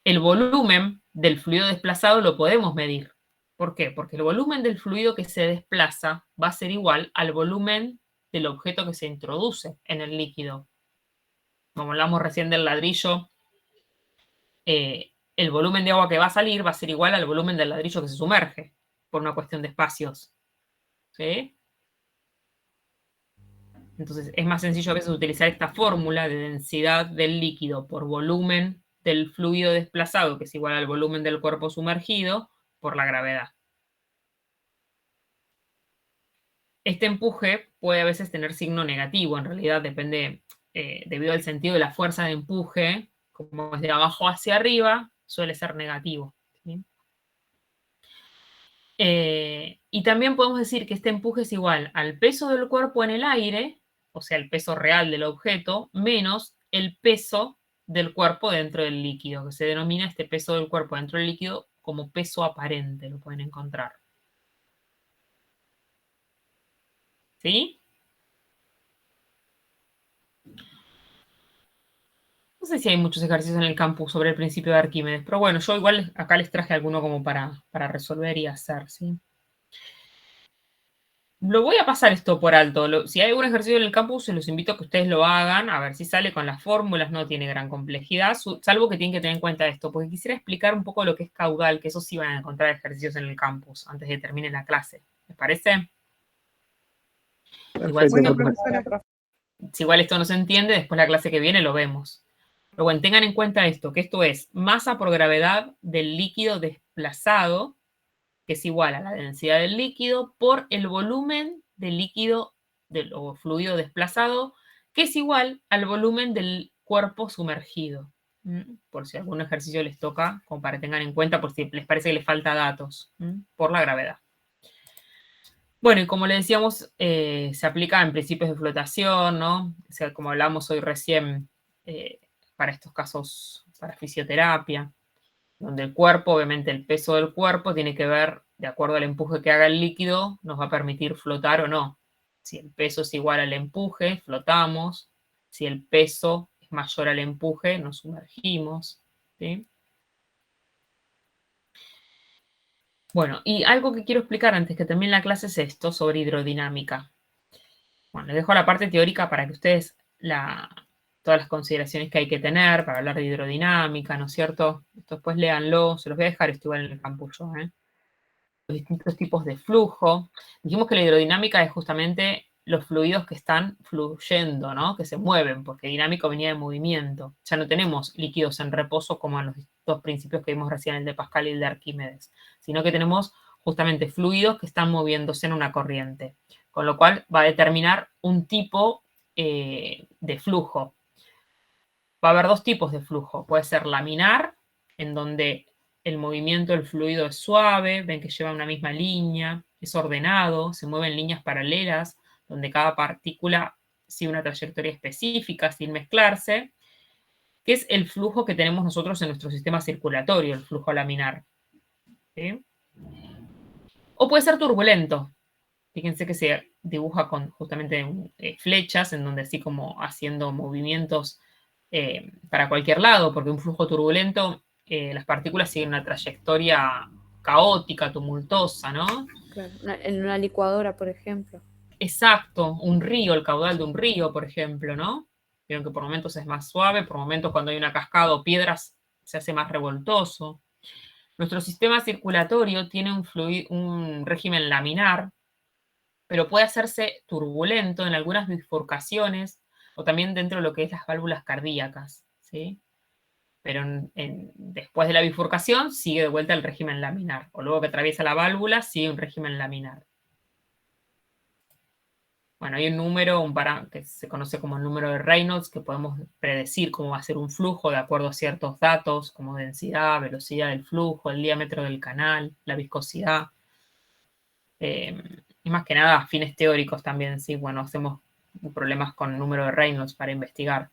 El volumen del fluido desplazado lo podemos medir. ¿Por qué? Porque el volumen del fluido que se desplaza va a ser igual al volumen del objeto que se introduce en el líquido. Como hablamos recién del ladrillo, el volumen de agua que va a salir va a ser igual al volumen del ladrillo que se sumerge, por una cuestión de espacios. ¿Sí? Entonces, es más sencillo a veces utilizar esta fórmula de densidad del líquido por volumen del fluido desplazado, que es igual al volumen del cuerpo sumergido, por la gravedad. Este empuje puede a veces tener signo negativo, en realidad depende, debido al sentido de la fuerza de empuje, como es de abajo hacia arriba, suele ser negativo. ¿Sí? Y también podemos decir que este empuje es igual al peso del cuerpo en el aire, o sea, el peso real del objeto, menos el peso del cuerpo dentro del líquido, que se denomina este peso del cuerpo dentro del líquido como peso aparente, lo pueden encontrar. ¿Sí? No sé si hay muchos ejercicios en el campus sobre el principio de Arquímedes, pero bueno, yo igual acá les traje alguno como para resolver y hacer, ¿sí? Lo voy a pasar esto por alto. Si hay algún ejercicio en el campus, se los invito a que ustedes lo hagan, a ver si sale con las fórmulas, no tiene gran complejidad, salvo que tienen que tener en cuenta esto, porque quisiera explicar un poco lo que es caudal, que eso sí van a encontrar ejercicios en el campus antes de que termine la clase. ¿Les parece? Igual, Perfecto, Bueno, profesor. profesora. si igual esto no se entiende, después la clase que viene lo vemos. Pero bueno, tengan en cuenta esto, que esto es masa por gravedad del líquido desplazado, que es igual a la densidad del líquido, por el volumen del líquido o fluido desplazado, que es igual al volumen del cuerpo sumergido. Por si algún ejercicio les toca, como para que tengan en cuenta, por si les parece que les falta datos, por la gravedad. Bueno, y como le decíamos, se aplica en principios de flotación, ¿no? O sea, como hablamos hoy recién, para estos casos, para fisioterapia, donde el cuerpo, obviamente el peso del cuerpo tiene que ver, de acuerdo al empuje que haga el líquido, nos va a permitir flotar o no. Si el peso es igual al empuje, flotamos. Si el peso es mayor al empuje, nos sumergimos. ¿Sí? Bueno, y algo que quiero explicar antes que termine la clase es esto sobre hidrodinámica. Bueno, les dejo la parte teórica para que ustedes todas las consideraciones que hay que tener para hablar de hidrodinámica, ¿no es cierto? Esto después léanlo, se los voy a dejar esto igual en el campus yo, ¿eh? Los distintos tipos de flujo. Dijimos que la hidrodinámica es justamente los fluidos que están fluyendo, ¿no? Que se mueven, porque dinámico venía de movimiento. Ya no tenemos líquidos en reposo como en los dos principios que vimos recién, el de Pascal y el de Arquímedes, sino que tenemos justamente fluidos que están moviéndose en una corriente, con lo cual va a determinar un tipo de flujo. Va a haber dos tipos de flujo. Puede ser laminar, en donde el movimiento del fluido es suave, ven que lleva una misma línea, es ordenado, se mueven líneas paralelas, donde cada partícula sigue una trayectoria específica sin mezclarse, que es el flujo que tenemos nosotros en nuestro sistema circulatorio, el flujo laminar. ¿Sí? O puede ser turbulento. Fíjense que se dibuja con justamente flechas, en donde así como haciendo movimientos para cualquier lado, porque un flujo turbulento, las partículas siguen una trayectoria caótica, tumultuosa, ¿no? Claro, en una licuadora, por ejemplo. Exacto, un río, el caudal de un río, por ejemplo, ¿no? Vieron que por momentos es más suave, por momentos cuando hay una cascada o piedras se hace más revoltoso. Nuestro sistema circulatorio tiene un régimen laminar, pero puede hacerse turbulento en algunas bifurcaciones o también dentro de lo que es las válvulas cardíacas, ¿sí? Pero después de la bifurcación sigue de vuelta el régimen laminar, o luego que atraviesa la válvula sigue un régimen laminar. Bueno, hay un número, que se conoce como el número de Reynolds, que podemos predecir cómo va a ser un flujo de acuerdo a ciertos datos, como densidad, velocidad del flujo, el diámetro del canal, la viscosidad. Y más que nada, fines teóricos también, sí. Bueno, hacemos problemas con el número de Reynolds para investigar.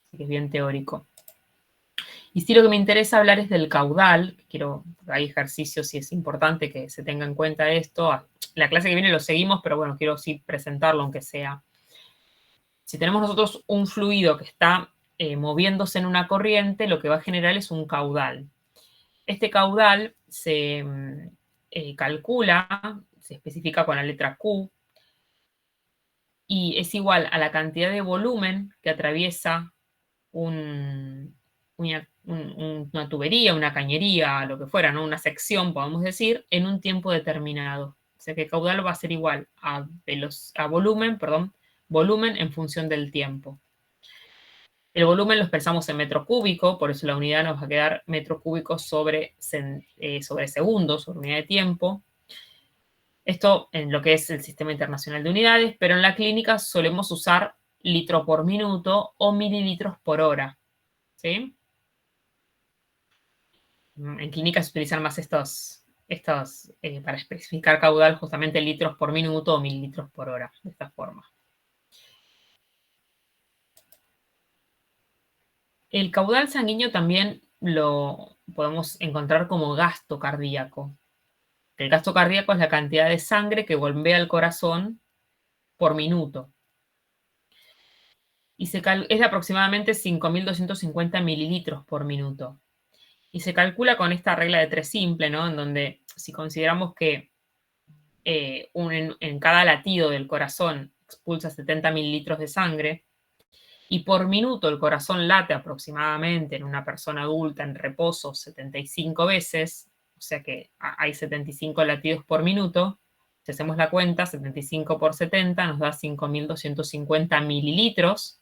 Así que es bien teórico. Y sí, lo que me interesa hablar es del caudal. Hay ejercicios y es importante que se tenga en cuenta esto. La clase que viene lo seguimos, pero bueno, quiero sí presentarlo, aunque sea. Si tenemos nosotros un fluido que está moviéndose en una corriente, lo que va a generar es un caudal. Este caudal se calcula, se especifica con la letra Q, y es igual a la cantidad de volumen que atraviesa una tubería, una cañería, lo que fuera, ¿no? Una sección, podemos decir, en un tiempo determinado. O sea que el caudal va a ser igual a volumen en función del tiempo. El volumen lo expresamos en metro cúbico, por eso la unidad nos va a quedar metro cúbico sobre segundo, sobre unidad de tiempo. Esto en lo que es el Sistema Internacional de Unidades, pero en la clínica solemos usar litro por minuto o mililitros por hora. ¿Sí? En clínica se utilizan más estos para especificar caudal, justamente litros por minuto o mililitros por hora, de esta forma. El caudal sanguíneo también lo podemos encontrar como gasto cardíaco. El gasto cardíaco es la cantidad de sangre que bombea al corazón por minuto. Y es de aproximadamente 5.250 mililitros por minuto. Y se calcula con esta regla de 3 simple, ¿no? En donde si consideramos que en cada latido del corazón expulsa 70 mililitros de sangre, y por minuto el corazón late aproximadamente en una persona adulta en reposo 75 veces, o sea que hay 75 latidos por minuto. Si hacemos la cuenta, 75 por 70 nos da 5.250 mililitros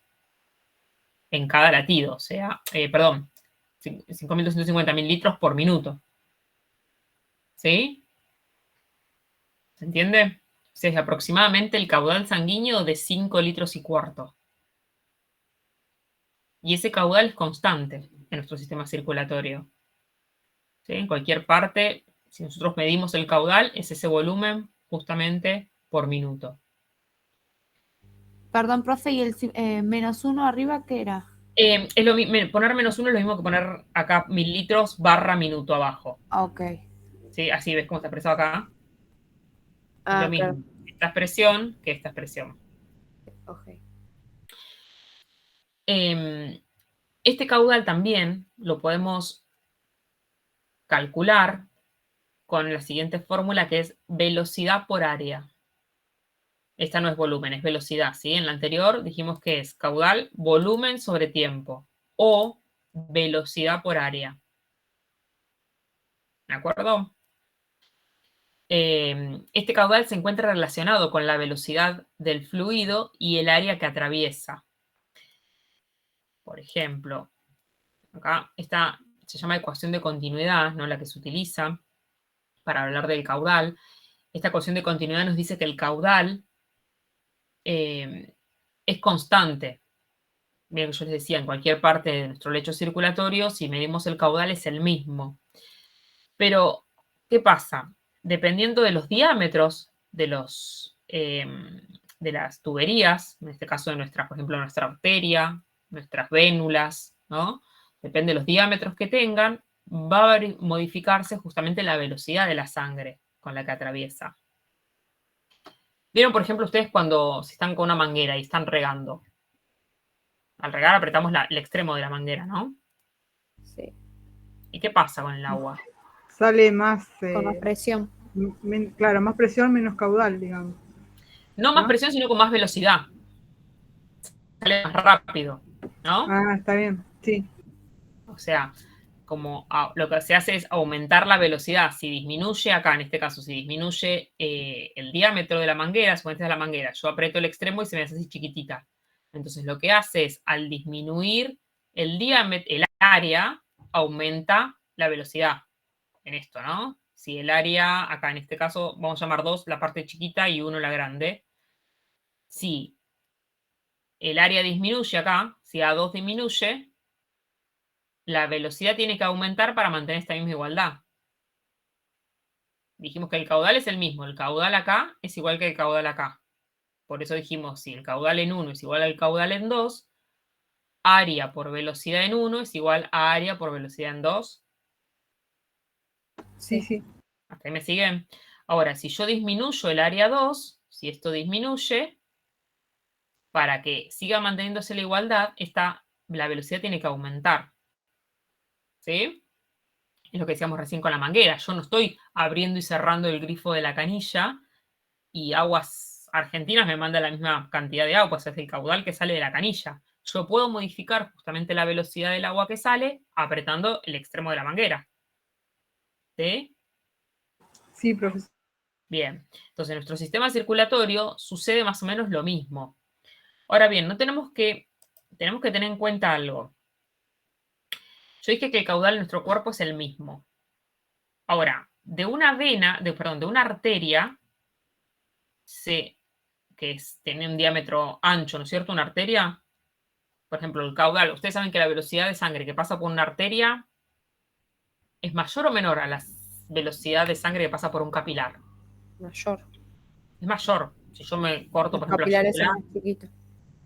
en cada latido, o sea, 5.250 mililitros por minuto. ¿Sí? ¿Se entiende? O sea, es aproximadamente el caudal sanguíneo de 5 litros y cuarto. Y ese caudal es constante en nuestro sistema circulatorio. ¿Sí? En cualquier parte, si nosotros medimos el caudal, es ese volumen justamente por minuto. Perdón, profe, ¿y el -1 arriba qué era? Poner -1 es lo mismo que poner acá mililitros barra minuto abajo. Ok. ¿Sí? Así ves cómo está expresado acá. Es lo mismo. Claro. Esta expresión que esta expresión. Ok. Este caudal también lo podemos calcular con la siguiente fórmula, que es velocidad por área. Esta no es volumen, es velocidad, ¿sí? En la anterior dijimos que es caudal, volumen sobre tiempo o velocidad por área. ¿De acuerdo? Este caudal se encuentra relacionado con la velocidad del fluido y el área que atraviesa. Por ejemplo, acá esta se llama ecuación de continuidad, ¿no? La que se utiliza para hablar del caudal. Esta ecuación de continuidad nos dice que el caudal es constante. Bien, yo les decía, en cualquier parte de nuestro lecho circulatorio, si medimos el caudal es el mismo. Pero, ¿qué pasa? Dependiendo de los diámetros de las tuberías, en este caso de por ejemplo, nuestra arteria, nuestras vénulas, ¿no? Depende de los diámetros que tengan, va a modificarse justamente la velocidad de la sangre con la que atraviesa. ¿Vieron, por ejemplo, ustedes cuando se están con una manguera y están regando? Al regar apretamos el extremo de la manguera, ¿no? Sí. ¿Y qué pasa con el agua? Sale más... Con más presión. Claro, más presión, menos caudal, digamos. No más presión, sino con más velocidad. Sale más rápido, ¿no? Ah, está bien, sí. O sea, como lo que se hace es aumentar la velocidad. Si disminuye acá, en este caso, si disminuye el diámetro de la manguera, suponete de la manguera, yo aprieto el extremo y se me hace así chiquitita. Entonces lo que hace es, al disminuir el diámetro, el área, aumenta la velocidad en esto, ¿no? Si el área, acá en este caso, vamos a llamar 2 la parte chiquita y 1 la grande. Si el área disminuye acá, si A2 disminuye, la velocidad tiene que aumentar para mantener esta misma igualdad. Dijimos que el caudal es el mismo. El caudal acá es igual que el caudal acá. Por eso dijimos, si el caudal en 1 es igual al caudal en 2, área por velocidad en 1 es igual a área por velocidad en 2. Sí, sí. ¿Hasta ahí me siguen? Ahora, si yo disminuyo el área 2, si esto disminuye, para que siga manteniéndose la igualdad, la velocidad tiene que aumentar. ¿Sí? Es lo que decíamos recién con la manguera. Yo no estoy abriendo y cerrando el grifo de la canilla y Aguas Argentinas me manda la misma cantidad de agua, o sea, es el caudal que sale de la canilla. Yo puedo modificar justamente la velocidad del agua que sale apretando el extremo de la manguera. ¿Sí? Sí, profesor. Bien. Entonces, en nuestro sistema circulatorio sucede más o menos lo mismo. Ahora bien, tenemos que tener en cuenta algo. Yo dije que el caudal de nuestro cuerpo es el mismo. Ahora, de una arteria, tiene un diámetro ancho, ¿no es cierto? Una arteria, por ejemplo, el caudal. Ustedes saben que la velocidad de sangre que pasa por una arteria es mayor o menor a la velocidad de sangre que pasa por un capilar. Mayor. Es mayor. Si yo me corto, Los por ejemplo, la capilares son yugular, más chiquitos.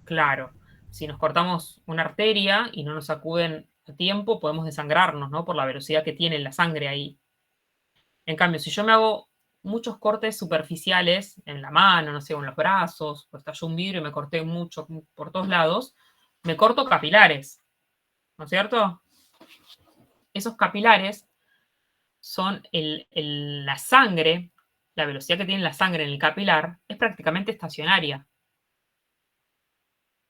claro. Si nos cortamos una arteria y no nos acuden a tiempo, podemos desangrarnos, ¿no? Por la velocidad que tiene la sangre ahí. En cambio, si yo me hago muchos cortes superficiales en la mano, no sé, o en los brazos, o estalló un vidrio y me corté mucho por todos lados, me corto capilares, ¿no es cierto? Esos capilares son la sangre, la velocidad que tiene la sangre en el capilar es prácticamente estacionaria.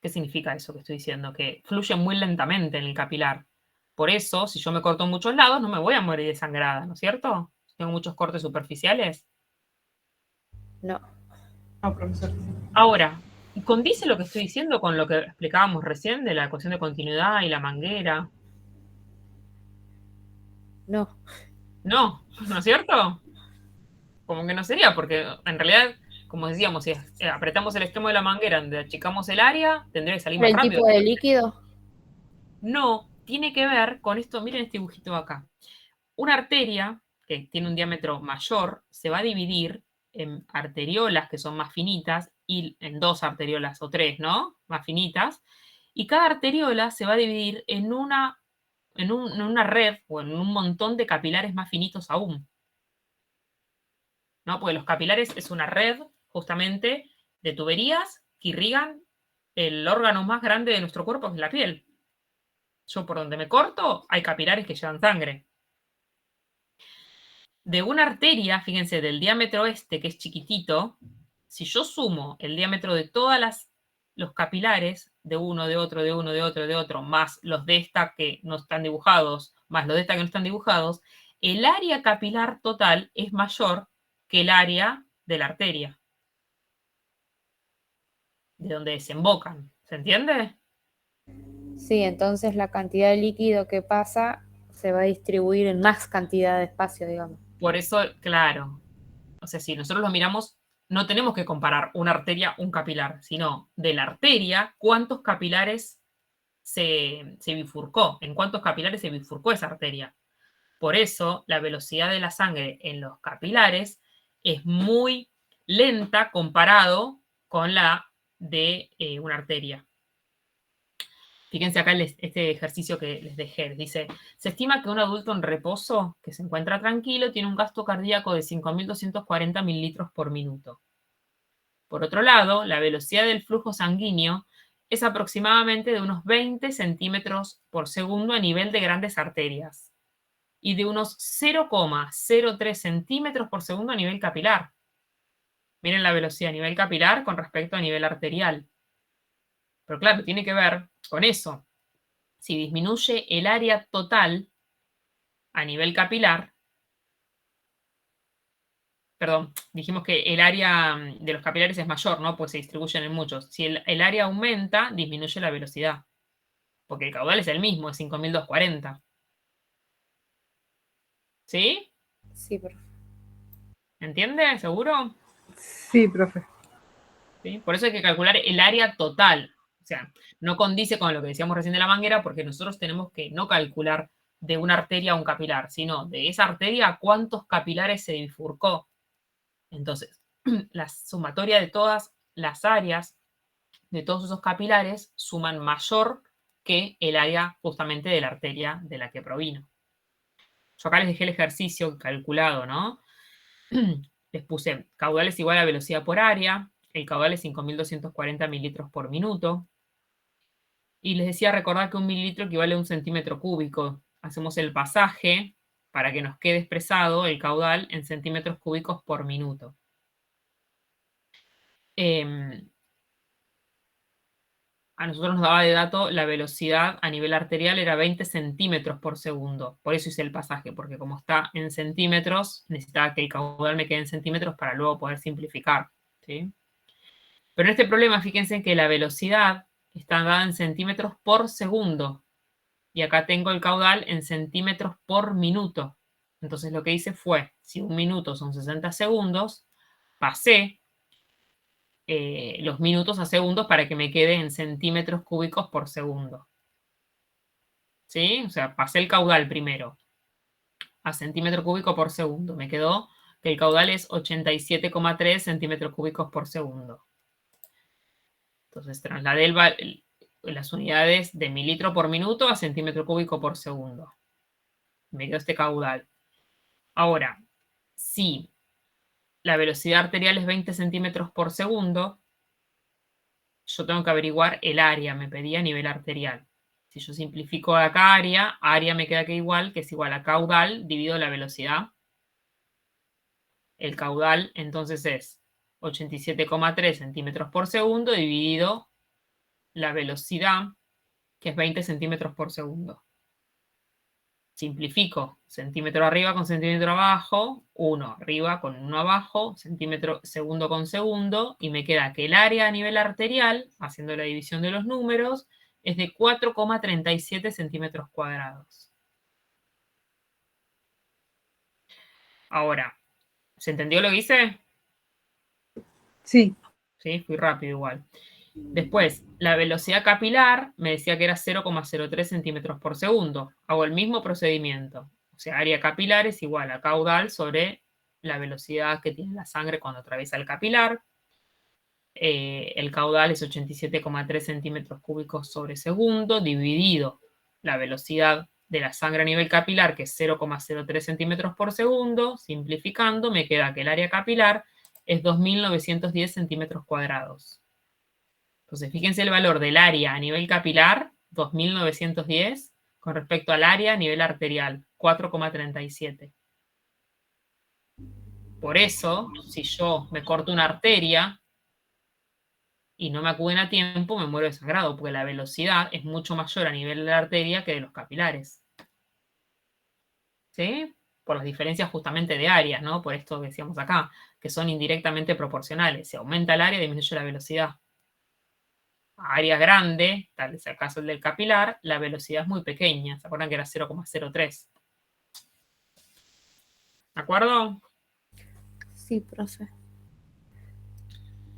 ¿Qué significa eso que estoy diciendo? Que fluye muy lentamente en el capilar. Por eso, si yo me corto en muchos lados, no me voy a morir desangrada, ¿no es cierto? Si tengo muchos cortes superficiales. No. No, profesor. Ahora, ¿condice lo que estoy diciendo con lo que explicábamos recién de la ecuación de continuidad y la manguera? No. No, ¿no es cierto? Como que no sería, porque en realidad, como decíamos, si apretamos el extremo de la manguera donde achicamos el área, tendría que salir ¿Por más el rápido. tipo de líquido? No, tiene que ver con esto, miren este dibujito acá. Una arteria que tiene un diámetro mayor se va a dividir en arteriolas que son más finitas y en dos arteriolas o tres, ¿no? Más finitas. Y cada arteriola se va a dividir en una red o en un montón de capilares más finitos aún. ¿No? Porque los capilares es una red justamente de tuberías que irrigan el órgano más grande de nuestro cuerpo, que es la piel. Yo por donde me corto hay capilares que llevan sangre. De una arteria, fíjense, del diámetro este, que es chiquitito, si yo sumo el diámetro de todos los capilares, de uno, de otro, de uno, de otro, de otro, más los de esta que no están dibujados, más los de esta que no están dibujados, el área capilar total es mayor que el área de la arteria, de donde desembocan. ¿Se entiende? Sí, entonces la cantidad de líquido que pasa se va a distribuir en más cantidad de espacio, digamos. Por eso, claro. O sea, si nosotros lo miramos, no tenemos que comparar una arteria, un capilar, sino de la arteria, cuántos capilares se bifurcó, en cuántos capilares se bifurcó esa arteria. Por eso, la velocidad de la sangre en los capilares es muy lenta comparado con la de una arteria. Fíjense acá este ejercicio que les dejé. Dice, se estima que un adulto en reposo, que se encuentra tranquilo, tiene un gasto cardíaco de 5.240 mililitros por minuto. Por otro lado, la velocidad del flujo sanguíneo es aproximadamente de unos 20 centímetros por segundo a nivel de grandes arterias y de unos 0,03 centímetros por segundo a nivel capilar. Miren la velocidad a nivel capilar con respecto a nivel arterial. Pero claro, tiene que ver con eso. Si disminuye el área total a nivel capilar, perdón, dijimos que el área de los capilares es mayor, ¿no? Pues se distribuyen en muchos. Si el área aumenta, disminuye la velocidad. Porque el caudal es el mismo, es 5.240. ¿Sí? Sí, profe. ¿Entiende? ¿Seguro? Sí, profe. ¿sí? Por eso hay que calcular el área total. O sea, no condice con lo que decíamos recién de la manguera, porque nosotros tenemos que no calcular de una arteria a un capilar, sino de esa arteria a cuántos capilares se bifurcó. Entonces, la sumatoria de todas las áreas de todos esos capilares suman mayor que el área justamente de la arteria de la que provino. Yo acá les dejé el ejercicio calculado, ¿no? Les puse caudal es igual a velocidad por área, el caudal es 5.240 mililitros por minuto, y les decía recordar que un mililitro equivale a un centímetro cúbico. Hacemos el pasaje para que nos quede expresado el caudal en centímetros cúbicos por minuto. A nosotros nos daba de dato la velocidad a nivel arterial era 20 centímetros por segundo. Por eso hice el pasaje, porque como está en centímetros, necesitaba que el caudal me quede en centímetros para luego poder simplificar, ¿sí? Pero en este problema, fíjense que la velocidad está dada en centímetros por segundo. Y acá tengo el caudal en centímetros por minuto. Entonces lo que hice fue, si un minuto son 60 segundos, pasé los minutos a segundos para que me quede en centímetros cúbicos por segundo. ¿Sí? O sea, pasé el caudal primero a centímetro cúbico por segundo. Me quedó que el caudal es 87,3 centímetros cúbicos por segundo. Entonces trasladé las unidades de mililitro por minuto a centímetro cúbico por segundo. Me quedó este caudal. Ahora, si la velocidad arterial es 20 centímetros por segundo, yo tengo que averiguar el área, me pedía a nivel arterial. Si yo simplifico acá área me queda que igual, que es igual a caudal dividido la velocidad. El caudal entonces es 87,3 centímetros por segundo dividido la velocidad, que es 20 centímetros por segundo. Simplifico centímetro arriba con centímetro abajo, 1 arriba con 1 abajo, centímetro segundo con segundo, y me queda que el área a nivel arterial, haciendo la división de los números, es de 4,37 centímetros cuadrados. Ahora, ¿se entendió lo que hice? Sí. Sí, fui rápido igual. Después, la velocidad capilar me decía que era 0,03 centímetros por segundo. Hago el mismo procedimiento. O sea, área capilar es igual a caudal sobre la velocidad que tiene la sangre cuando atraviesa el capilar. El caudal es 87,3 centímetros cúbicos sobre segundo, dividido la velocidad de la sangre a nivel capilar, que es 0,03 centímetros por segundo. Simplificando, me queda que el área capilar es 2.910 centímetros cuadrados. Entonces, fíjense el valor del área a nivel capilar, 2.910, con respecto al área a nivel arterial, 4,37. Por eso, si yo me corto una arteria y no me acuden a tiempo, me muero de sangrado, porque la velocidad es mucho mayor a nivel de la arteria que de los capilares. ¿Sí? Por las diferencias justamente de áreas, ¿no? Por esto que decíamos acá, que son indirectamente proporcionales. Si aumenta el área, disminuye la velocidad. A área grande, tal es el caso del capilar, la velocidad es muy pequeña. ¿Se acuerdan que era 0,03? ¿De acuerdo? Sí, profe.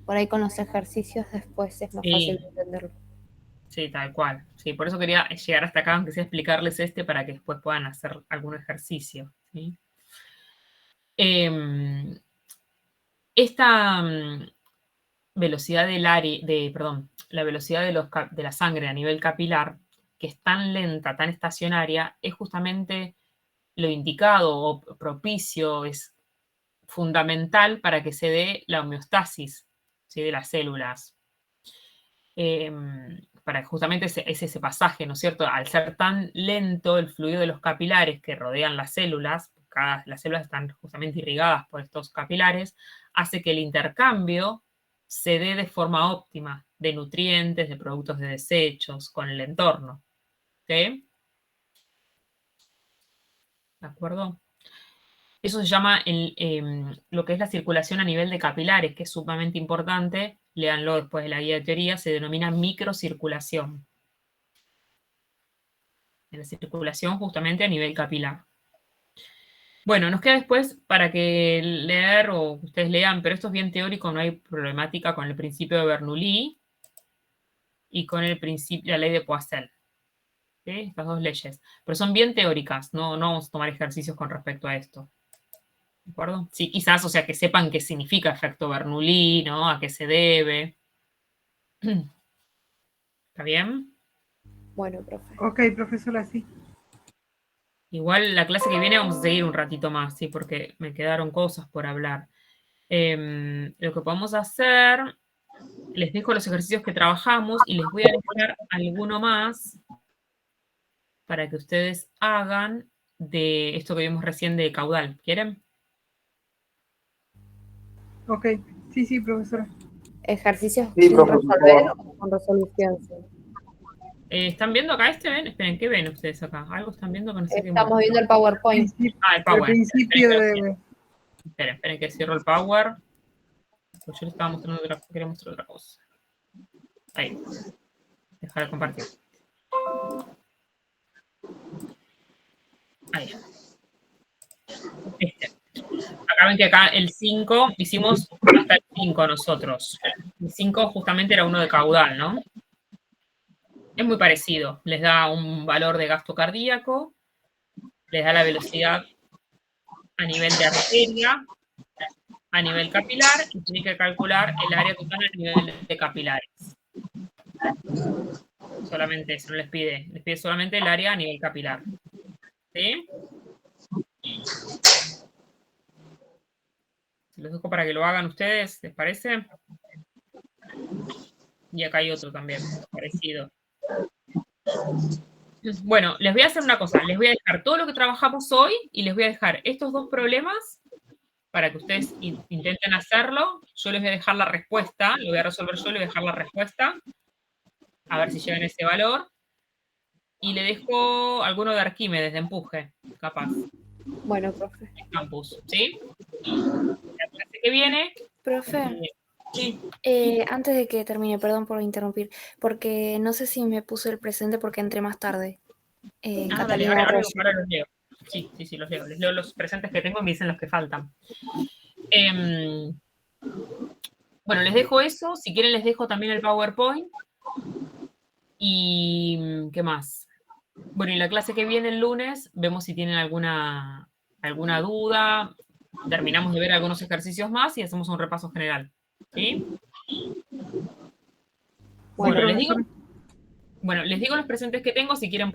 Por ahí con los ejercicios después es más Sí. fácil de entenderlo. Sí, tal cual. Sí, por eso quería llegar hasta acá, aunque sea explicarles para que después puedan hacer algún ejercicio. ¿Sí? Esta velocidad del área, la velocidad de la sangre a nivel capilar, que es tan lenta, tan estacionaria, es justamente lo indicado o propicio, es fundamental para que se dé la homeostasis, ¿sí?, de las células. Para justamente ese pasaje, ¿no es cierto? Al ser tan lento el fluido de los capilares que rodean las células, las células están justamente irrigadas por estos capilares, hace que el intercambio se dé de forma óptima de nutrientes, de productos de desechos con el entorno. ¿Sí? ¿De acuerdo? Eso se llama lo que es la circulación a nivel de capilares, que es sumamente importante. Léanlo después de la guía de teoría, se denomina microcirculación. En la circulación justamente a nivel capilar. Bueno, nos queda después para que leer o ustedes lean, pero esto es bien teórico, no hay problemática con el principio de Bernoulli y con el principio, la ley de Poiseuille. ¿Sí? Estas dos leyes. Pero son bien teóricas, no vamos a tomar ejercicios con respecto a esto. ¿De acuerdo? Sí, quizás, o sea, que sepan qué significa efecto Bernoulli, ¿no? A qué se debe. ¿Está bien? Bueno, profe. Ok, profesora, sí. Igual la clase que viene vamos a seguir un ratito más, ¿sí? Porque me quedaron cosas por hablar. Lo que podemos hacer, les dejo los ejercicios que trabajamos y les voy a dejar alguno más para que ustedes hagan de esto que vimos recién de caudal. ¿Quieren? Ok, sí, profesora. ¿Ejercicios Sí, sin profe, por resolver favor. o con resolución? Sí. ¿Están viendo acá este? ¿Ven? Esperen, ¿qué ven ustedes acá? Algo están viendo que no sé qué. Estamos viendo el PowerPoint. Ah, el Al Power. principio de... Esperen que cierro el Power. Pues yo les estaba mostrando quería mostrar otra cosa. Ahí. Dejar de compartir. Ahí. Acá ven que acá el 5, hicimos hasta el 5 nosotros. El 5 justamente era uno de caudal, ¿no? Es muy parecido. Les da un valor de gasto cardíaco, les da la velocidad a nivel de arteria, a nivel capilar, y tiene que calcular el área total a nivel de capilares. Solamente eso, no les pide solamente el área a nivel capilar. ¿Sí? Se los dejo para que lo hagan ustedes, ¿les parece? Y acá hay otro también, parecido. Bueno, les voy a hacer una cosa. Les voy a dejar todo lo que trabajamos hoy y les voy a dejar estos dos problemas para que ustedes intenten hacerlo. Yo les voy a dejar la respuesta, lo voy a resolver yo, les voy a dejar la respuesta. A ver si llegan a ese valor. Y le dejo alguno de Arquímedes, de empuje, capaz. Bueno, profe. Campus, ¿sí? La clase que viene. Profe, Sí. antes de que termine, perdón por interrumpir, porque no sé si me puse el presente porque entré más tarde. Dale, Catalina ahora Arroyo. los leo. Sí, los leo. Les leo los presentes que tengo y me dicen los que faltan. Bueno, les dejo eso. Si quieren les dejo también el PowerPoint. Y ¿qué más? Bueno, y la clase que viene el lunes, vemos si tienen alguna duda. Terminamos de ver algunos ejercicios más y hacemos un repaso general. ¿Sí? Bueno, les digo los presentes que tengo. Si quieren pueden